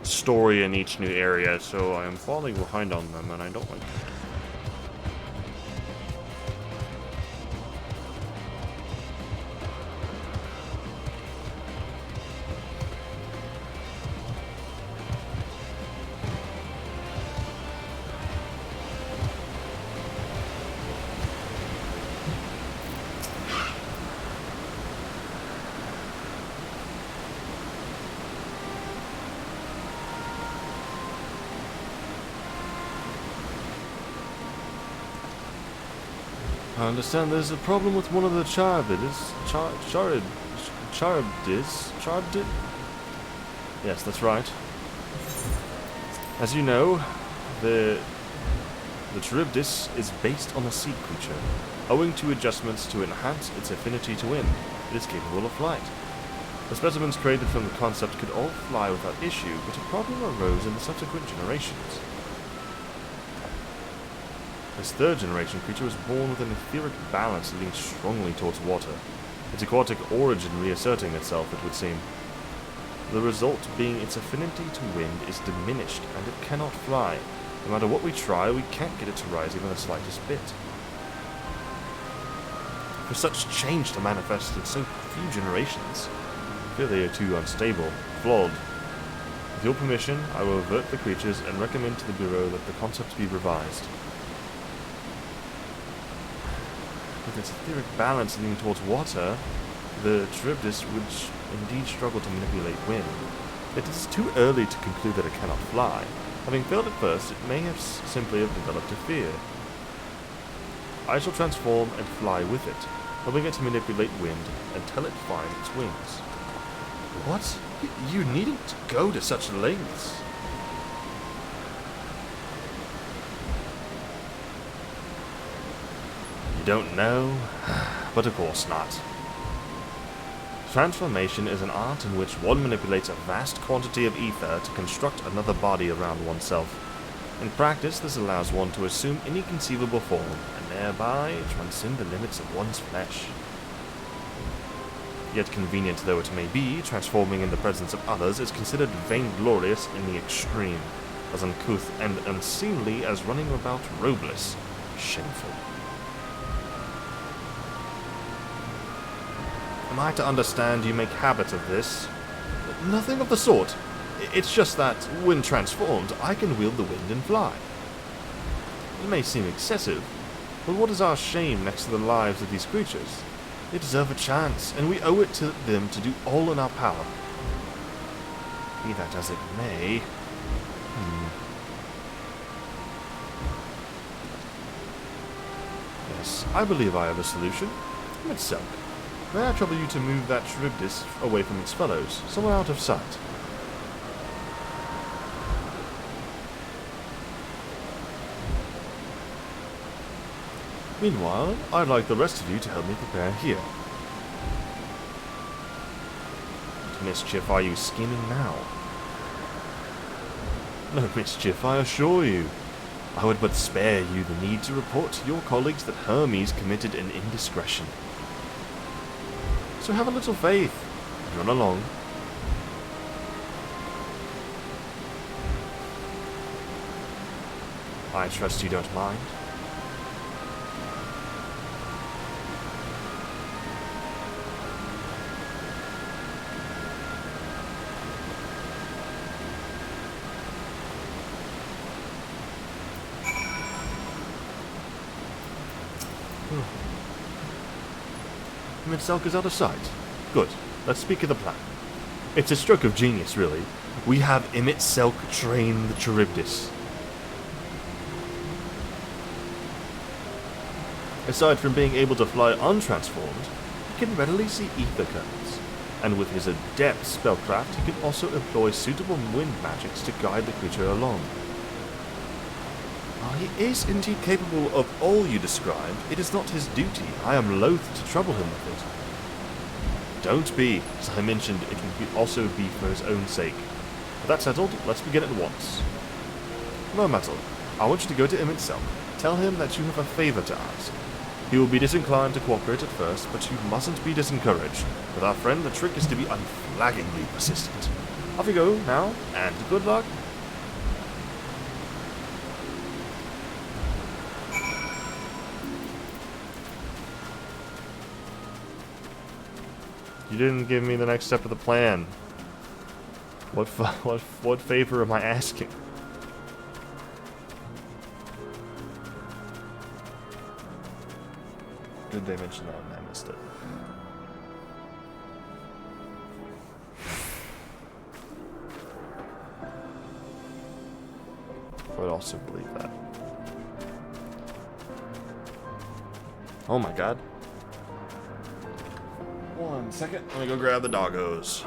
story in each new area, so I am falling behind on them, and I don't like that. I understand there's a problem with one of the Charibdis. Charibdis? Yes, that's right. As you know, the Charibdis is based on a sea creature. Owing to adjustments to enhance its affinity to wind, it is capable of flight. The specimens created from the concept could all fly without issue, but a problem arose in the subsequent generations. This third generation creature was born with an etheric balance leaning strongly towards water, its aquatic origin reasserting itself, it would seem. The result being its affinity to wind is diminished, and it cannot fly. No matter what we try, we can't get it to rise even the slightest bit. For such change to manifest in so few generations, I fear they are too unstable, flawed. With your permission, I will avert the creatures and recommend to the Bureau that the concept be revised. With its etheric balance leaning towards water, the Charibdis would indeed struggle to manipulate wind. It is too early to conclude that it cannot fly. Having failed at first, it may have simply have developed a fear. I shall transform and fly with it, helping it to manipulate wind until it finds its wings. What? You needn't go to such lengths. Don't know, but of course not. Transformation is an art in which one manipulates a vast quantity of ether to construct another body around oneself. In practice, this allows one to assume any conceivable form, and thereby transcend the limits of one's flesh. Yet convenient though it may be, transforming in the presence of others is considered vainglorious in the extreme, as uncouth and unseemly as running about robeless. Shameful. Am I to understand you make habit of this? Nothing of the sort. It's just that, when transformed, I can wield the wind and fly. It may seem excessive, but what is our shame next to the lives of these creatures? They deserve a chance, and we owe it to them to do all in our power. Be that as it may... Yes, I believe I have a solution. Itself. May I trouble you to move that Charibdis away from its fellows, somewhere out of sight? Meanwhile, I'd like the rest of you to help me prepare here. What mischief are you scheming now? No mischief, I assure you. I would but spare you the need to report to your colleagues that Hermes committed an indiscretion. So have a little faith. Run along. I trust you don't mind. Mitselk is out of sight. Good. Let's speak of the plan. It's a stroke of genius, really. We have Imitselk train the Charibdis. Aside from being able to fly untransformed, he can readily see ether currents, and with his adept spellcraft he can also employ suitable wind magics to guide the creature along. While he is indeed capable of all you described, it is not his duty. I am loath to trouble him with it. Don't be. As I mentioned, it will also be for his own sake. With that settled, let's begin at once. No matter. I want you to go to him itself. Tell him that you have a favor to ask. He will be disinclined to cooperate at first, but you mustn't be disencouraged. With our friend, the trick is to be unflaggingly persistent. Off you go now, and good luck. You didn't give me the next step of the plan. What favor am I asking? Did they mention that? I missed it. I would also believe that. Oh my god. 1 second. Let me go grab the doggos.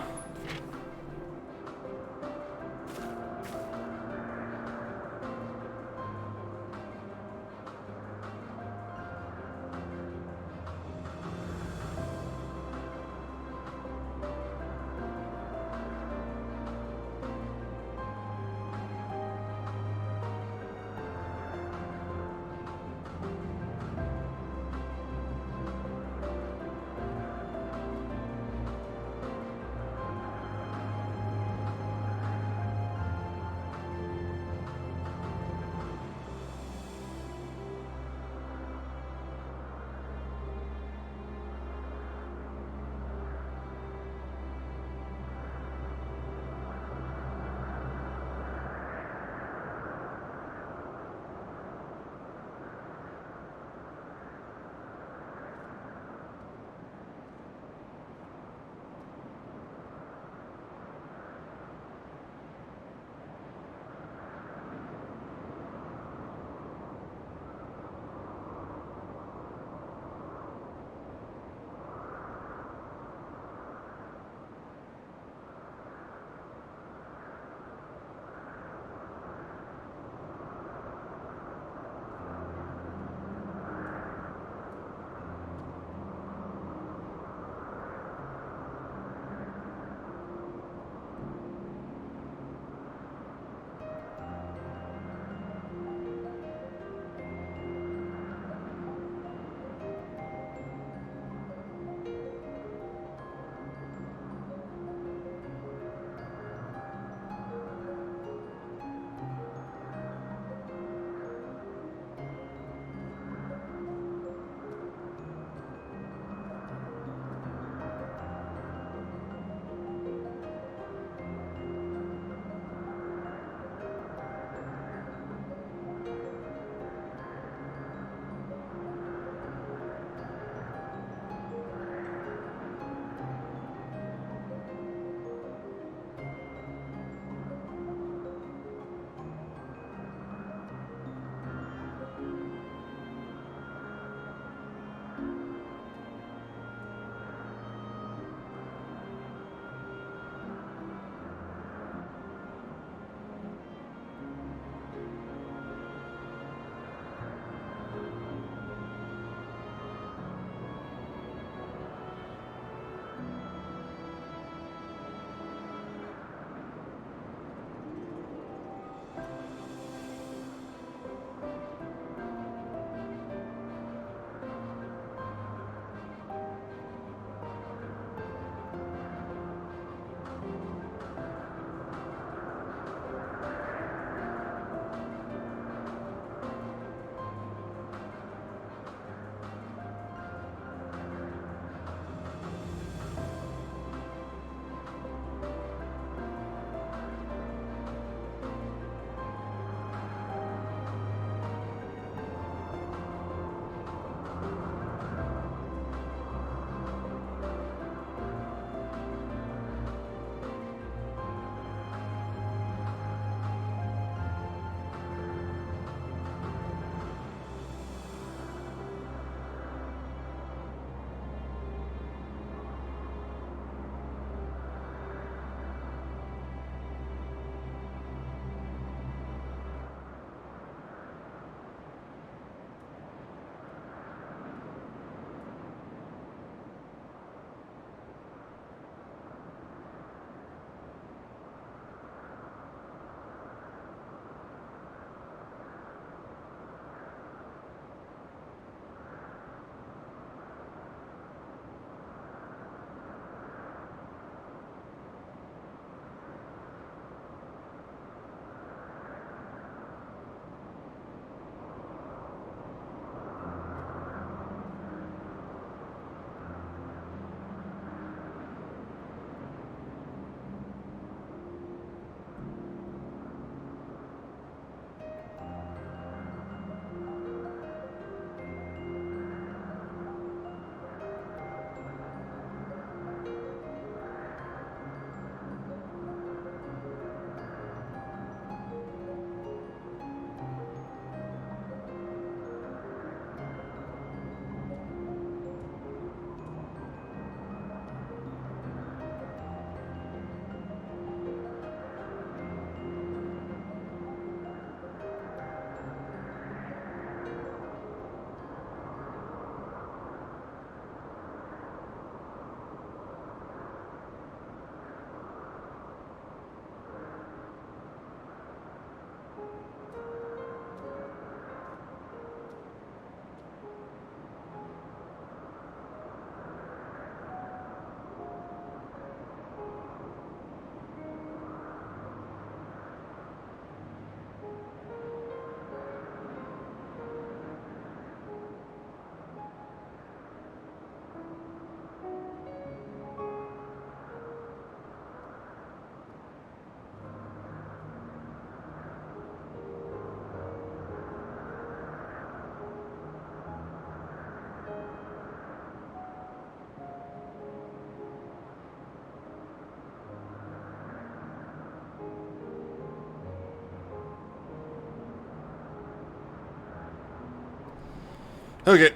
Okay.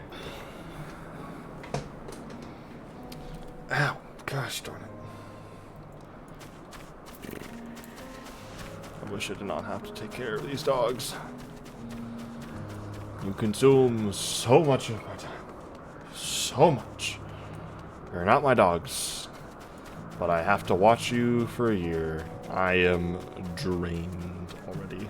Ow. Gosh darn it. I wish I did not have to take care of these dogs. You consume so much of my time. So much. You're not my dogs. But I have to watch you for a year. I am drained already.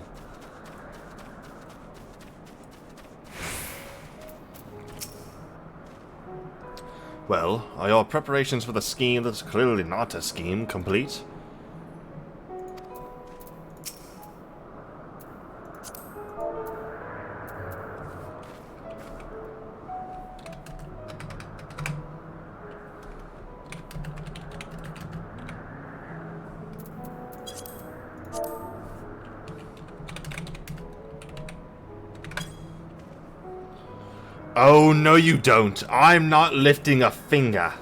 Well, are your preparations for the scheme that's clearly not a scheme complete? Oh, no you don't. I'm not lifting a finger.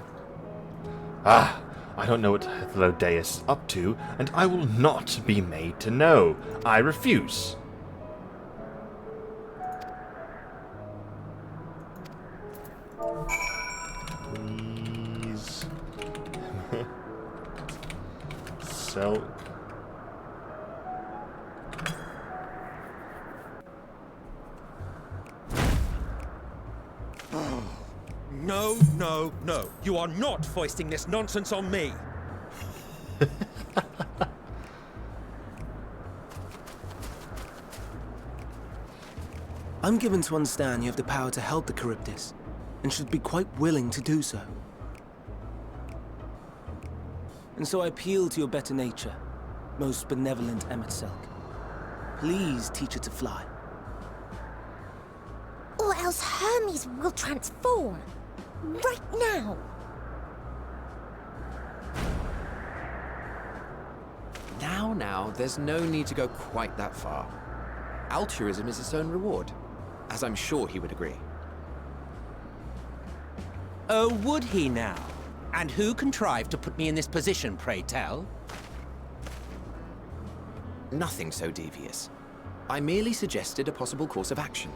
Ah, I don't know what Hethlodea is up to, and I will not be made to know. I refuse. Please. Selk. No, no, no. You are not foisting this nonsense on me. I'm given to understand you have the power to help the Charybdis, and should be quite willing to do so. And so I appeal to your better nature, most benevolent Emet-Selch. Please teach her to fly. Or else Hermes will transform. Right now. Now, there's no need to go quite that far. Altruism is its own reward, as I'm sure he would agree. Oh, would he now? And who contrived to put me in this position, pray tell? Nothing so devious. I merely suggested a possible course of action.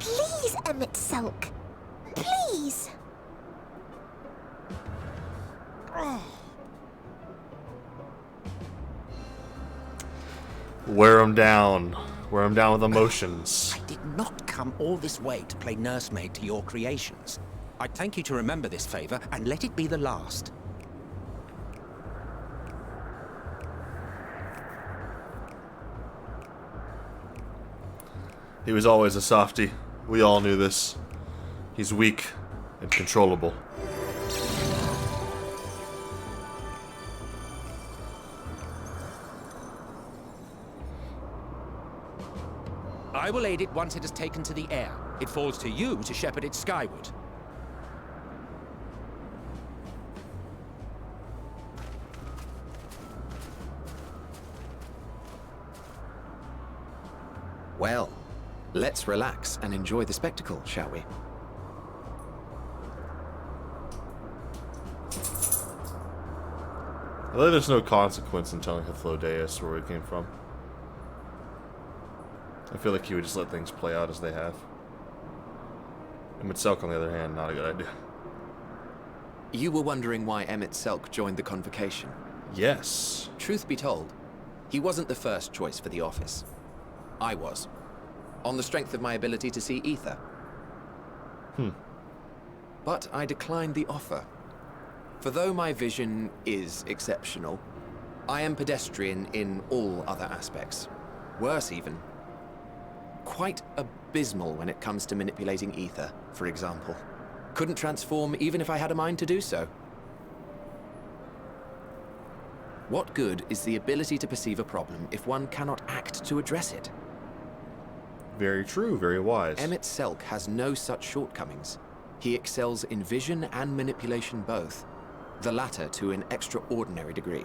Please, Emet-Selch. Please. Wear him down. Wear him down with emotions. I did not come all this way to play nursemaid to your creations. I'd thank you to remember this favor and let it be the last. He was always a softie. We all knew this. He's weak and controllable. I will aid it once it has taken to the air. It falls to you to shepherd it skyward. Well, let's relax and enjoy the spectacle, shall we? I think there's no consequence in telling Hethlodea where we came from. I feel like he would just let things play out as they have. Emet-Selch, on the other hand, not a good idea. You were wondering why Emet-Selch joined the convocation. Yes. Truth be told, he wasn't the first choice for the office. I was. On the strength of my ability to see ether. But I declined the offer. For though my vision is exceptional, I am pedestrian in all other aspects. Worse even. Quite abysmal when it comes to manipulating ether, for example. Couldn't transform even if I had a mind to do so. What good is the ability to perceive a problem if one cannot act to address it? Very true, very wise. Emet-Selch has no such shortcomings. He excels in vision and manipulation both, the latter to an extraordinary degree.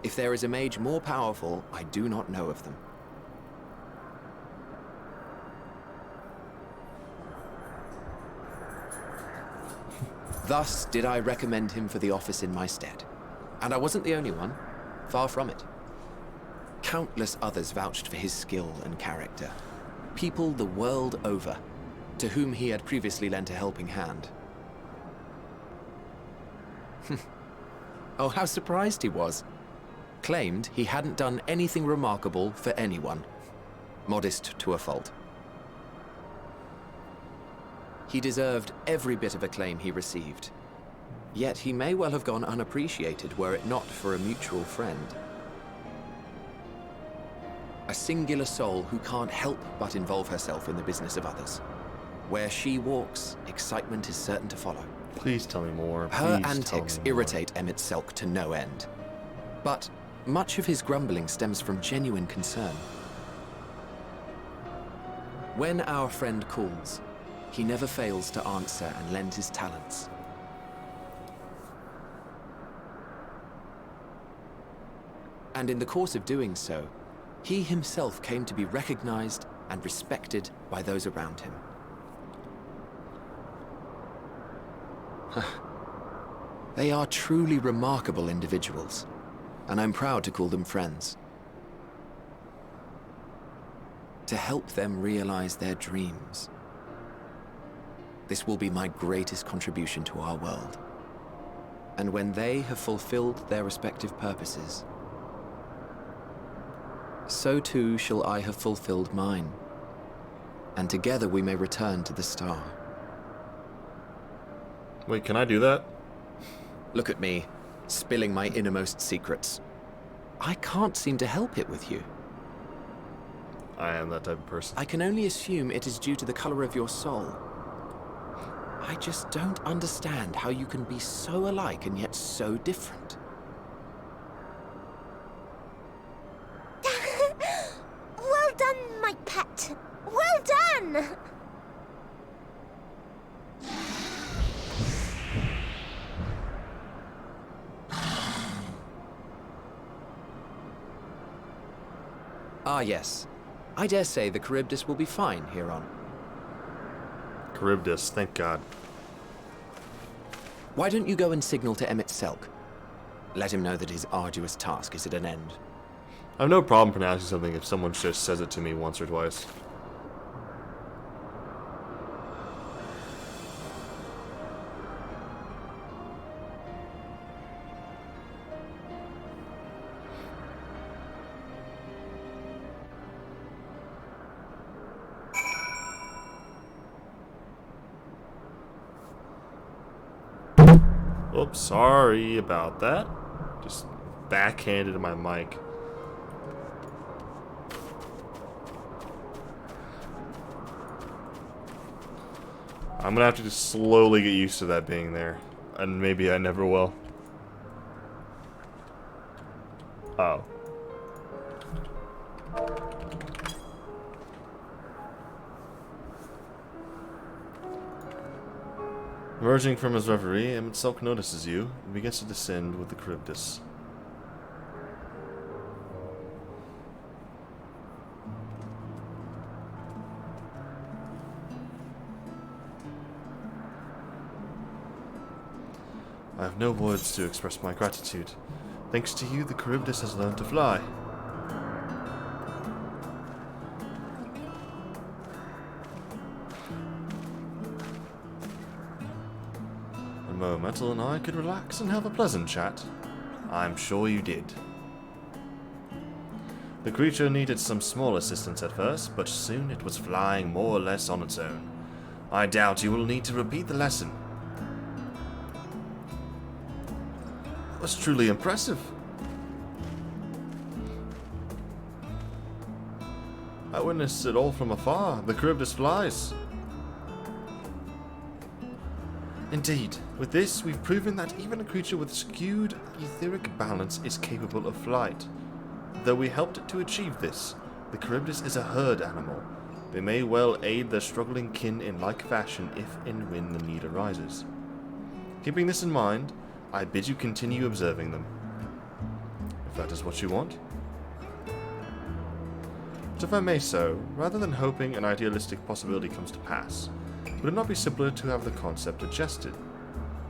If there is a mage more powerful, I do not know of them. Thus did I recommend him for the office in my stead. And I wasn't the only one. Far from it. Countless others vouched for his skill and character. People the world over, to whom he had previously lent a helping hand. Oh, how surprised he was. Claimed he hadn't done anything remarkable for anyone. Modest to a fault. He deserved every bit of acclaim he received. Yet he may well have gone unappreciated were it not for a mutual friend. A singular soul who can't help but involve herself in the business of others. Where she walks, excitement is certain to follow. Please tell me more. Her antics irritate Emmett Selk to no end. But much of his grumbling stems from genuine concern. When our friend calls, he never fails to answer and lend his talents. And in the course of doing so, he himself came to be recognized and respected by those around him. They are truly remarkable individuals, and I'm proud to call them friends. To help them realize their dreams. This will be my greatest contribution to our world. And when they have fulfilled their respective purposes, so too shall I have fulfilled mine, and together we may return to the star. Wait, can I do that? Look at me, spilling my innermost secrets. I can't seem to help it with you. I am that type of person. I can only assume it is due to the color of your soul. I just don't understand how you can be so alike and yet so different. Well done, my pet. Well done! Ah, yes. I dare say the Charybdis will be fine here on. Charybdis, thank God. Why don't you go and signal to Emmett Selk? Let him know that his arduous task is at an end. I have no problem pronouncing something if someone just says it to me once or twice. Oops, sorry about that. Just backhanded to my mic. I'm gonna have to just slowly get used to that being there. And maybe I never will. Oh. Emerging from his reverie, Emmett Selk notices you and begins to descend with the Charybdis. I have no words to express my gratitude. Thanks to you, the Charybdis has learned to fly. Metal and I could relax and have a pleasant chat. I'm sure you did. The creature needed some small assistance at first, but soon it was flying more or less on its own. I doubt you will need to repeat the lesson. That was truly impressive. I witnessed it all from afar. The Charybdis flies. Indeed, with this, we've proven that even a creature with skewed etheric balance is capable of flight. Though we helped it to achieve this, the Charybdis is a herd animal. They may well aid their struggling kin in like fashion if and when the need arises. Keeping this in mind, I bid you continue observing them. If that is what you want. But if I may so, rather than hoping an idealistic possibility comes to pass, would it not be simpler to have the concept adjusted?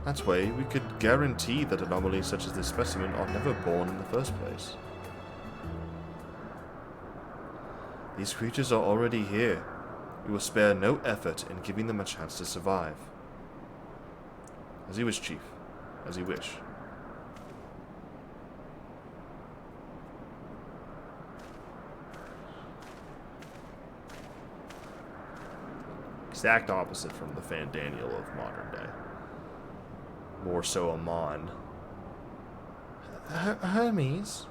That way, we could guarantee that anomalies such as this specimen are never born in the first place. These creatures are already here. We will spare no effort in giving them a chance to survive. As you wish, Chief. As you wish. Exact opposite from the Fandaniel of modern day. More so Amon. Hermes?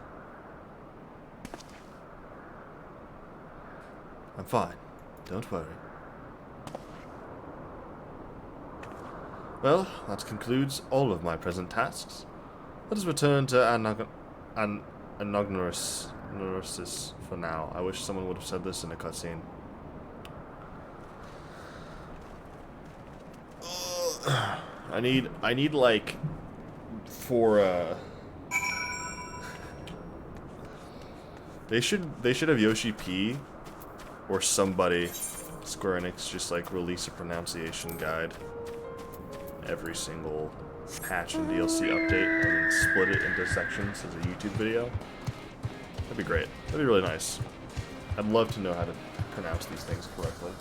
I'm fine. Don't worry. Well, that concludes all of my present tasks. Let us return to Anognosis for now. I wish someone would have said this in a cutscene. I need like for they should have Yoshi P or somebody, Square Enix, just like release a pronunciation guide every single patch and DLC update and then split it into sections as a YouTube video. That'd be great. That'd be really nice. I'd love to know how to pronounce these things correctly.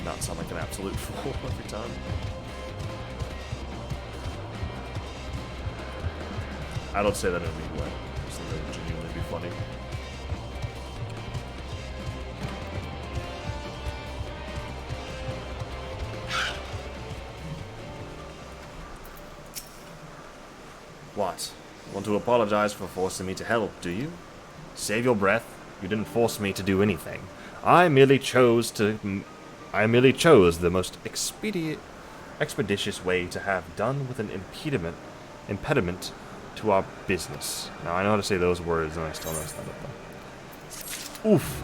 Not sound like an absolute fool every time. I don't say that in a mean way. Just think that would genuinely be funny. What? You want to apologize for forcing me to help, do you? Save your breath. You didn't force me to do anything. I merely chose the most expeditious way to have done with an impediment to our business. Now, I know how to say those words, and I still messed that up, though. Oof.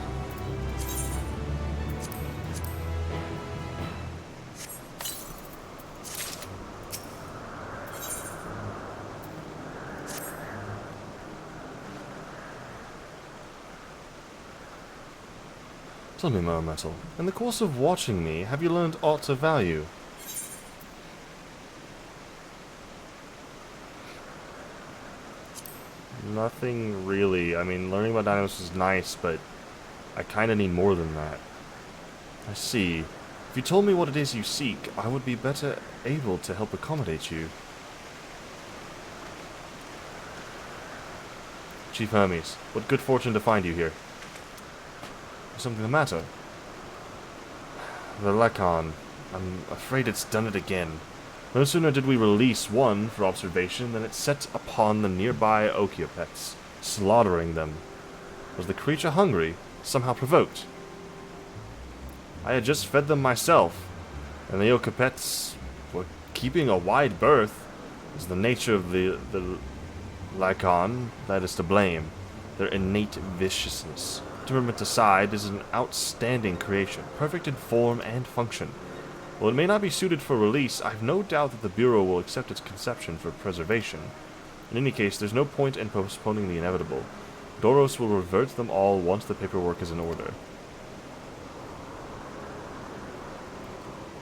Tell me, Mermetal, in the course of watching me, have you learned aught of value? Nothing really. I mean, learning about dinosaurs is nice, but I kinda need more than that. I see. If you told me what it is you seek, I would be better able to help accommodate you. Chief Hermes, what good fortune to find you here. Is something the matter? The Lekon. I'm afraid it's done it again. No sooner did we release one for observation than it set upon the nearby Okiopets, slaughtering them. Was the creature hungry? Somehow provoked? I had just fed them myself, and the Okiopets were keeping a wide berth. It's the nature of the Lycon that is to blame, their innate viciousness. Temperament aside, is an outstanding creation, perfect in form and function. While it may not be suited for release, I have no doubt that the Bureau will accept its conception for preservation. In any case, there's no point in postponing the inevitable. Doros will revert them all once the paperwork is in order.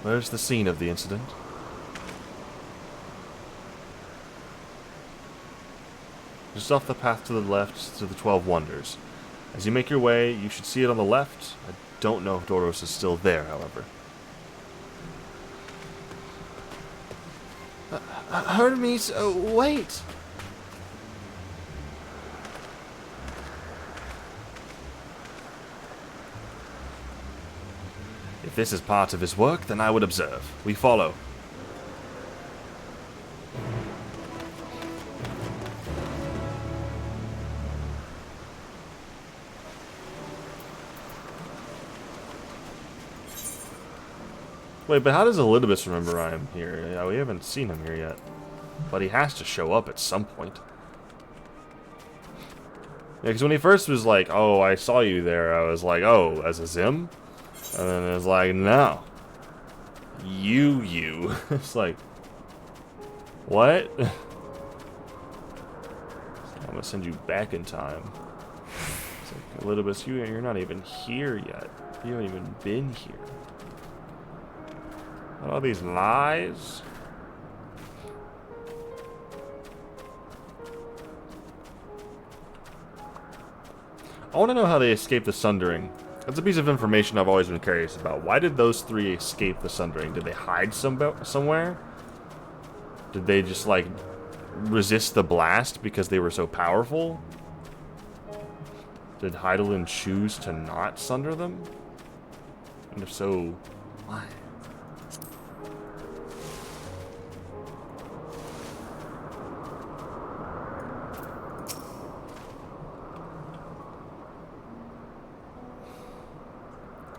Where's the scene of the incident? Just off the path to the left to the 12 Wonders. As you make your way, you should see it on the left. I don't know if Doros is still there, however. Hermes, wait! If this is part of his work, then I would observe. We follow. Wait, but how does Elidibus remember I am here? Yeah, we haven't seen him here yet. But he has to show up at some point. Yeah, because when he first was like, oh, I saw you there, I was like, oh, as a Zim? And then it's like, no. You. It's like, what? I'm gonna send you back in time. It's like, Elidibus, you're not even here yet. You haven't even been here. All these lies? I want to know how they escaped the Sundering. That's a piece of information I've always been curious about. Why did those three escape the Sundering? Did they hide somewhere? Did they just, like, resist the blast because they were so powerful? Did Hydaelyn choose to not sunder them? And if so, why?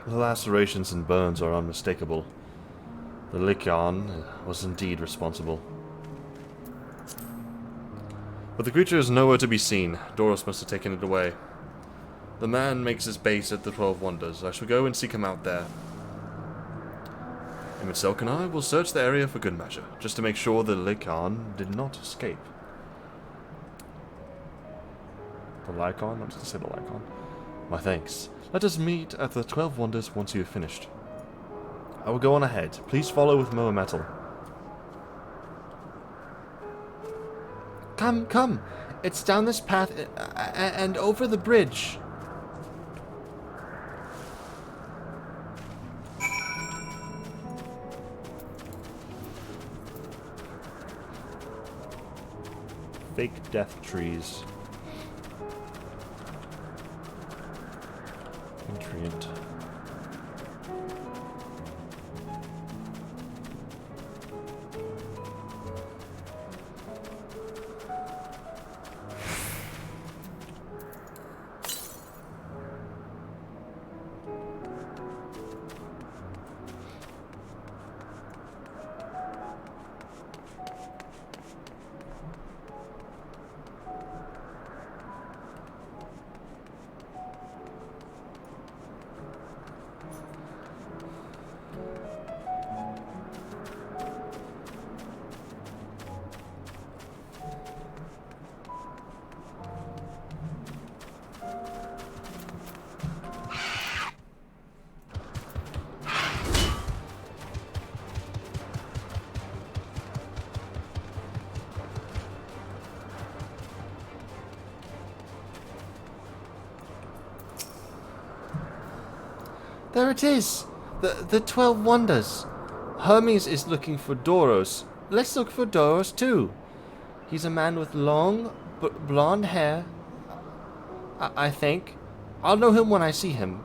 The lacerations and burns are unmistakable. The Lycaon was indeed responsible. But the creature is nowhere to be seen. Doros must have taken it away. The man makes his base at the 12 Wonders. I shall go and seek him out there. Imitselk and I will search the area for good measure, just to make sure the Lycaon did not escape. The Lycaon? I'm just going to say the Lycaon. My thanks. Let us meet at the 12 Wonders once you have finished. I will go on ahead. Please follow with Moa Metal. Come, come. It's down this path and over the bridge. Fake death trees. Nutrient. There it is! The 12 Wonders. Hermes is looking for Doros. Let's look for Doros too. He's a man with long, blonde hair. I think. I'll know him when I see him.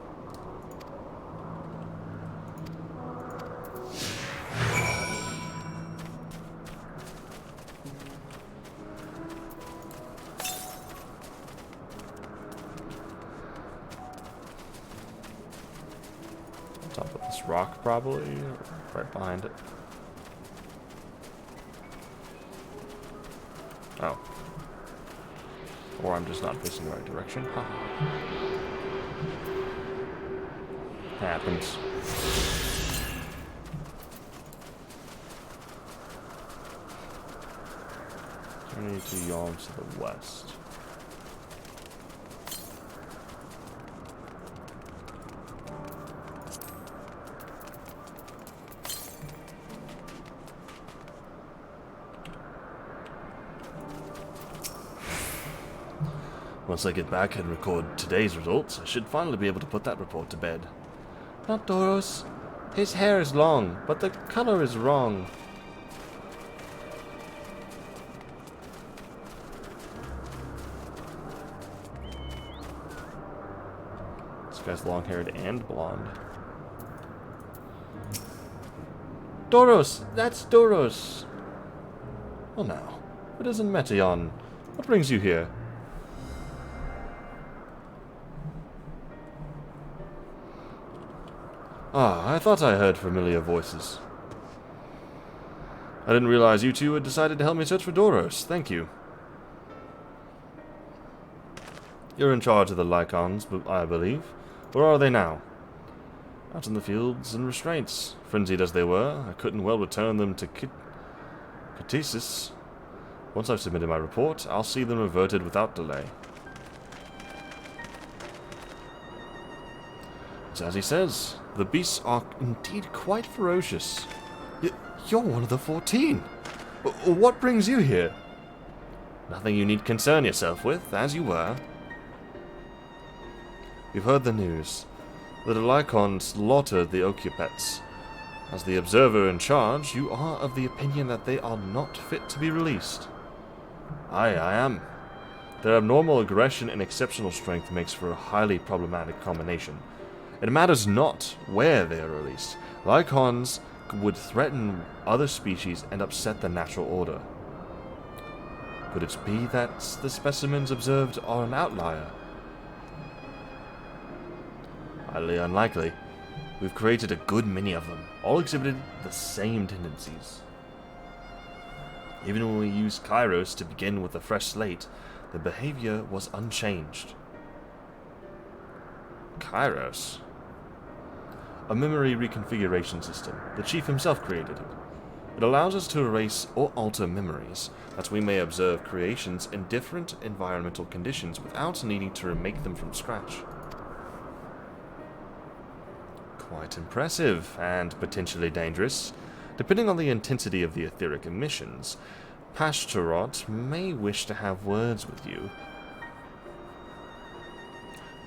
Top of this rock, probably, or right behind it. Oh. Or I'm just not facing the right direction. Haha. Happens. Journey to Yalm to the west. Once I get back and record today's results, I should finally be able to put that report to bed. Not Doros. His hair is long, but the color is wrong. This guy's long-haired and blonde. Doros! That's Doros! Well now, it isn't Metaion. What brings you here? Ah, I thought I heard familiar voices. I didn't realize you two had decided to help me search for Doros. Thank you. You're in charge of the Lycons, I believe. Where are they now? Out in the fields in restraints. Frenzied as they were, I couldn't well return them to Catesis. Once I've submitted my report, I'll see them reverted without delay. It's as he says. The beasts are indeed quite ferocious. You're one of the 14. What brings you here? Nothing you need concern yourself with, as you were. We've heard the news. The Lycon slaughtered the Occupants. As the observer in charge, you are of the opinion that they are not fit to be released. Aye, I am. Their abnormal aggression and exceptional strength makes for a highly problematic combination. It matters not where they are released. Lycons would threaten other species and upset the natural order. Could it be that the specimens observed are an outlier? Highly unlikely. We've created a good many of them, all exhibited the same tendencies. Even when we used Kairos to begin with a fresh slate, the behavior was unchanged. Kairos? A memory reconfiguration system. The Chief himself created it. It allows us to erase or alter memories, that we may observe creations in different environmental conditions without needing to remake them from scratch. Quite impressive, and potentially dangerous. Depending on the intensity of the etheric emissions, Pastorot may wish to have words with you.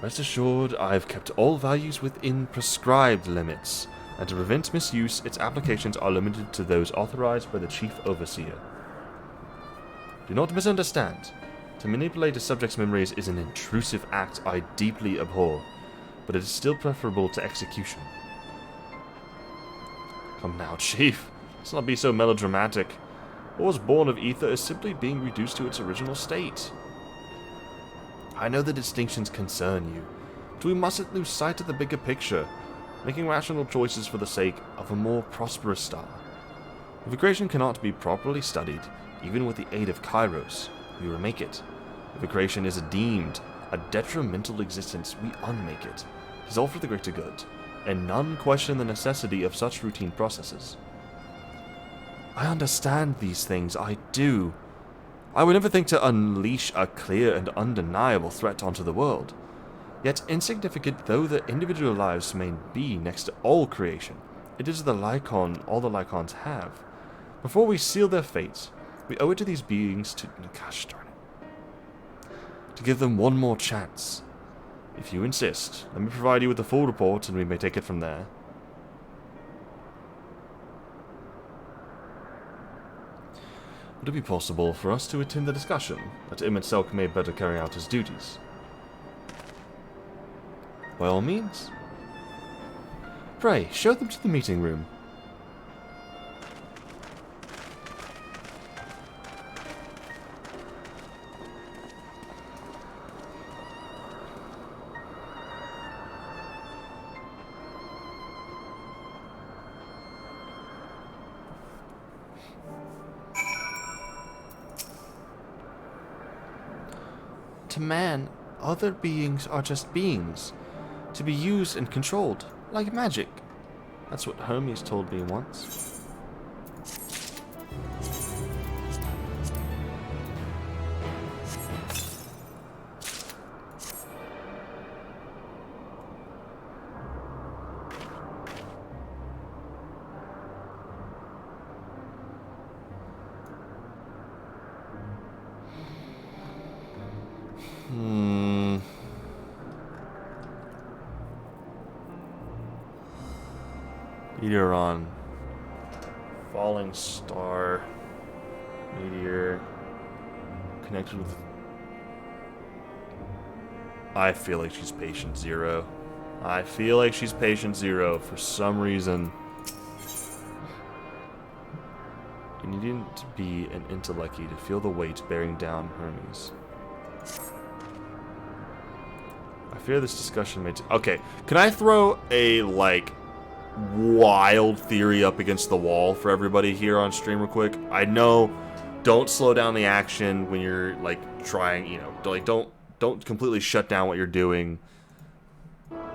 Rest assured, I've kept all values within prescribed limits, and to prevent misuse, its applications are limited to those authorized by the Chief Overseer. Do not misunderstand. To manipulate a subject's memories is an intrusive act I deeply abhor, but it is still preferable to execution. Come now, Chief. Let's not be so melodramatic. What was born of ether is simply being reduced to its original state. I know the distinctions concern you, but we mustn't lose sight of the bigger picture, making rational choices for the sake of a more prosperous star. If a creation cannot be properly studied, even with the aid of Kairos, we remake it. If a creation is deemed a detrimental existence, we unmake it. It is all for the greater good, and none question the necessity of such routine processes. I understand these things, I do. I would never think to unleash a clear and undeniable threat onto the world. Yet, insignificant though the individual lives may be next to all creation, it is the Lycon all the Lycons have. Before we seal their fates, we owe it to these beings to... gosh darn it. To give them one more chance. If you insist, let me provide you with the full report and we may take it from there. Would it be possible for us to attend the discussion, that Emmett Selk may better carry out his duties? By all means. Pray, show them to the meeting room. To man, other beings are just beings, to be used and controlled, like magic. That's what Hermes told me once. Meteoron. Falling star. Meteor. Connected with... I feel like she's patient zero. I feel like she's patient zero for some reason. You needn't be an intellectie to feel the weight bearing down Hermes. I fear this discussion may... Okay, can I throw a, like, wild theory up against the wall for everybody here on stream real quick? I know, don't slow down the action when you're, like, trying, you know, like, don't completely shut down what you're doing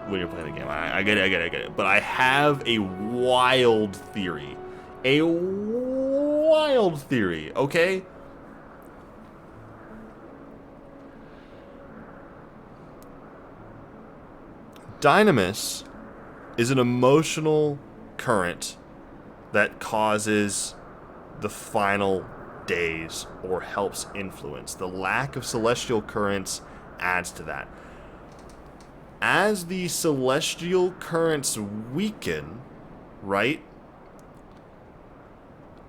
when you're playing the game. I get it. But I have a wild theory. A wild theory, okay? Dynamis is an emotional current that causes the final days or helps influence. The lack of celestial currents adds to that. as the celestial currents weaken, right?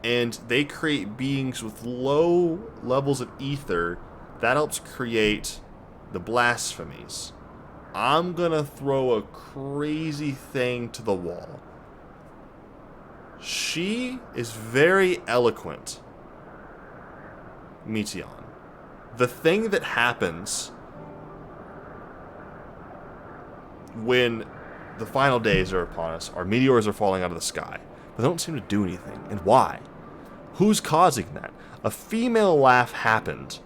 And they create beings with low levels of ether, that helps create the blasphemies. I'm gonna throw a crazy thing to the wall. She is very eloquent, Meteon. The thing that happens when the final days are upon us, our meteors are falling out of the sky, but they don't seem to do anything. And why? Who's causing that? A female laugh happened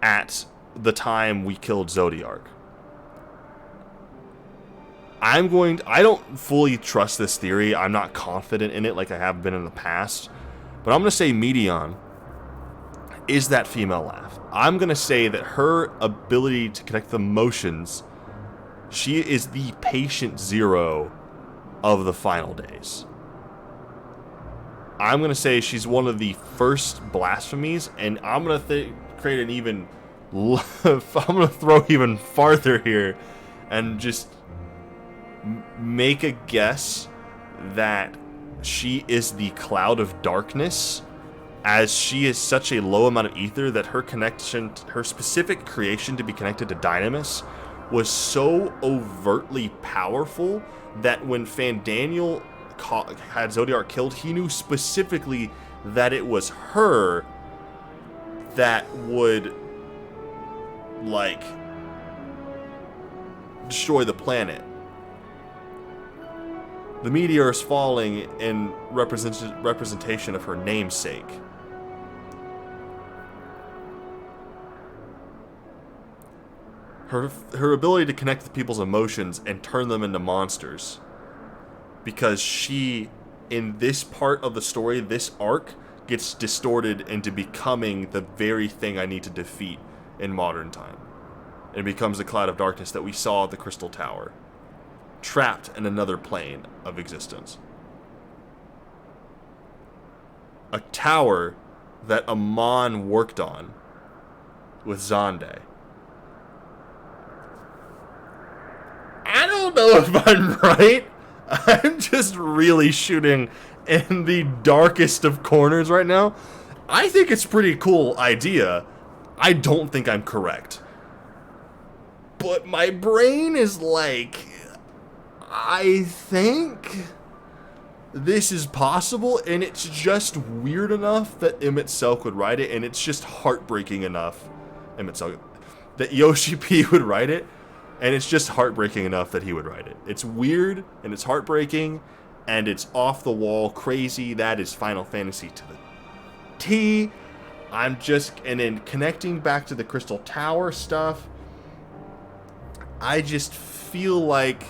at the time we killed Zodiark. I don't fully trust this theory. I'm not confident in it like I have been in the past. But I'm going to say Meteon is that female laugh. I'm going to say that her ability to connect the emotions, she is the patient zero of the final days. I'm going to say she's one of the first blasphemies, and I'm going to create an even... I'm going to throw even farther here and just make a guess that she is the cloud of darkness, as she is such a low amount of ether that her connection, her specific creation to be connected to Dynamis was so overtly powerful that when Fandaniel had Zodiark killed, he knew specifically that it was her that would, like, destroy the planet. The meteor is falling in representation of her namesake. Her ability to connect with people's emotions and turn them into monsters. Because she, in this part of the story, this arc, gets distorted into becoming the very thing I need to defeat in modern time. It becomes the cloud of darkness that we saw at the Crystal Tower, trapped in another plane of existence. A tower that Amon worked on with Zonde. I don't know if I'm right. I'm just really shooting in the darkest of corners right now. I think it's a pretty cool idea. I don't think I'm correct. But my brain is like, I think this is possible, and it's just weird enough that Emmett Selk would write it, and it's just heartbreaking enough, Emmett Selk, that Yoshi P would write it, and it's just heartbreaking enough that he would write it. It's weird, and it's heartbreaking, and it's off the wall crazy. That is Final Fantasy to the T. And then connecting back to the Crystal Tower stuff, I just feel like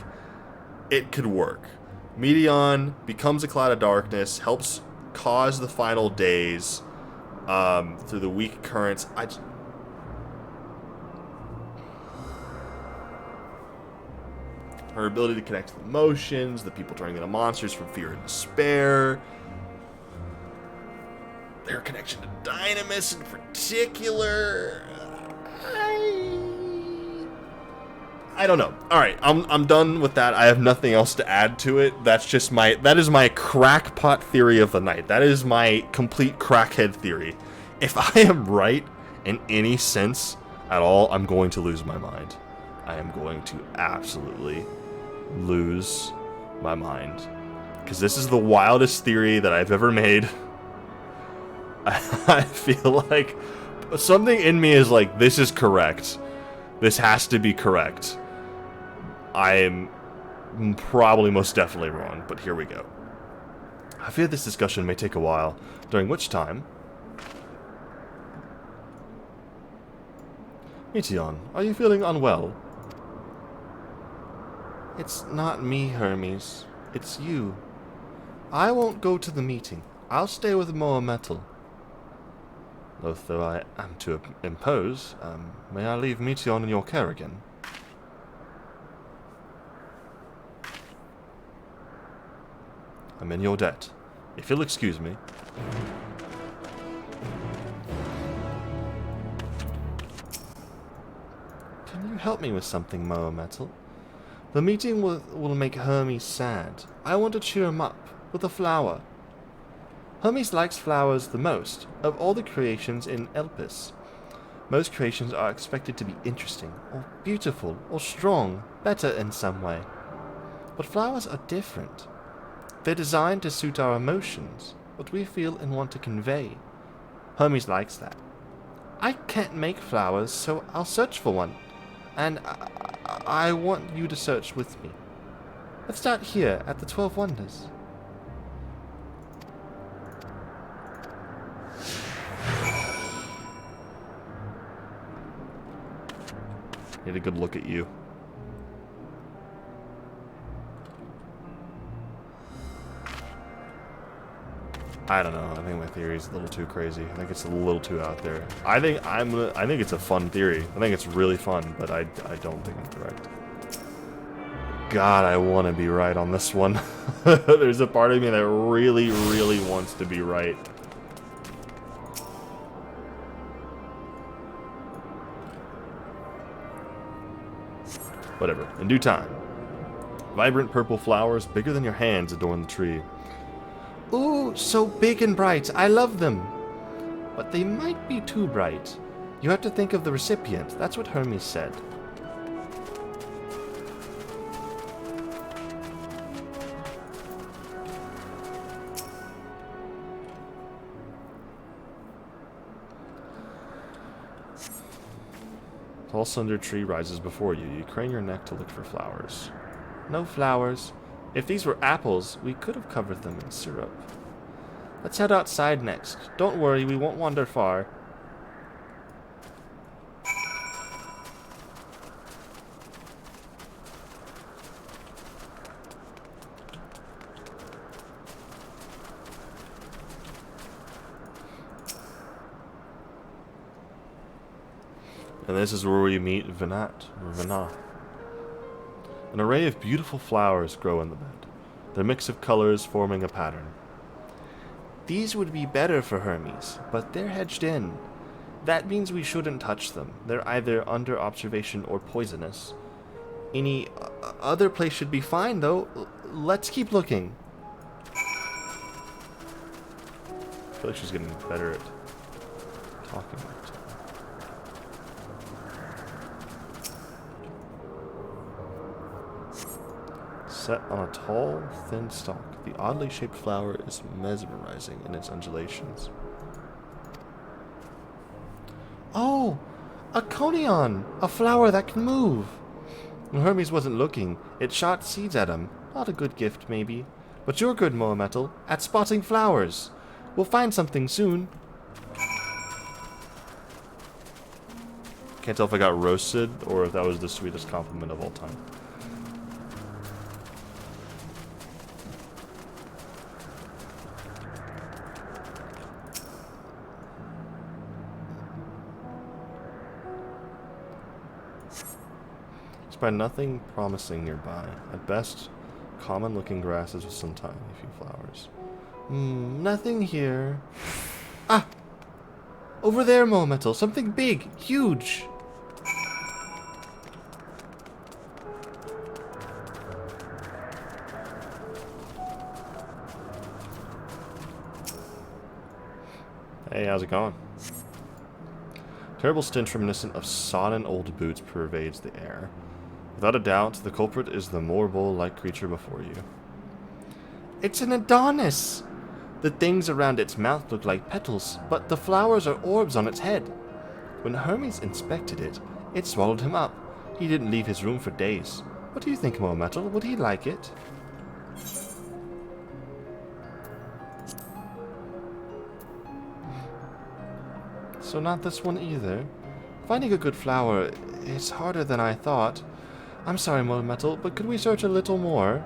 it could work. Meteon becomes a cloud of darkness, helps cause the final days through the weak currents. Her ability to connect to emotions, the people turning into monsters from fear and despair, their connection to Dynamis in particular. I don't know. All right, I'm done with that. I have nothing else to add to it. That is my crackpot theory of the night. That is my complete crackhead theory. If I am right in any sense at all, I'm going to lose my mind. I am going to absolutely lose my mind, because this is the wildest theory that I've ever made. I feel like something in me is like, this is correct. This has to be correct. I am probably most definitely wrong, but here we go. I fear this discussion may take a while, during which time... Meteon, are you feeling unwell? It's not me, Hermes. It's you. I won't go to the meeting. I'll stay with Moa Metal. Both though I am to impose, may I leave Meteon in your care again? I'm in your debt. If you'll excuse me. Can you help me with something, Moa Metal? The meeting will make Hermes sad. I want to cheer him up with a flower. Hermes likes flowers the most of all the creations in Elpis. Most creations are expected to be interesting, or beautiful, or strong, better in some way. But flowers are different. They're designed to suit our emotions, what we feel and want to convey. Hermes likes that. I can't make flowers, so I'll search for one. And I want you to search with me. Let's start here at the 12 Wonders. Need a good look at you. I don't know. I think my theory is a little too crazy. I think it's a little too out there. I think it's a fun theory. I think it's really fun, but I don't think I'm correct. God, I want to be right on this one. There's a part of me that really, really wants to be right. Whatever. In due time. Vibrant purple flowers, bigger than your hands, adorn the tree. Ooh, so big and bright. I love them. But they might be too bright. You have to think of the recipient. That's what Hermes said. Tall slender tree rises before you. You crane your neck to look for flowers. No flowers. If these were apples, we could have covered them in syrup. Let's head outside next. Don't worry, we won't wander far. And this is where we meet Venat, or Venat. An array of beautiful flowers grow in the bed, their mix of colors forming a pattern. These would be better for Hermes, but they're hedged in. That means we shouldn't touch them. They're either under observation or poisonous. Any other place should be fine, though. Let's keep looking. I feel like she's getting better at talking. Set on a tall, thin stalk, the oddly shaped flower is mesmerizing in its undulations. Oh, a conion! A flower that can move! When Hermes wasn't looking, it shot seeds at him. Not a good gift, maybe. But you're good, Moa Metal, at spotting flowers. We'll find something soon. Can't tell if I got roasted or if that was the sweetest compliment of all time. By nothing promising nearby. At best, common-looking grasses with some tiny few flowers. Nothing here. Ah! Over there, Moa Metal. Something big. Huge. Hey, how's it going? Terrible stench reminiscent of sodden old boots pervades the air. Without a doubt, the culprit is the more bull-like creature before you. It's an Adonis! The things around its mouth look like petals, but the flowers are orbs on its head. When Hermes inspected it, it swallowed him up. He didn't leave his room for days. What do you think, Moa Metal? Would he like it? So not this one either. Finding a good flower is harder than I thought. I'm sorry, Moa Metal, but could we search a little more?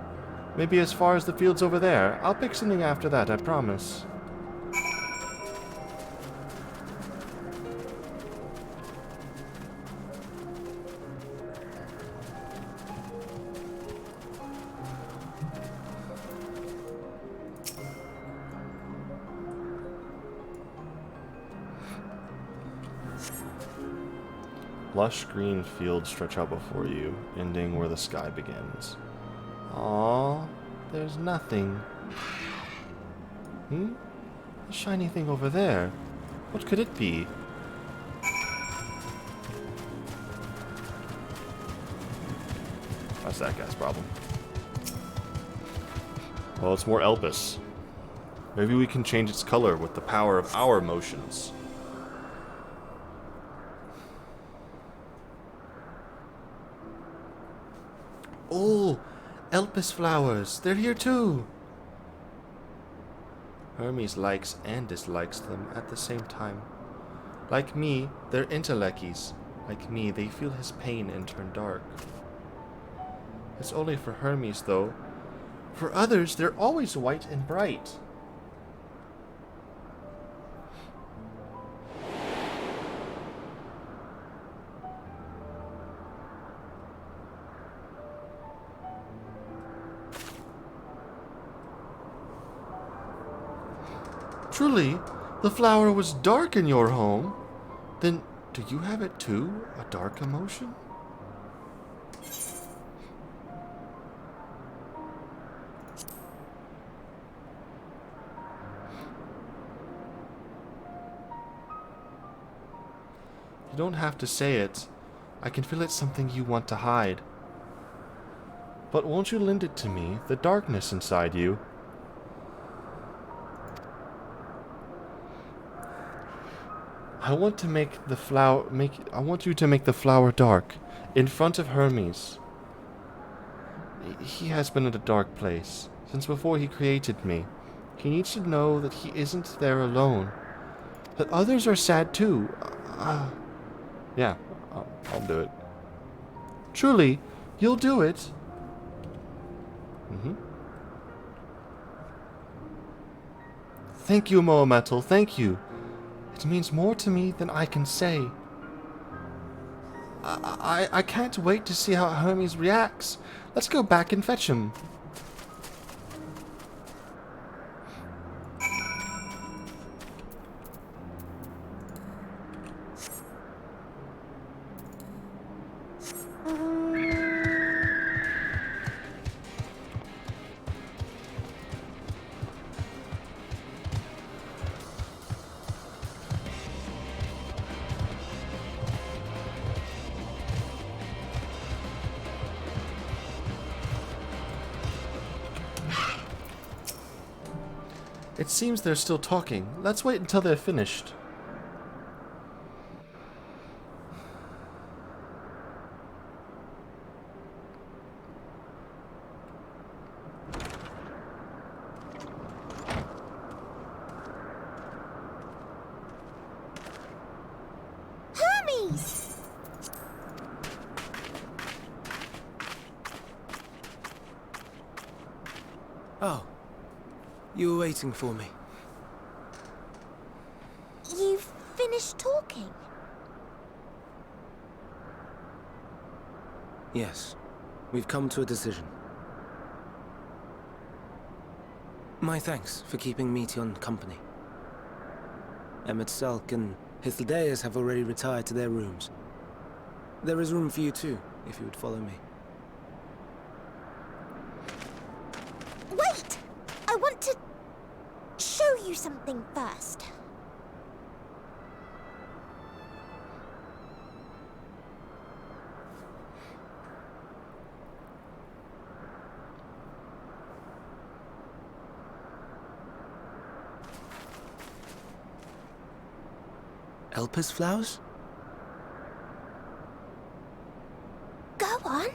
Maybe as far as the fields over there. I'll pick something after that, I promise. Lush green fields stretch out before you, ending where the sky begins. Aww, there's nothing. A shiny thing over there. What could it be? That's that guy's problem. Well, it's more Elpis. Maybe we can change its color with the power of our motions. Oh, Elpis flowers. They're here too. Hermes likes and dislikes them at the same time. Like me, they're intelleckies. Like me, they feel his pain and turn dark. It's only for Hermes, though. For others, they're always white and bright. Truly, the flower was dark in your home. Then, do you have it too? A dark emotion? You don't have to say it. I can feel it's something you want to hide. But won't you lend it to me, the darkness inside you? I want to make the flower I want you to make the flower dark in front of Hermes. He has been in a dark place since before he created me. He needs to know that he isn't there alone. That others are sad too. Yeah, I'll do it. Truly, you'll do it. Thank you, Moametal, thank you. It means more to me than I can say. I can't wait to see how Hermes reacts. Let's go back and fetch him. It seems they're still talking. Let's wait until they're finished. Hermes! Oh. You were waiting for me. You've finished talking? Yes. We've come to a decision. My thanks for keeping Meteon company. Emmett Selk and Hythlodaeus have already retired to their rooms. There is room for you too, if you would follow me. Wait! I want to show you something first. Elpis flowers? Go on.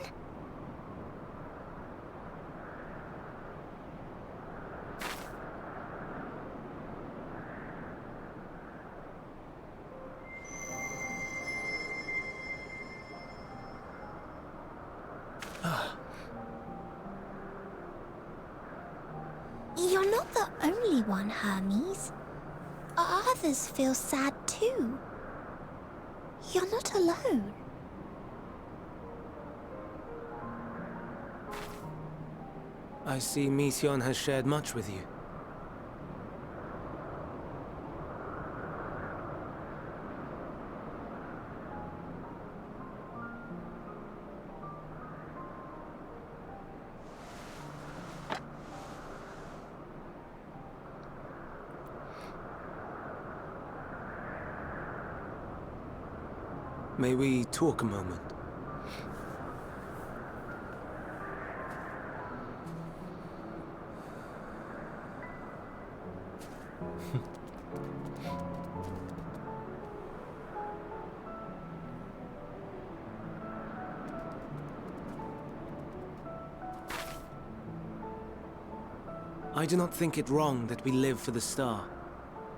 You're not the only one, Hermes. Others feel sad too. You're not alone. I see Meteon has shared much with you. May we talk a moment? I do not think it wrong that we live for the star,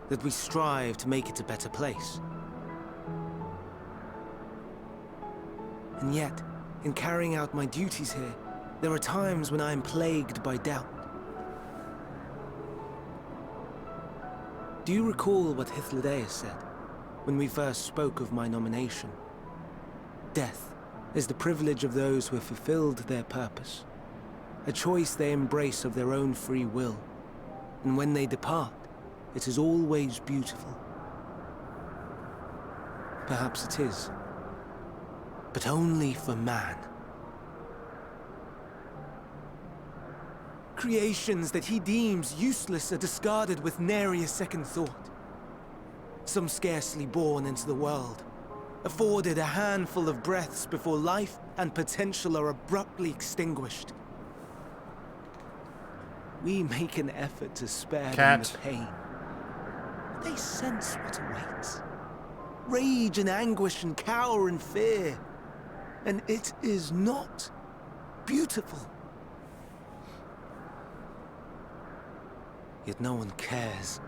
that we strive to make it a better place. And yet, in carrying out my duties here, there are times when I am plagued by doubt. Do you recall what Hythlodaeus said, when we first spoke of my nomination? Death is the privilege of those who have fulfilled their purpose, a choice they embrace of their own free will, and when they depart, it is always beautiful. Perhaps it is, but only for man. Creations that he deems useless are discarded with nary a second thought. Some scarcely born into the world, afforded a handful of breaths before life and potential are abruptly extinguished. We make an effort to spare them the pain, but they sense what awaits. Rage and anguish and cower and fear, and it is not beautiful. Yet no one cares.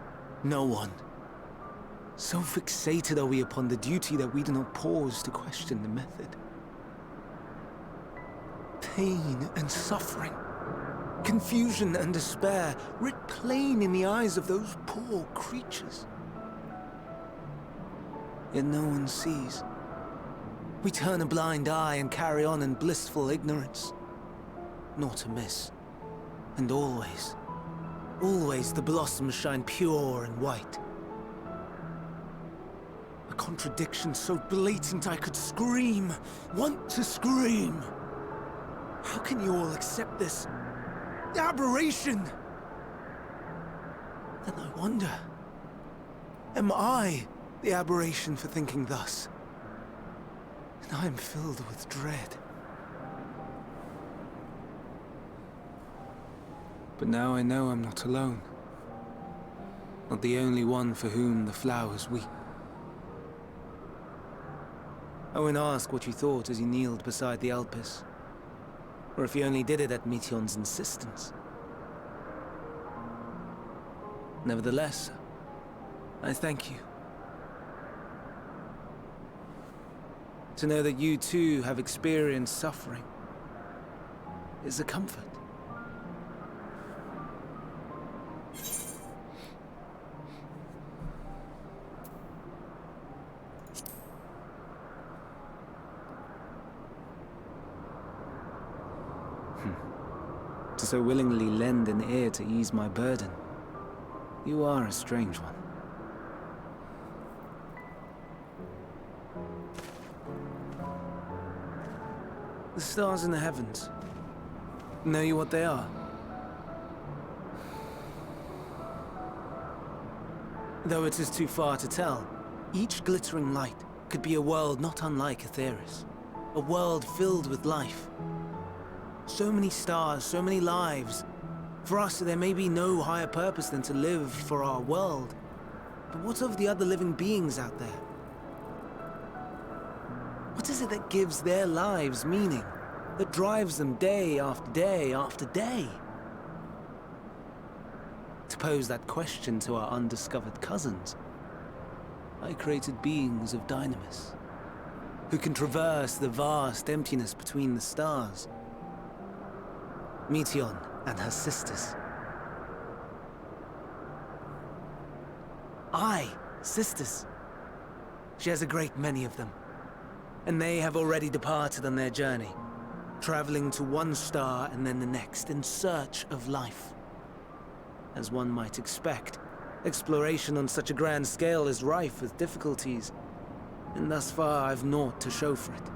No one. So fixated are we upon the duty that we do not pause to question the method. Pain and suffering, confusion and despair, writ plain in the eyes of those poor creatures. Yet no one sees. We turn a blind eye and carry on in blissful ignorance. Not to miss. And always, always the blossoms shine pure and white. A contradiction so blatant I could scream, want to scream. How can you all accept this aberration? Then I wonder, am I the aberration for thinking thus? And I am filled with dread. But now I know I'm not alone. Not the only one for whom the flowers weep. I won't ask what you thought as you kneeled beside the Elpis, or if you only did it at Meteion's insistence. Nevertheless, I thank you. To know that you too have experienced suffering is a comfort. To so willingly lend an ear to ease my burden, you are a strange one. The stars in the heavens. Know you what they are? Though it is too far to tell, each glittering light could be a world not unlike Aetheris. A world filled with life. So many stars, so many lives. For us, there may be no higher purpose than to live for our world. But what of the other living beings out there? What is it that gives their lives meaning? That drives them day after day after day? To pose that question to our undiscovered cousins, I created beings of Dynamis, who can traverse the vast emptiness between the stars. Meteion and her sisters. Aye, sisters. She has a great many of them. And they have already departed on their journey, traveling to one star and then the next in search of life. As one might expect, exploration on such a grand scale is rife with difficulties, and thus far I've naught to show for it.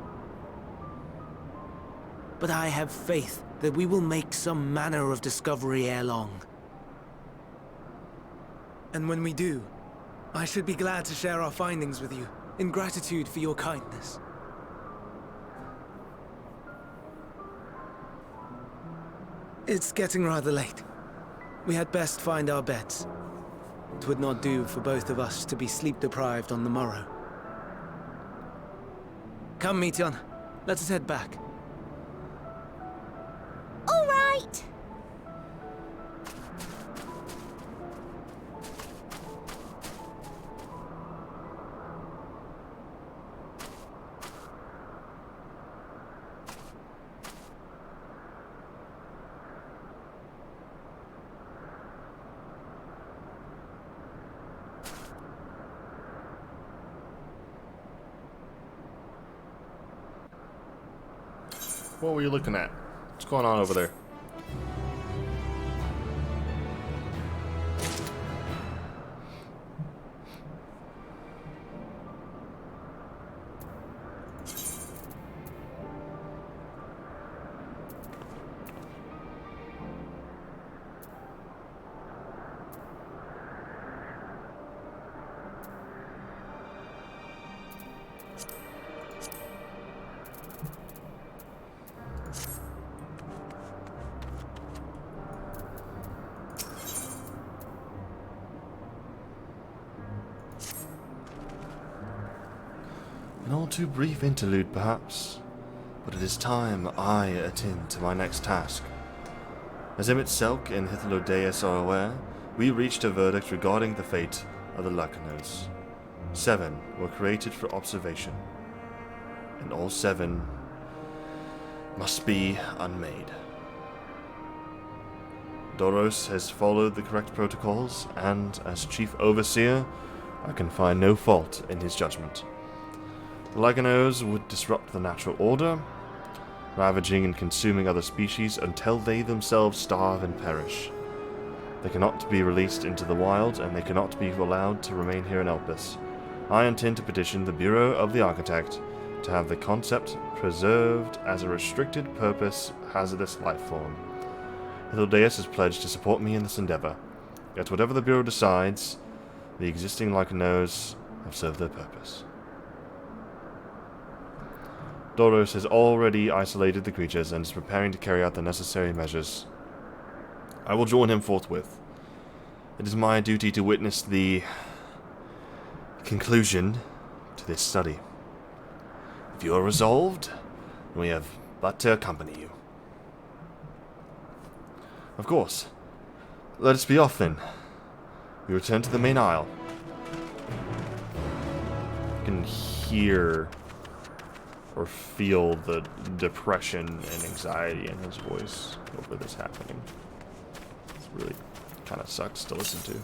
But I have faith that we will make some manner of discovery ere long. And when we do, I should be glad to share our findings with you, in gratitude for your kindness. It's getting rather late. We had best find our beds. It would not do for both of us to be sleep-deprived on the morrow. Come, Meteion. Let us head back. All right! What were you looking at? What's going on over there? An all too brief interlude, perhaps, but it is time I attend to my next task. As Emmett Selk and Hythlodaeus are aware, we reached a verdict regarding the fate of the Lycanos. 7 were created for observation, and all 7 must be unmade. Doros has followed the correct protocols, and as Chief Overseer, I can find no fault in his judgment. The Lycanos would disrupt the natural order, ravaging and consuming other species until they themselves starve and perish. They cannot be released into the wild, and they cannot be allowed to remain here in Elpis. I intend to petition the Bureau of the Architect to have the concept preserved as a restricted purpose hazardous life form. Hythlodaeus has pledged to support me in this endeavor. Yet whatever the Bureau decides, the existing Lycanos have served their purpose. Doros has already isolated the creatures and is preparing to carry out the necessary measures. I will join him forthwith. It is my duty to witness the conclusion to this study. If you are resolved, we have but to accompany you. Of course. Let us be off then. We return to the main aisle. You can hear or feel the depression and anxiety in his voice over this happening. It's really kind of sucks to listen to.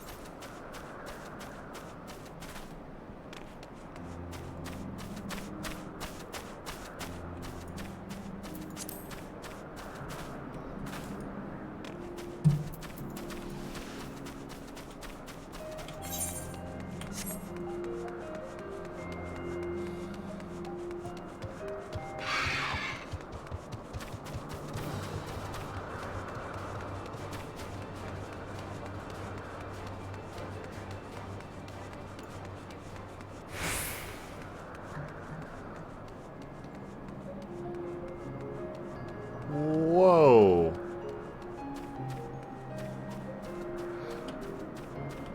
Whoa.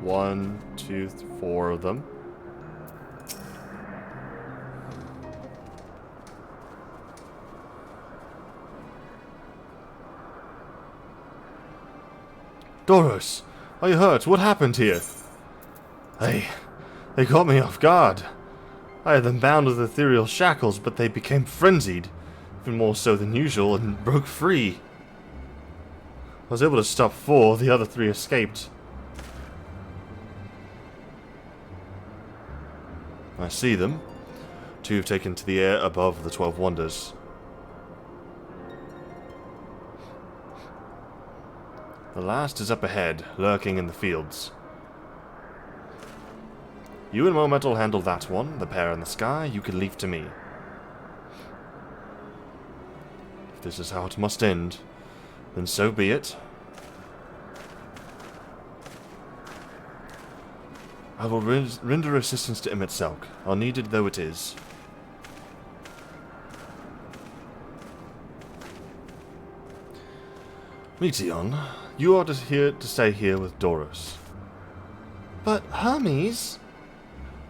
1, 2, 4 of them. Doros, are you hurt? What happened here? They caught me off guard. I had them bound with ethereal shackles, but they became frenzied, even more so than usual, and broke free. I was able to stop 4, the other 3 escaped. I see them. 2 have taken to the air above the 12 Wonders. The last is up ahead, lurking in the fields. You and Moment will handle that one, the pair in the sky. You can leave to me. If this is how it must end, then so be it. I will render assistance to Emmett Selk, unneeded though it is. Meteon, you are here to stay here with Doros. But Hermes...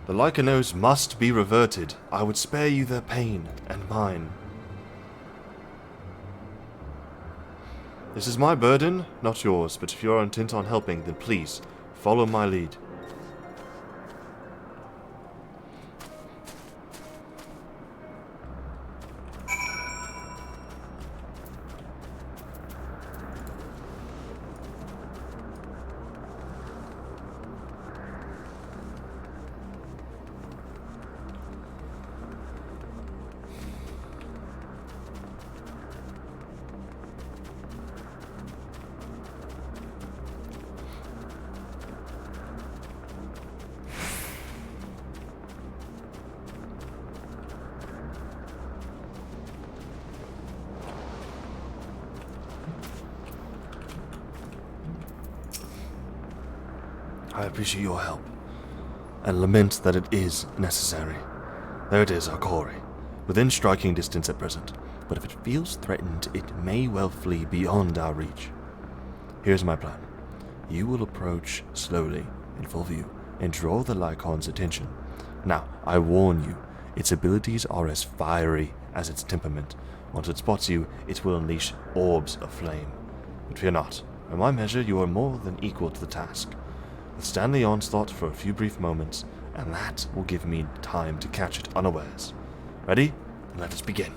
The Lycanos must be reverted. I would spare you their pain, and mine. This is my burden, not yours, but if you are intent on helping, then please, follow my lead. I appreciate your help, and lament that it is necessary. There it is, our quarry, within striking distance at present, but if it feels threatened, it may well flee beyond our reach. Here's my plan. You will approach slowly, in full view, and draw the Lycon's attention. Now, I warn you, its abilities are as fiery as its temperament. Once it spots you, it will unleash orbs of flame. But fear not, by my measure you are more than equal to the task. Withstand the onslaught for a few brief moments, and that will give me time to catch it unawares. Ready? Let us begin.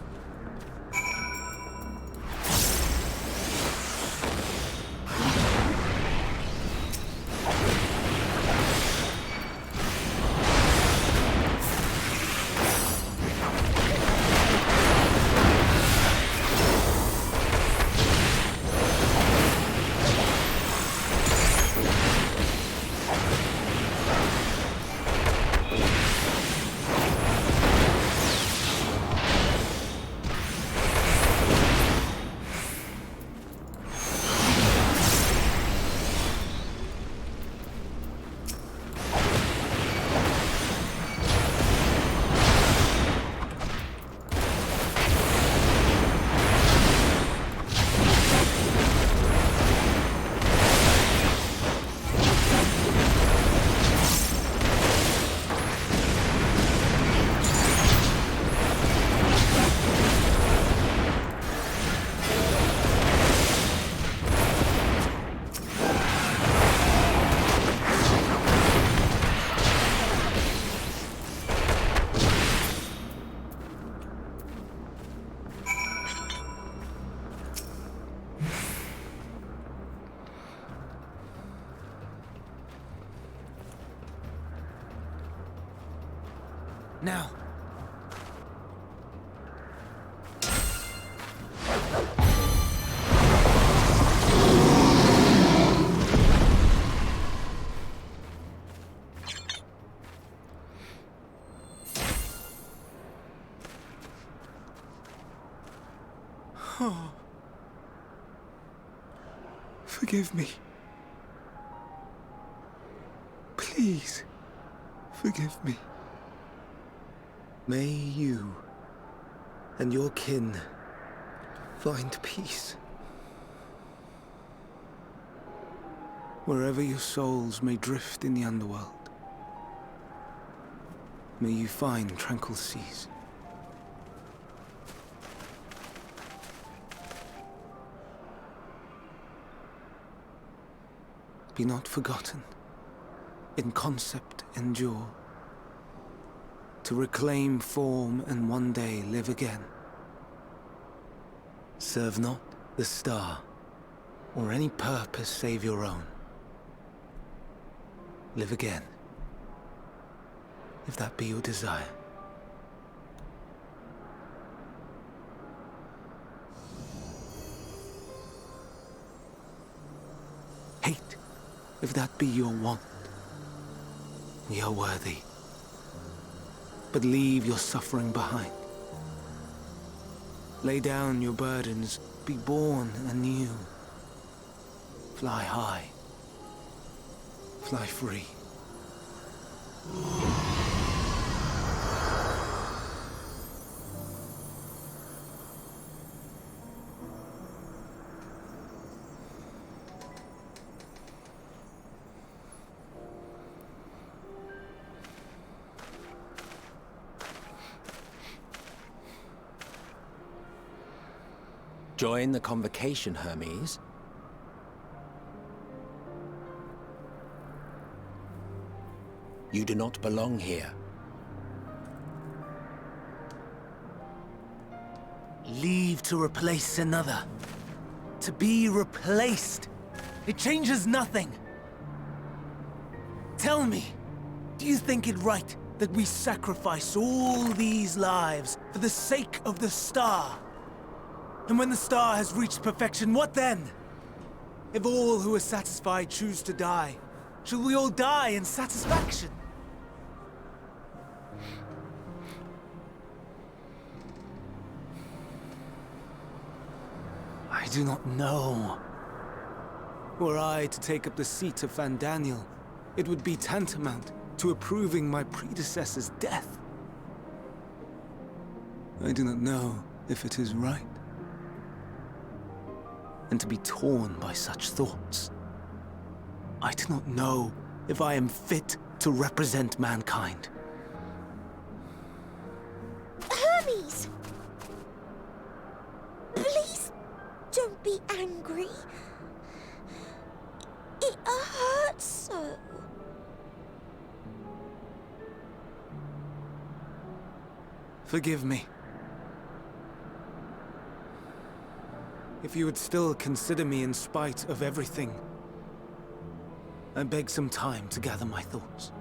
Now. Oh. Forgive me. Please, forgive me. May you and your kin find peace. Wherever your souls may drift in the underworld, may you find tranquil seas. Be not forgotten, in concept endure, to reclaim form and one day live again. Serve not the star, or any purpose save your own. Live again, if that be your desire. Hate, if that be your want. We are worthy. But leave your suffering behind. Lay down your burdens, be born anew. Fly high, fly free. Join the convocation, Hermes. You do not belong here. Leave to replace another. To be replaced. It changes nothing. Tell me, do you think it right that we sacrifice all these lives for the sake of the star? And when the star has reached perfection, what then? If all who are satisfied choose to die, shall we all die in satisfaction? I do not know. Were I to take up the seat of Fandaniel, it would be tantamount to approving my predecessor's death. I do not know if it is right. And to be torn by such thoughts, I do not know if I am fit to represent mankind. Hermes! Please don't be angry. It hurts so. Forgive me. If you would still consider me in spite of everything, I beg some time to gather my thoughts.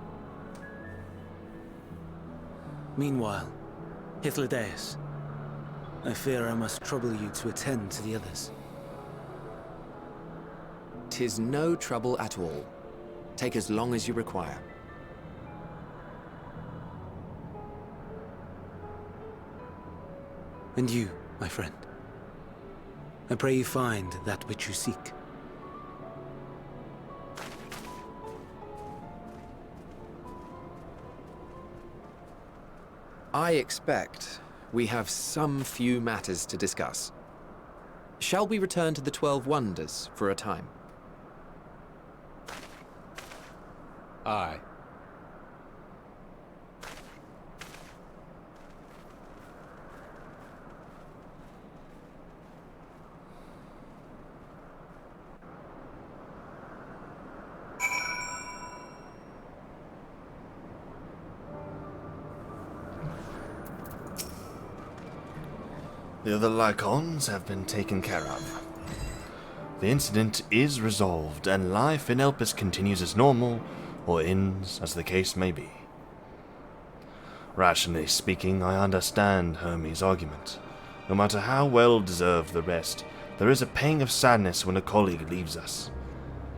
Meanwhile, Hythlodaeus, I fear I must trouble you to attend to the others. 'Tis no trouble at all. Take as long as you require. And you, my friend, I pray you find that which you seek. I expect we have some few matters to discuss. Shall we return to the 12 Wonders for a time? Aye. The other Lycons have been taken care of. The incident is resolved, and life in Elpis continues as normal, or ends, as the case may be. Rationally speaking, I understand Hermes' argument. No matter how well deserved the rest, there is a pang of sadness when a colleague leaves us.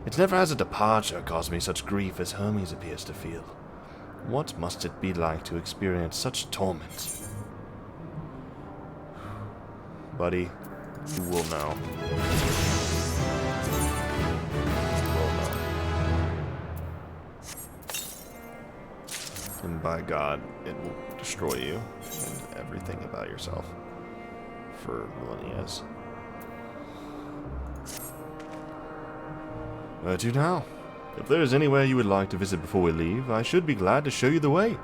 It never has a departure caused me such grief as Hermes appears to feel. What must it be like to experience such torment? Buddy, you will know. You will know. And by God, it will destroy you and everything about yourself for millennia. Where to now? If there is anywhere you would like to visit before we leave, I should be glad to show you the way.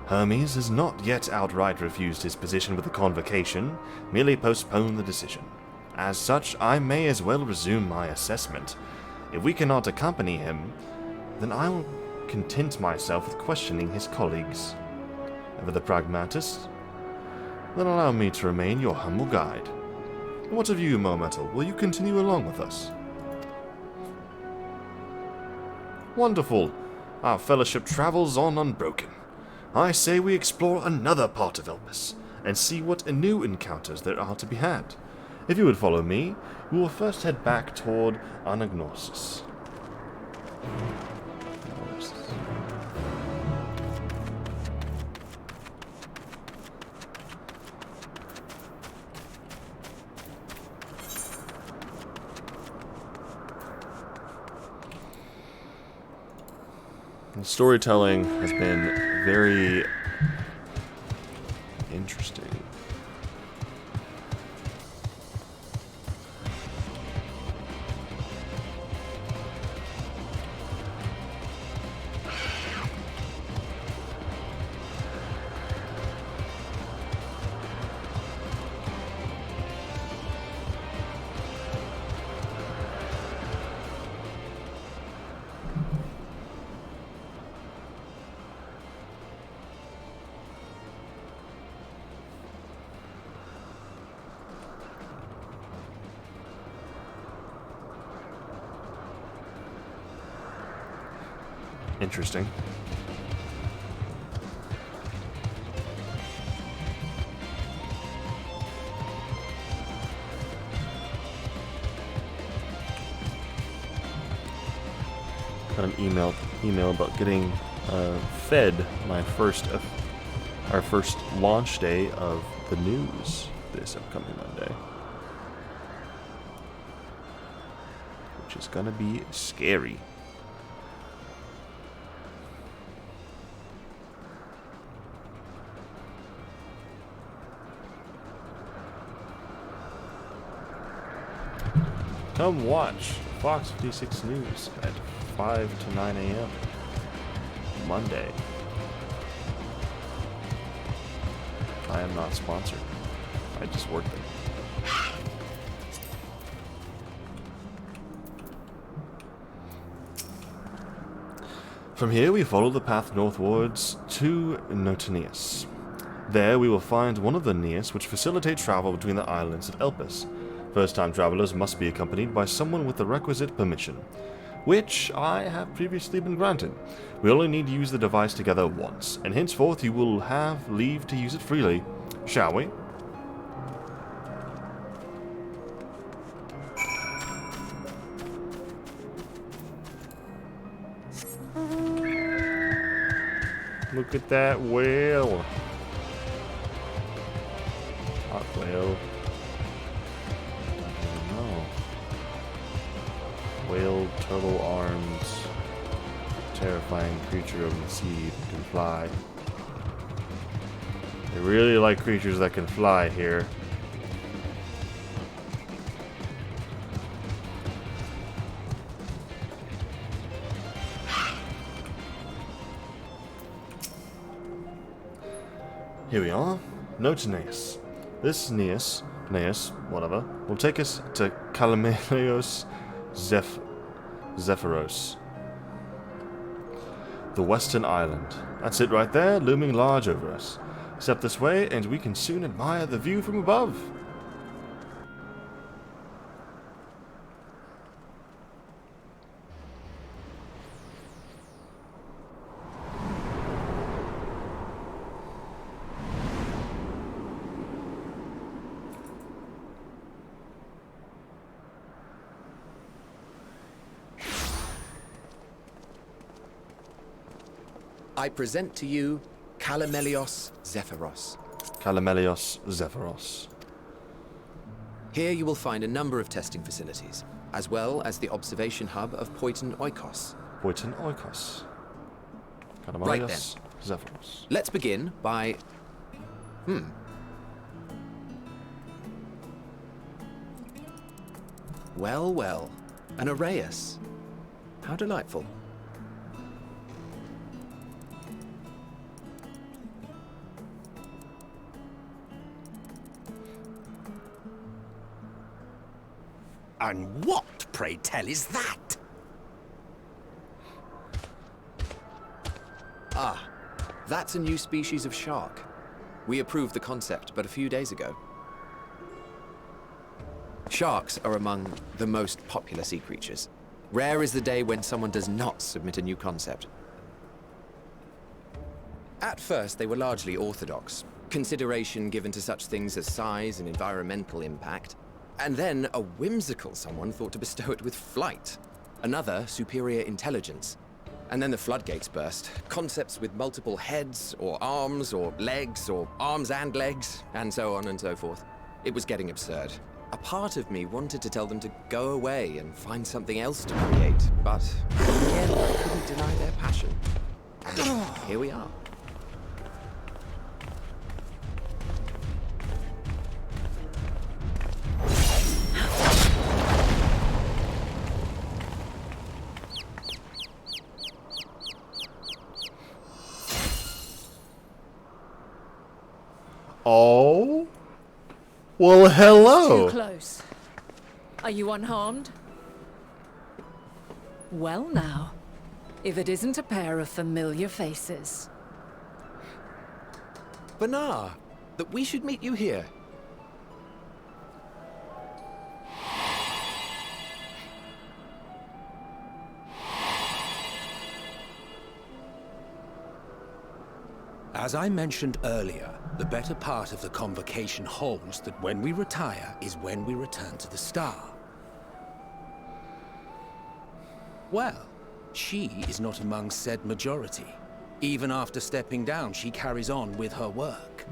Hermes has not yet outright refused his position with the convocation, merely postponed the decision. As such, I may as well resume my assessment. If we cannot accompany him, then I will content myself with questioning his colleagues. Ever the pragmatist? Then allow me to remain your humble guide. What of you, Mometal? Will you continue along with us? Wonderful. Our fellowship travels on unbroken. I say we explore another part of Elpis, and see what new encounters there are to be had. If you would follow me, we will first head back toward Anagnosis. The storytelling has been very interesting. interesting. Got an email about getting fed my our first launch day of the news this upcoming Monday, which is gonna be scary. Come watch Fox 56 News at 5 to 9 a.m. Monday. I am not sponsored. I just work there. From here we follow the path northwards to Notanius. There we will find one of the Neas which facilitate travel between the islands of Elpis. First-time travelers must be accompanied by someone with the requisite permission, which I have previously been granted. We only need to use the device together once, and henceforth you will have leave to use it freely. Shall we? Look at that whale. Hot whale. Whale, turtle arms, terrifying creature of the sea can fly. They really like creatures that can fly here. Here we are. Notanius. This Neus, whatever, will take us to Calamelios Zephyros, the western island. That's it right there, looming large over us. Step this way, and we can soon admire the view from above. I present to you Calamelios Zephyros. Calamelios Zephyros. Here you will find a number of testing facilities, as well as the observation hub of Poiton Oikos. Poiton Oikos. Calamelios Right then. Zephyros. Let's begin by... Well, well. An Arraius. How delightful. And what, pray tell, is that? Ah, that's a new species of shark. We approved the concept but a few days ago. Sharks are among the most popular sea creatures. Rare is the day when someone does not submit a new concept. At first, they were largely orthodox, consideration given to such things as size and environmental impact. And then a whimsical someone thought to bestow it with flight. Another, superior intelligence. And then the floodgates burst. Concepts with multiple heads, or arms and legs, and so on and so forth. It was getting absurd. A part of me wanted to tell them to go away and find something else to create, but again, I couldn't deny their passion. And here we are. Oh? Well, hello! Too close. Are you unharmed? Well now, if it isn't a pair of familiar faces. Banar, that we should meet you here. As I mentioned earlier, the better part of the convocation holds that when we retire is when we return to the star. Well, she is not among said majority. Even after stepping down, she carries on with her work.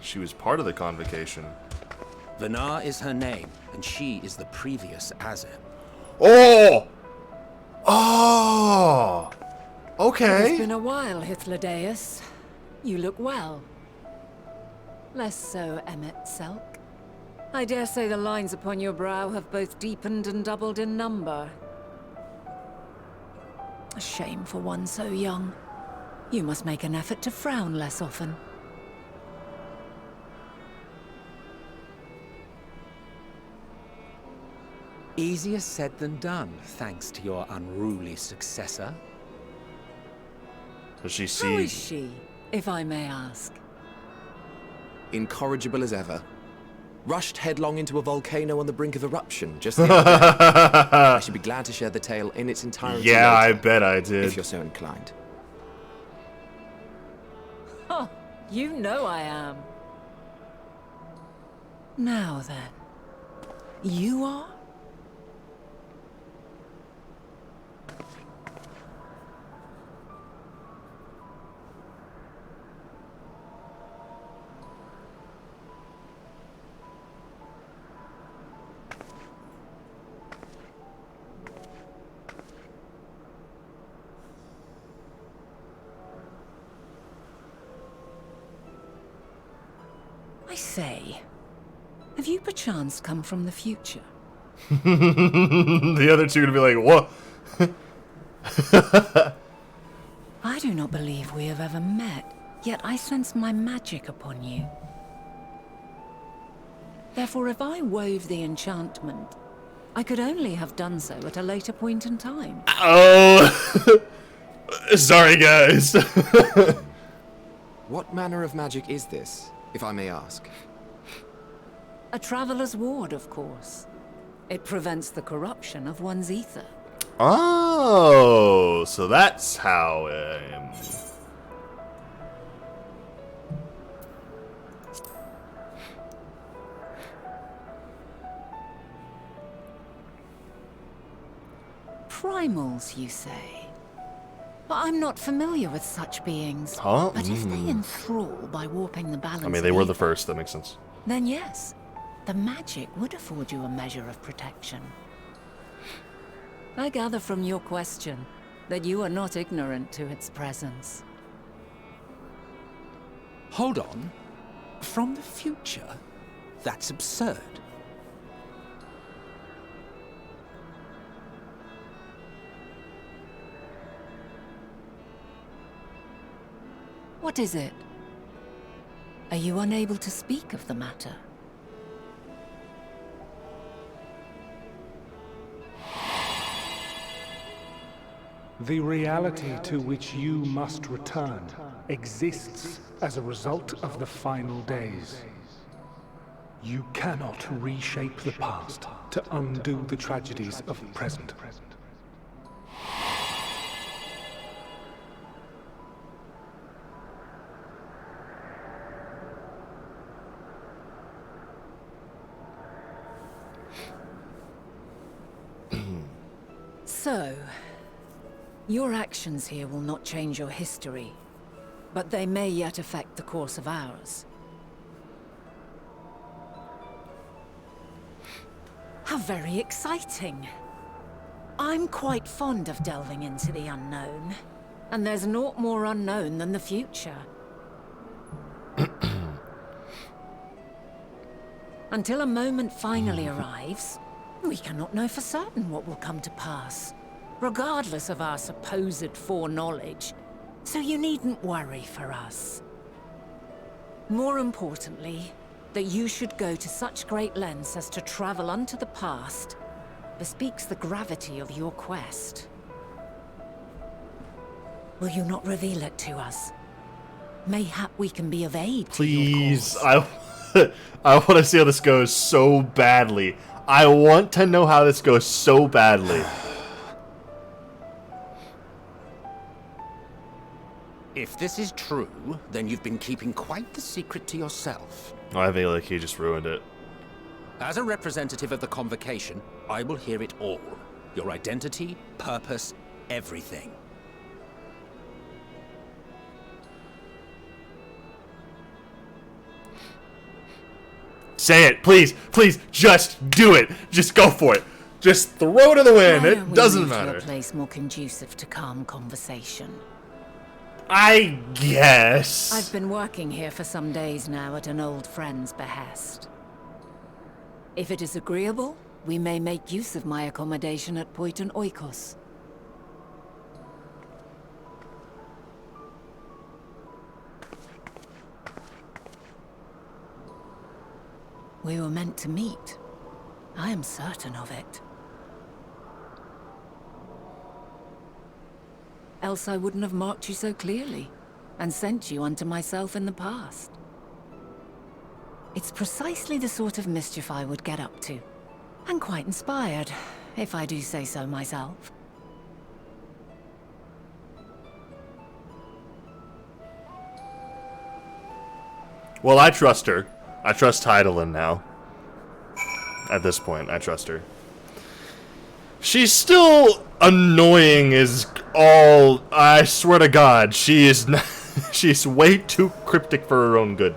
She was part of the convocation. Vanar is her name, and she is the previous Azem. Oh! Oh! Okay. It's been a while, Hythlodaeus. You look well. Less so, Emmet Selk. I dare say the lines upon your brow have both deepened and doubled in number. A shame for one so young. You must make an effort to frown less often. Easier said than done, thanks to your unruly successor. Does she How see? is she, if I may ask? Incorrigible as ever. Rushed headlong into a volcano on the brink of eruption just the other day. I should be glad to share the tale in its entirety Yeah, I later, bet I did. if you're so inclined. Huh, you know I am. Now then, you are? I say, have you perchance come from the future? The other two are gonna be like, what? I do not believe we have ever met, yet I sense my magic upon you. Therefore, if I wove the enchantment, I could only have done so at a later point in time. Oh, sorry guys. What manner of magic is this, if I may ask? A traveler's ward, of course. It prevents the corruption of one's ether. Oh, so that's how. Primals, you say? But I'm not familiar with such beings. Huh? But if they enthrall by warping the balance I mean, of they were the ether, first. That makes sense. then yes, the magic would afford you a measure of protection. I gather from your question that you are not ignorant to its presence. Hold on. From the future? That's absurd. What is it? Are you unable to speak of the matter? The reality to which you must return exists as a result of the final days. You cannot reshape the past to undo the tragedies of the present. So, your actions here will not change your history, but they may yet affect the course of ours. How very exciting. I'm quite fond of delving into the unknown, and there's naught more unknown than the future. Until a moment finally arrives, we cannot know for certain what will come to pass, regardless of our supposed foreknowledge, so you needn't worry for us. More importantly, that you should go to such great lengths as to travel unto the past bespeaks the gravity of your quest. Will you not reveal it to us? Mayhap we can be of aid to your Please, cause. I want to see how this goes so badly. I want to know how this goes so badly. If this is true, then you've been keeping quite the secret to yourself. I feel like he just ruined it. As a representative of the Convocation, I will hear it all. Your identity, purpose, everything. Say it, please, please, just do it. Just go for it. Just throw it in the wind. Why It don't we doesn't move to matter. a place more conducive to calm conversation. I guess. I've been working here for some days now at an old friend's behest. If it is agreeable, we may make use of my accommodation at Poiton Oikos. We were meant to meet. I am certain of it. Else I wouldn't have marked you so clearly, and sent you unto myself in the past. It's precisely the sort of mischief I would get up to. And quite inspired, if I do say so myself. Well, I trust her. I trust Heidelin now. At this point, I trust her. She's still annoying as all... I swear to God, she is not... She's way too cryptic for her own good.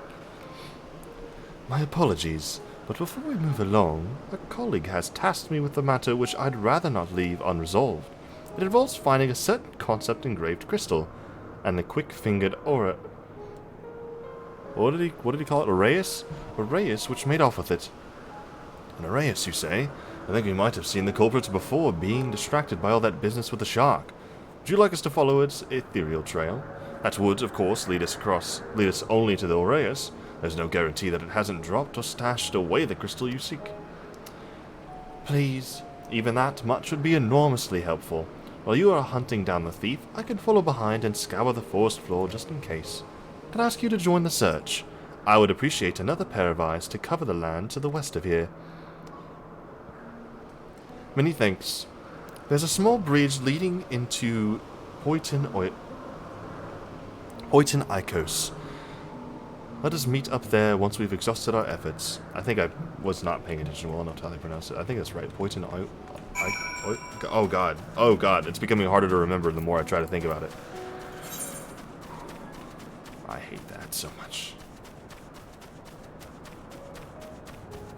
My apologies, but before we move along, a colleague has tasked me with a matter which I'd rather not leave unresolved. It involves finding a certain concept-engraved crystal, and a quick-fingered aura... What did he call it? Aureus? Aureus, which made off with it. An Aureus, you say? I think we might have seen the culprits before, being distracted by all that business with the shark. Would you like us to follow its ethereal trail? That would, of course, lead us only to the Aureus. There's no guarantee that it hasn't dropped or stashed away the crystal you seek. Please, even that much would be enormously helpful. While you are hunting down the thief, I can follow behind and scour the forest floor just in case. I'd ask you to join the search. I would appreciate another pair of eyes to cover the land to the west of here. Many thanks. There's a small bridge leading into Poiton Ikos. Let us meet up there once we've exhausted our efforts. I think I was not paying attention well enough to how they pronounce it. I think that's right. Poiton Oh god. Oh god. It's becoming harder to remember the more I try to think about it. I hate that so much.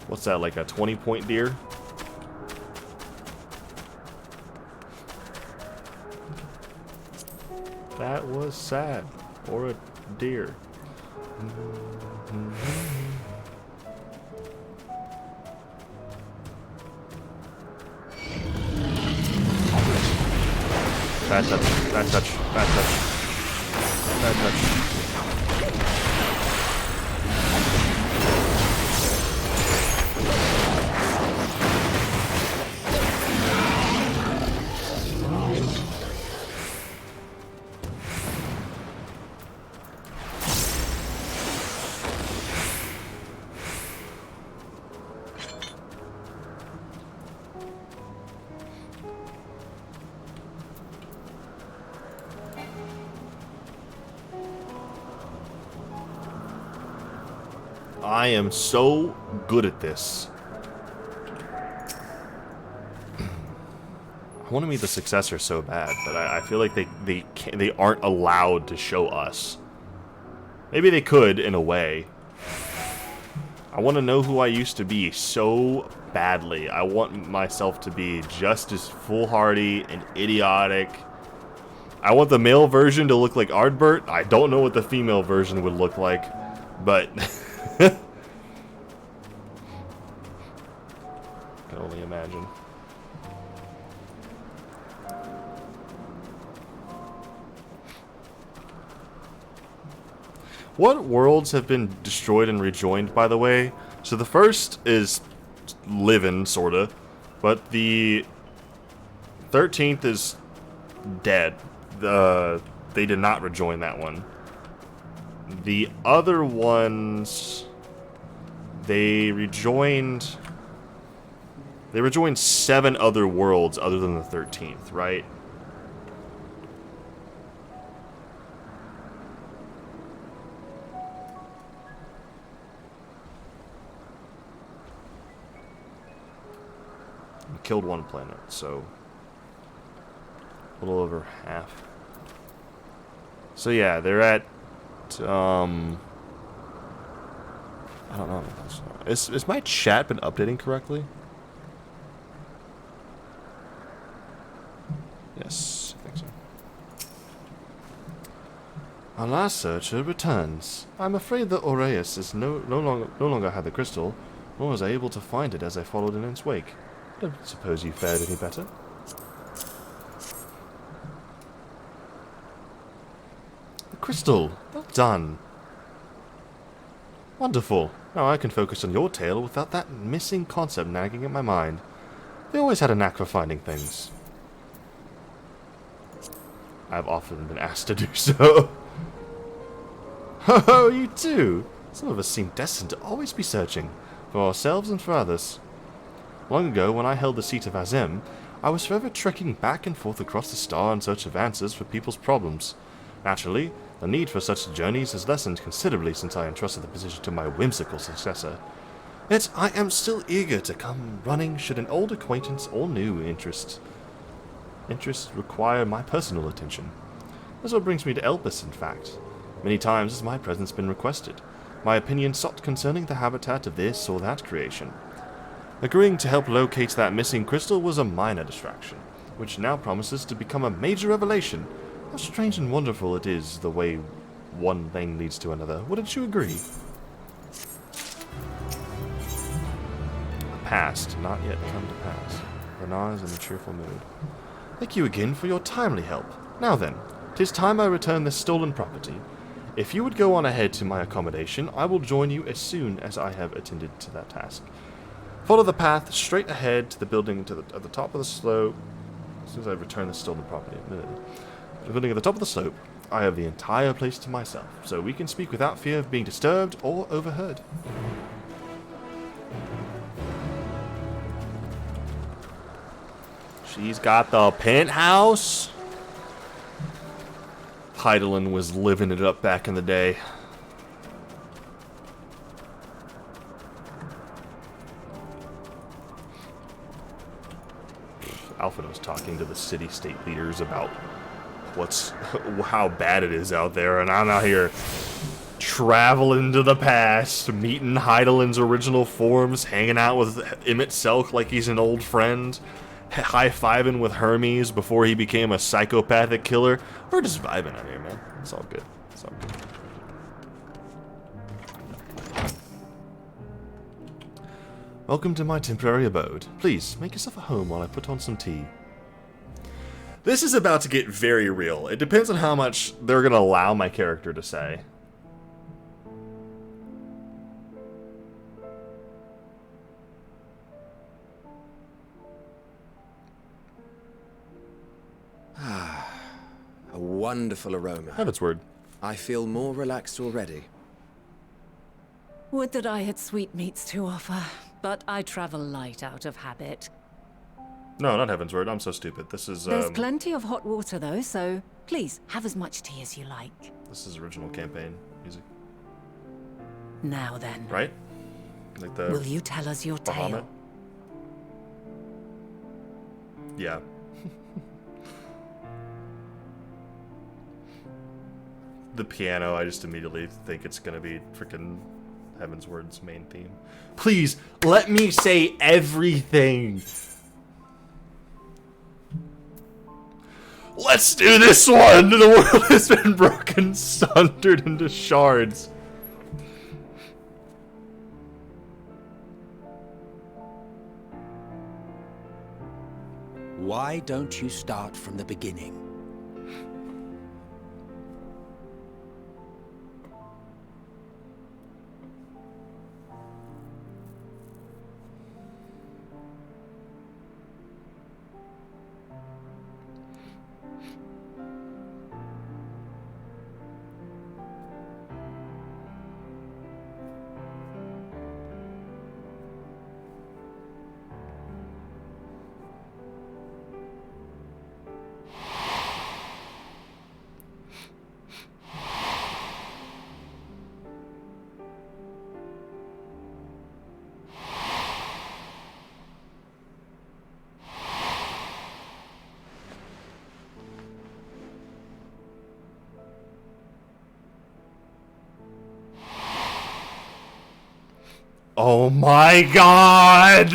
What's that, like a 20-point deer? That was sad. Or a deer. Bad touch, bad touch, bad touch. Bad touch. I am so good at this. I want to meet the successor so bad, but I feel like they aren't allowed to show us. Maybe they could, in a way. I want to know who I used to be so badly. I want myself to be just as foolhardy and idiotic. I want the male version to look like Ardbert. I don't know what the female version would look like, but... I can only imagine. What worlds have been destroyed and rejoined, by the way? So the first is living, sorta, but the 13th is dead. They did not rejoin that one. The other ones, they rejoined 7 other worlds other than the 13th, right? We killed one planet, so a little over half. So yeah, they're at I don't know. Is my chat been updating correctly? Yes, I think so. Our last searcher returns. I'm afraid that Aureus is no longer had the crystal, nor was I able to find it as I followed in its wake. Don't suppose you fared any better? The crystal! Well done! Wonderful! Now I can focus on your tale without that missing concept nagging at my mind. They always had a knack for finding things. I've often been asked to do so. Oh, you too! Some of us seem destined to always be searching, for ourselves and for others. Long ago, when I held the seat of Azem, I was forever trekking back and forth across the star in search of answers for people's problems. Naturally, the need for such journeys has lessened considerably since I entrusted the position to my whimsical successor. Yet I am still eager to come running should an old acquaintance or new interests require my personal attention. This what brings me to Elpis, in fact. Many times has my presence been requested, my opinion sought concerning the habitat of this or that creation. Agreeing to help locate that missing crystal was a minor distraction, which now promises to become a major revelation. How strange and wonderful it is the way one thing leads to another. Wouldn't you agree? Past, not yet come to pass. Bernard is in a cheerful mood. Thank you again for your timely help. Now then, 'tis time I return this stolen property. If you would go on ahead to my accommodation, I will join you as soon as I have attended to that task. Follow the path straight ahead to the building at the top of the slope. As soon as I return the stolen property, the building at the top of the slope, I have the entire place to myself, so we can speak without fear of being disturbed or overheard. She's got the penthouse. Heidelin was living it up back in the day. Alfred was talking to the city-state leaders about how bad it is out there, and I'm out here traveling to the past, meeting Heidelin's original forms, hanging out with Emmett Selk like he's an old friend, high-fiving with Hermes before he became a psychopathic killer. We're just vibing out here, man. It's all good. It's all good. Welcome to my temporary abode. Please, make yourself at home while I put on some tea. This is about to get very real. It depends on how much they're going to allow my character to say. A wonderful aroma. Heaven's word. I feel more relaxed already. Would that I had sweetmeats to offer, but I travel light out of habit. No, not Heaven's word. I'm so stupid. This is There's plenty of hot water though, so please have as much tea as you like. This is original campaign music. Now then. Right? Like the Will you tell us your Bahamut? tale? Yeah. The piano, I just immediately think it's gonna be freaking Heaven's Word's main theme. Please, let me say everything! Let's do this one! The world has been broken, sundered into shards. Why don't you start from the beginning? Oh my god!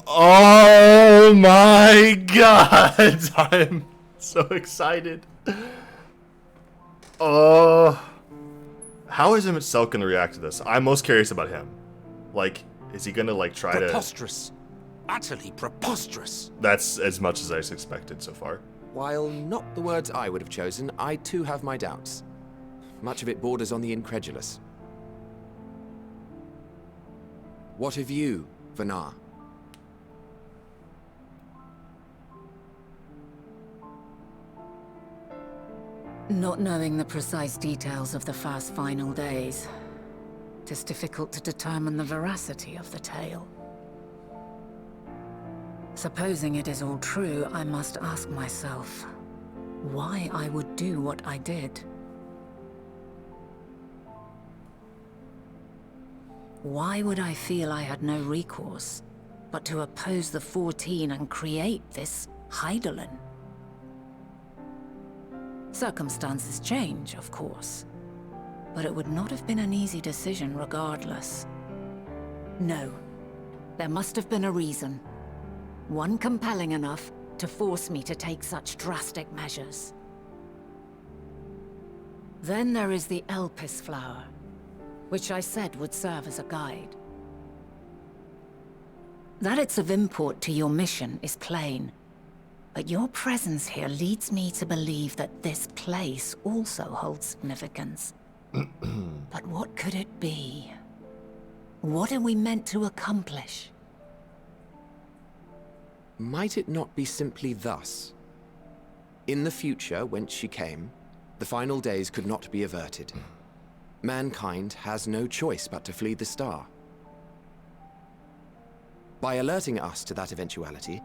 Oh my god! I'm so excited. Oh. How is himself gonna react to this? I'm most curious about him. Like, is he gonna like try Preposterous. Utterly preposterous. That's as much as I expected so far. While not the words I would have chosen, I too have my doubts. Much of it borders on the incredulous. What of you, Vanar? Not knowing the precise details of the first final days, it is difficult to determine the veracity of the tale. Supposing it is all true, I must ask myself why I would do what I did. Why would I feel I had no recourse but to oppose the 14 and create this Hydaelyn? Circumstances change, of course, but it would not have been an easy decision regardless. No, there must have been a reason. One compelling enough to force me to take such drastic measures. Then there is the Elpis flower, which I said would serve as a guide. That it's of import to your mission is plain, but your presence here leads me to believe that this place also holds significance. But what could it be? What are we meant to accomplish? Might it not be simply thus? In the future, whence she came, the final days could not be averted. Mankind has no choice but to flee the star. By alerting us to that eventuality,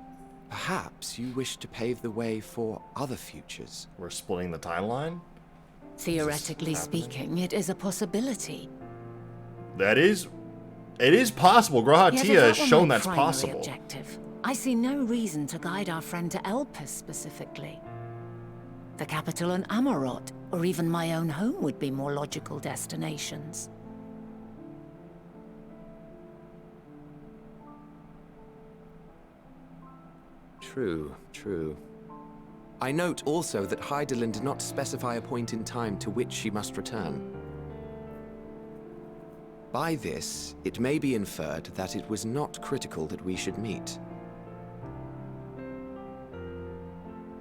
perhaps you wish to pave the way for other futures. We're splitting the timeline? Theoretically speaking, it is a possibility. It is possible. Grahatia has shown that's possible. Objective. I see no reason to guide our friend to Elpis specifically. The capital and Amarot, or even my own home would be more logical destinations. True, true. I note also that Hydaelyn did not specify a point in time to which she must return. By this, it may be inferred that it was not critical that we should meet.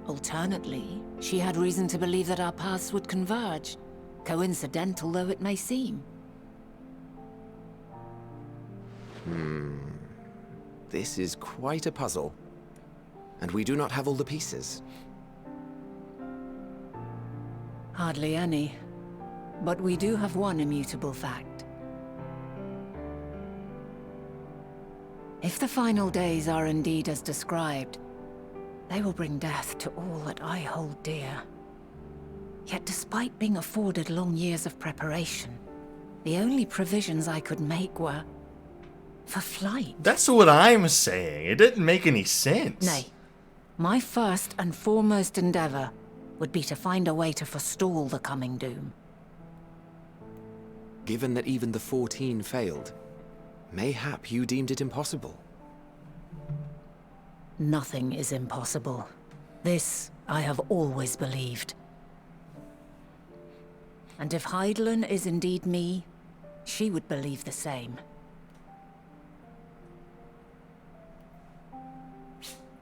Alternately, she had reason to believe that our paths would converge, coincidental though it may seem. This is quite a puzzle, and we do not have all the pieces. Hardly any, but we do have one immutable fact. If the final days are indeed as described, they will bring death to all that I hold dear. Yet despite being afforded long years of preparation, the only provisions I could make were for flight. That's what I'm saying. It didn't make any sense. Nay, my first and foremost endeavor would be to find a way to forestall the coming doom. Given that even the 14 failed, mayhap you deemed it impossible. Nothing is impossible. This I have always believed. And if Hydaelyn is indeed me, she would believe the same.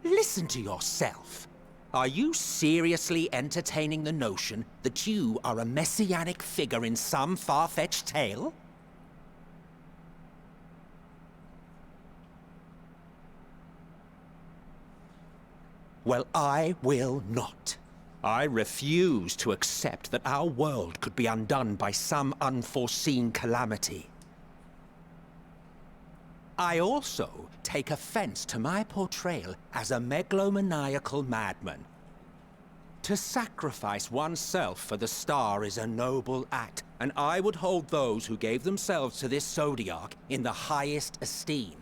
Listen to yourself. Are you seriously entertaining the notion that you are a messianic figure in some far-fetched tale? Well, I will not. I refuse to accept that our world could be undone by some unforeseen calamity. I also take offense to my portrayal as a megalomaniacal madman. To sacrifice oneself for the star is a noble act, and I would hold those who gave themselves to this zodiac in the highest esteem.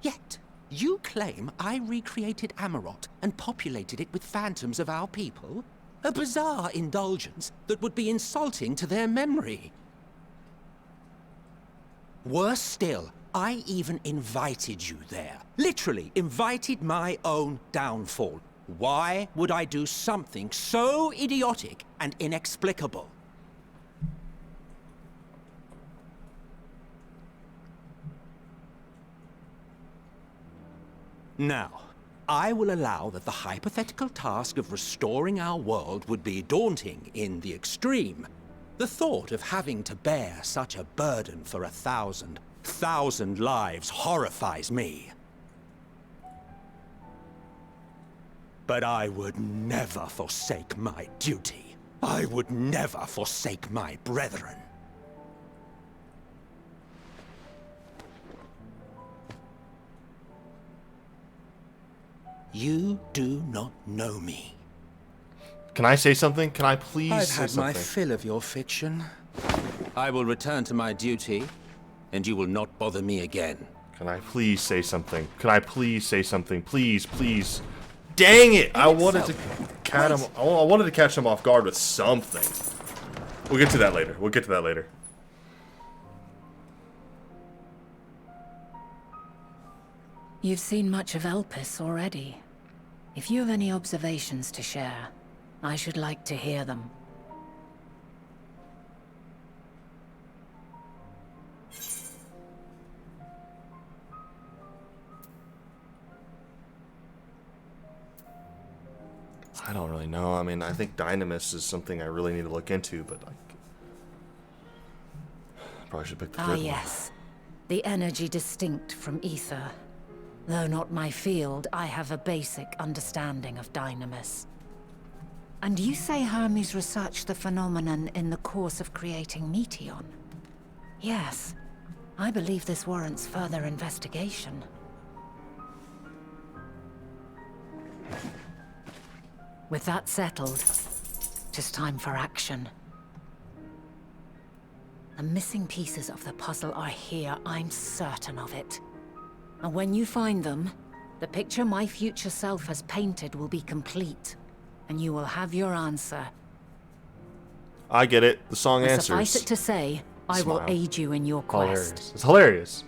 Yet, you claim I recreated Amarot and populated it with phantoms of our people? A bizarre indulgence that would be insulting to their memory. Worse still, I even invited you there. Literally invited my own downfall. Why would I do something so idiotic and inexplicable? Now, I will allow that the hypothetical task of restoring our world would be daunting in the extreme. The thought of having to bear such a burden for 1,000 lives horrifies me. But I would never forsake my duty. I would never forsake my brethren. You do not know me. Can I say something? Can I please I've say had something? my fill of your fiction. I will return to my duty, and you will not bother me again. Can I please say something? Can I please say something? Please, please. Dang it! I wanted to catch him. I wanted to catch him off guard with something. We'll get to that later. We'll get to that later. You've seen much of Elpis already. If you have any observations to share, I should like to hear them. I don't really know. I mean, I think Dynamis is something I really need to look into, but I probably should pick the third one. Yes. The energy distinct from ether. Though not my field, I have a basic understanding of Dynamis. And you say Hermes researched the phenomenon in the course of creating Meteon? Yes. I believe this warrants further investigation. With that settled, it is time for action. The missing pieces of the puzzle are here, I'm certain of it. And when you find them, the picture my future self has painted will be complete, and you will have your answer. I get it. The song answers. Suffice it to say, I will aid you in your quest. Hilarious. It's hilarious.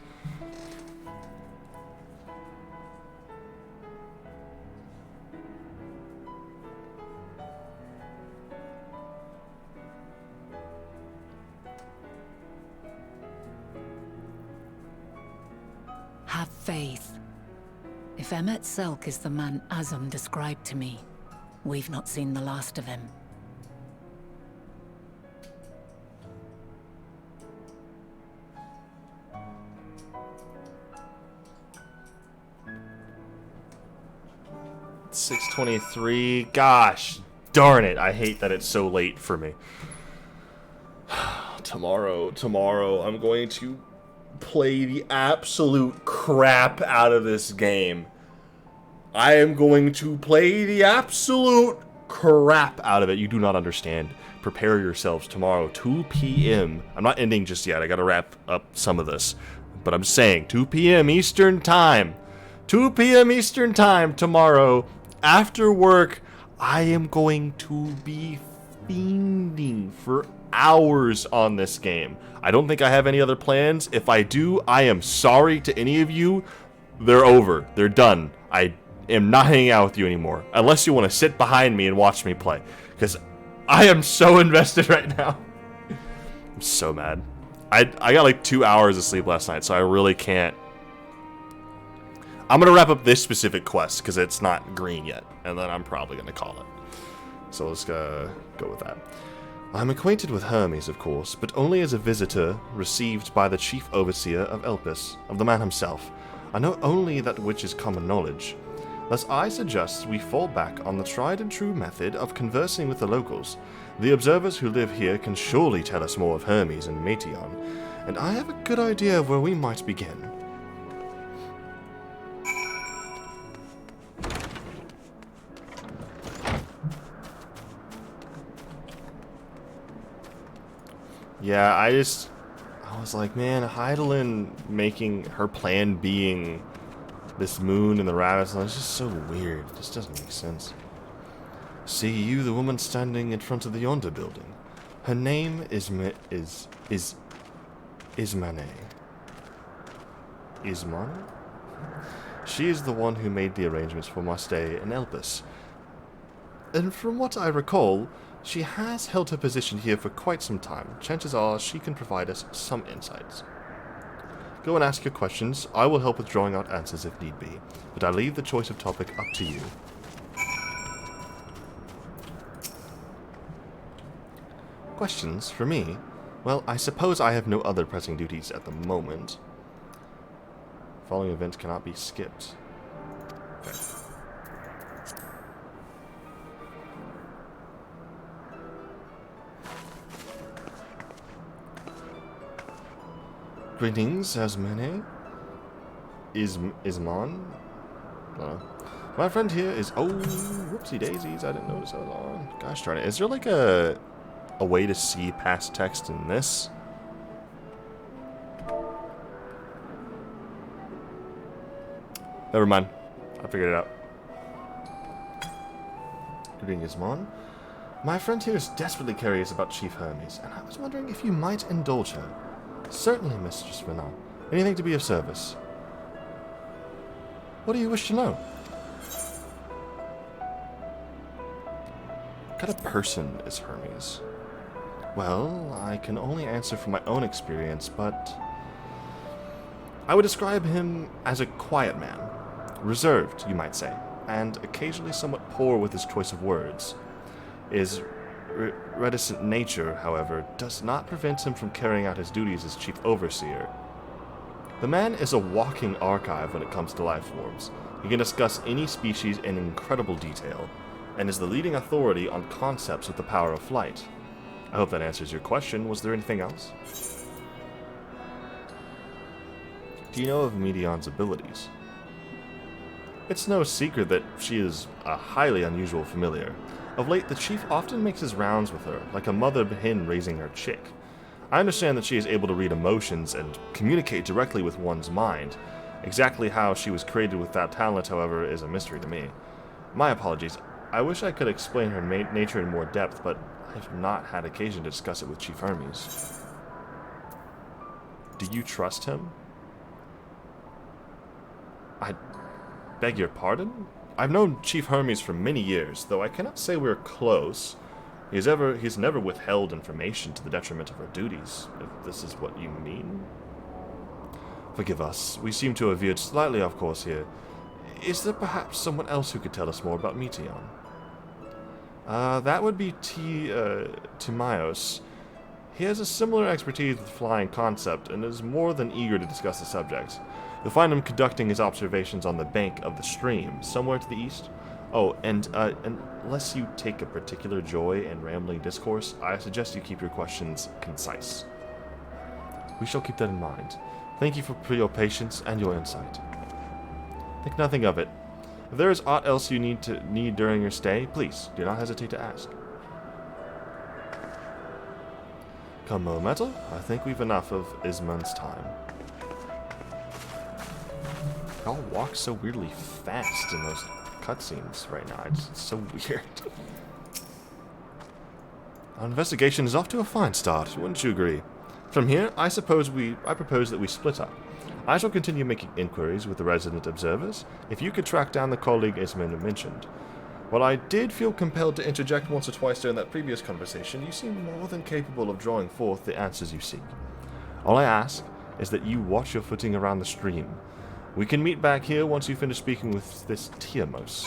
Have faith. If Emmet Selk is the man Azam described to me, we've not seen the last of him. It's 6:23. Gosh, darn it! I hate that it's so late for me. Tomorrow, I'm going to play the absolute crap out of this game. I am going to play the absolute crap out of it. You do not understand. Prepare yourselves tomorrow, 2 p.m. I'm not ending just yet. I gotta wrap up some of this. But I'm saying 2 p.m. Eastern Time. 2 p.m. Eastern Time tomorrow. After work, I am going to be fiending for hours on this game. I don't think I have any other plans. If I do, I am sorry to any of you. They're over. They're done. I am not hanging out with you anymore. Unless you want to sit behind me and watch me play. Because I am so invested right now. I'm so mad. I got like 2 hours of sleep last night, so I really can't. I'm going to wrap up this specific quest because it's not green yet. And then I'm probably going to call it. So let's go with that. I'm acquainted with Hermes, of course, but only as a visitor received by the chief overseer of Elpis, of the man himself. I know only that which is common knowledge. Thus I suggest we fall back on the tried and true method of conversing with the locals. The observers who live here can surely tell us more of Hermes and Meteon, and I have a good idea of where we might begin. Yeah, I was like, man, Heidelin making her plan being This moon and the rabbits, it's just so weird. It just doesn't make sense. See you, the woman standing in front of the yonder building. Her name is Ismane. Isman? She is the one who made the arrangements for my stay in Elpis. And from what I recall, she has held her position here for quite some time. Chances are she can provide us some insights. Go and ask your questions. I will help with drawing out answers if need be, but I leave the choice of topic up to you. Questions for me? Well, I suppose I have no other pressing duties at the moment. Following events cannot be skipped. Okay. Greetings, Asmane. Isman? I don't know. My friend here is... Oh, whoopsie daisies. I didn't notice that was on. Gosh darn it. Is there like a way to see past text in this? Never mind. I figured it out. Greetings, Isman. My friend here is desperately curious about Chief Hermes, and I was wondering if you might indulge her. Certainly, Mistress Renan. Anything to be of service. What do you wish to know? What kind of person is Hermes? Well, I can only answer from my own experience, but I would describe him as a quiet man. Reserved, you might say, and occasionally somewhat poor with his choice of words. His reticent nature, however, does not prevent him from carrying out his duties as chief overseer. The man is a walking archive when it comes to life forms. He can discuss any species in incredible detail, and is the leading authority on concepts with the power of flight. I hope that answers your question. Was there anything else? Do you know of Medion's abilities? It's no secret that she is a highly unusual familiar. Of late, the chief often makes his rounds with her, like a mother hen raising her chick. I understand that she is able to read emotions and communicate directly with one's mind. Exactly how she was created with that talent, however, is a mystery to me. My apologies. I wish I could explain her nature in more depth, but I have not had occasion to discuss it with Chief Hermes. Do you trust him? I beg your pardon? I've known Chief Hermes for many years, though I cannot say we're close. He's never withheld information to the detriment of our duties, if this is what you mean. Forgive us, we seem to have veered slightly off course here. Is there perhaps someone else who could tell us more about Meteon? That would be Timaeus. He has a similar expertise with flying concept, and is more than eager to discuss the subject. You'll find him conducting his observations on the bank of the stream, somewhere to the east. Oh, and unless you take a particular joy in rambling discourse, I suggest you keep your questions concise. We shall keep that in mind. Thank you for your patience and your insight. Think nothing of it. If there is aught else you need during your stay, please do not hesitate to ask. Come, Metal. I think we've enough of Isman's time. Y'all walk so weirdly fast in those cutscenes right now. It's so weird. Our investigation is off to a fine start, wouldn't you agree? From here, I propose that we split up. I shall continue making inquiries with the resident observers, if you could track down the colleague Isman mentioned. While I did feel compelled to interject once or twice during that previous conversation, you seem more than capable of drawing forth the answers you seek. All I ask is that you watch your footing around the stream. We can meet back here once you finish speaking with this Timaeus.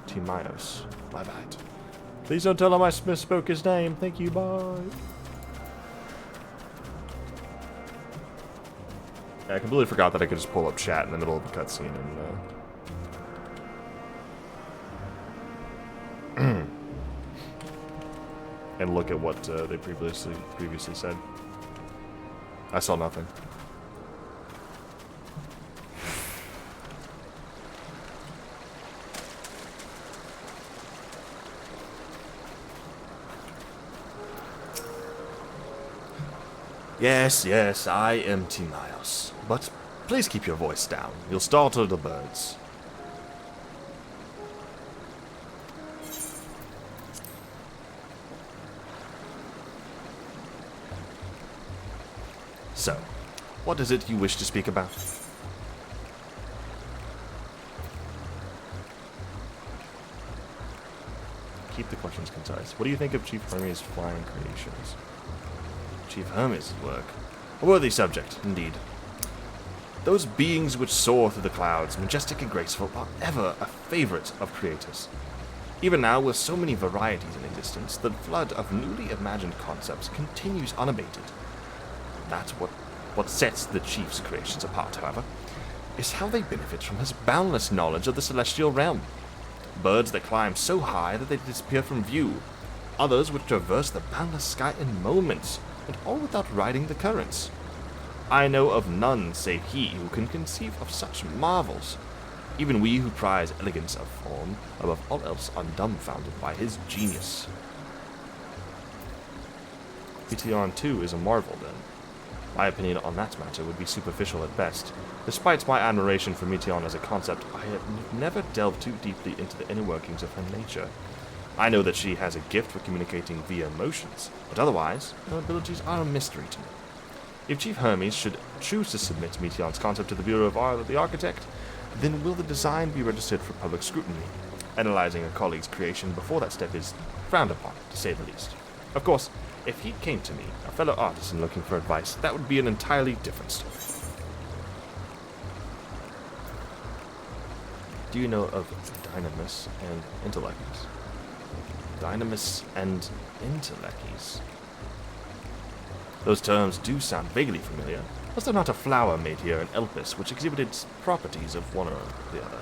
Timaeus. My bad. Please don't tell him I misspoke his name. Thank you, bye. Yeah, I completely forgot that I could just pull up chat in the middle of a cutscene and and look at what they previously said. I saw nothing. Yes, yes, I am Timaeus. But please keep your voice down. You'll startle the birds. So, what is it you wish to speak about? Keep the questions concise. What do you think of Chief Hermes' flying creations? Chief Hermes' work? A worthy subject, indeed. Those beings which soar through the clouds, majestic and graceful, are ever a favorite of creators. Even now, with so many varieties in existence, the flood of newly imagined concepts continues unabated. That's what sets the Chief's creations apart, however, is how they benefit from his boundless knowledge of the celestial realm. Birds that climb so high that they disappear from view, others which traverse the boundless sky in moments, and all without riding the currents. I know of none save he who can conceive of such marvels. Even we who prize elegance of form above all else are dumbfounded by his genius. Meteon, too, is a marvel, then. My opinion on that matter would be superficial at best. Despite my admiration for Meteon as a concept, I have never delved too deeply into the inner workings of her nature. I know that she has a gift for communicating via emotions, but otherwise, her abilities are a mystery to me. If Chief Hermes should choose to submit Meteon's concept to the Bureau of Art of the Architect, then will the design be registered for public scrutiny? Analyzing a colleague's creation before that step is frowned upon, to say the least. Of course, if he came to me, a fellow artisan looking for advice, that would be an entirely different story. Do you know of Dynamis and Intellectus? Dynamis and Intellectus? Those terms do sound vaguely familiar. Was there not a flower made here in Elpis which exhibited properties of one or the other?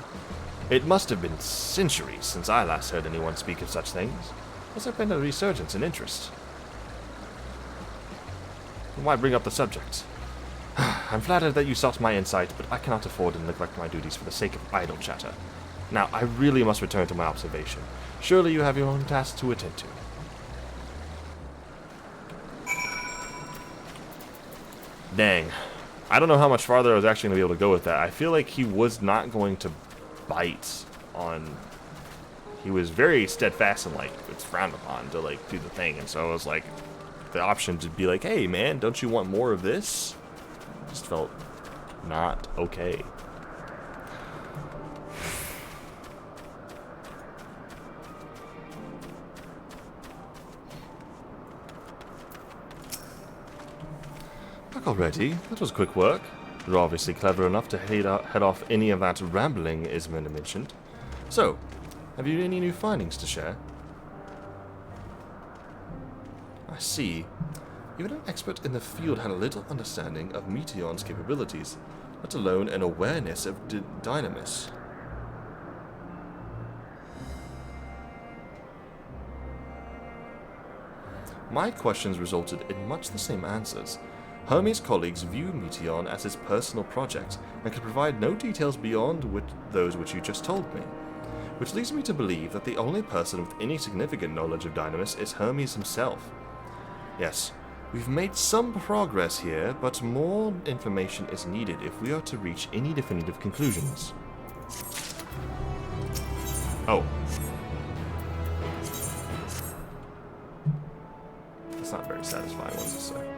It must have been centuries since I last heard anyone speak of such things. Has there been a resurgence in interest? Why bring up the subject? I'm flattered that you sought my insight, but I cannot afford to neglect my duties for the sake of idle chatter. Now, I really must return to my observation. Surely you have your own tasks to attend to. Dang. I don't know how much farther I was actually going to be able to go with that. I feel like he was not going to bite on... He was very steadfast and, like, it's frowned upon to, like, do the thing. And so I was like, the option to be like, hey, man, don't you want more of this? Just felt not okay. Back already? That was quick work. You're obviously clever enough to head off any of that rambling Ismond mentioned. So, have you any new findings to share? I see. Even an expert in the field had a little understanding of Meteon's capabilities, let alone an awareness of Dynamis. My questions resulted in much the same answers. Hermes' colleagues view Meteon as his personal project and could provide no details beyond those which you just told me, which leads me to believe that the only person with any significant knowledge of Dynamis is Hermes himself. Yes, we've made some progress here, but more information is needed if we are to reach any definitive conclusions. Oh. That's not very satisfying, what does it say?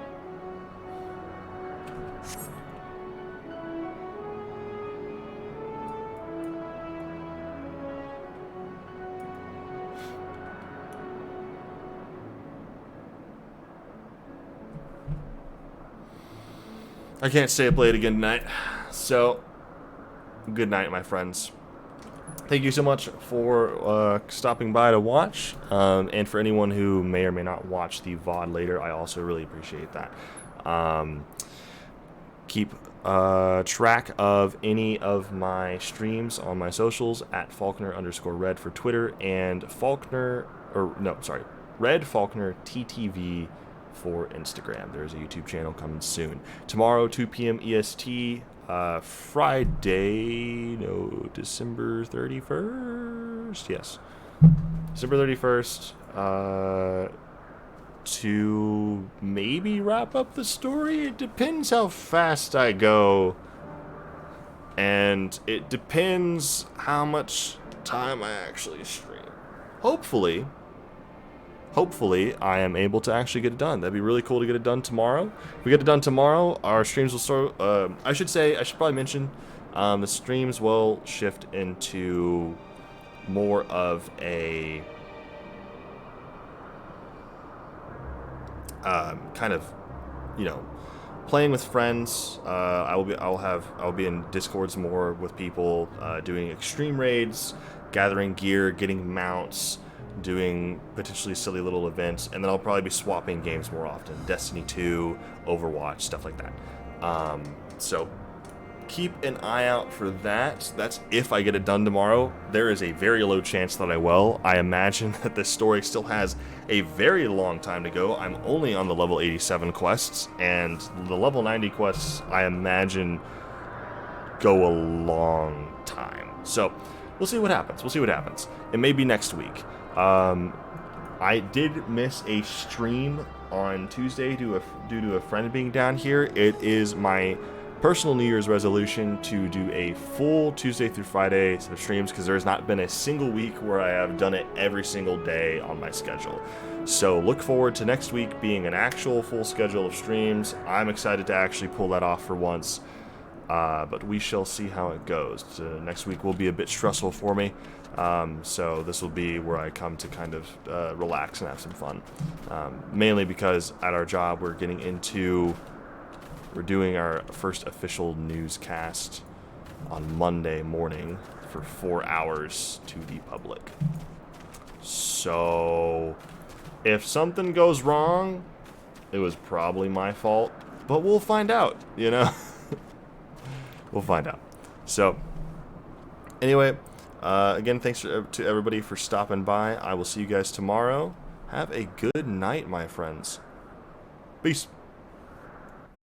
I can't stay up late again tonight, so good night, my friends. Thank you so much for stopping by to watch, and for anyone who may or may not watch the VOD later, I also really appreciate that. Keep track of any of my streams on my socials at Faulkner_Red for Twitter and Red Faulkner TTV for Instagram. There's a YouTube channel coming soon. Tomorrow, 2 p.m. EST, Friday, December 31st? Yes. December 31st, to maybe wrap up the story. It depends how fast I go. And it depends how much time I actually stream. Hopefully, I am able to actually get it done. That'd be really cool to get it done tomorrow. If we get it done tomorrow, our streams will start... I should probably mention, the streams will shift into more of a... kind of, you know, playing with friends. I'll be in Discords more with people, doing extreme raids, gathering gear, getting mounts, doing potentially silly little events, and then I'll probably be swapping games more often. Destiny 2, Overwatch, stuff like that. So keep an eye out for that. That's if I get it done tomorrow. There is a very low chance that I will. I imagine that this story still has a very long time to go. I'm only on the level 87 quests, and the level 90 quests, I imagine, go a long time. So we'll see what happens. It may be next week. I did miss a stream on Tuesday due to a friend being down here. It is my personal New Year's resolution to do a full Tuesday through Friday set of streams, because there's not been a single week where I have done it every single day on my schedule. So look forward to next week being an actual full schedule of streams. I'm excited to actually pull that off for once, but we shall see how it goes. Next week will be a bit stressful for me, so this will be where I come to kind of relax and have some fun, mainly because at our job we're doing our first official newscast on Monday morning for 4 hours to the public. So if something goes wrong, it was probably my fault, but we'll find out, you know? We'll find out. So anyway, again, thanks to everybody for stopping by. I will see you guys tomorrow. Have a good night, my friends. Peace.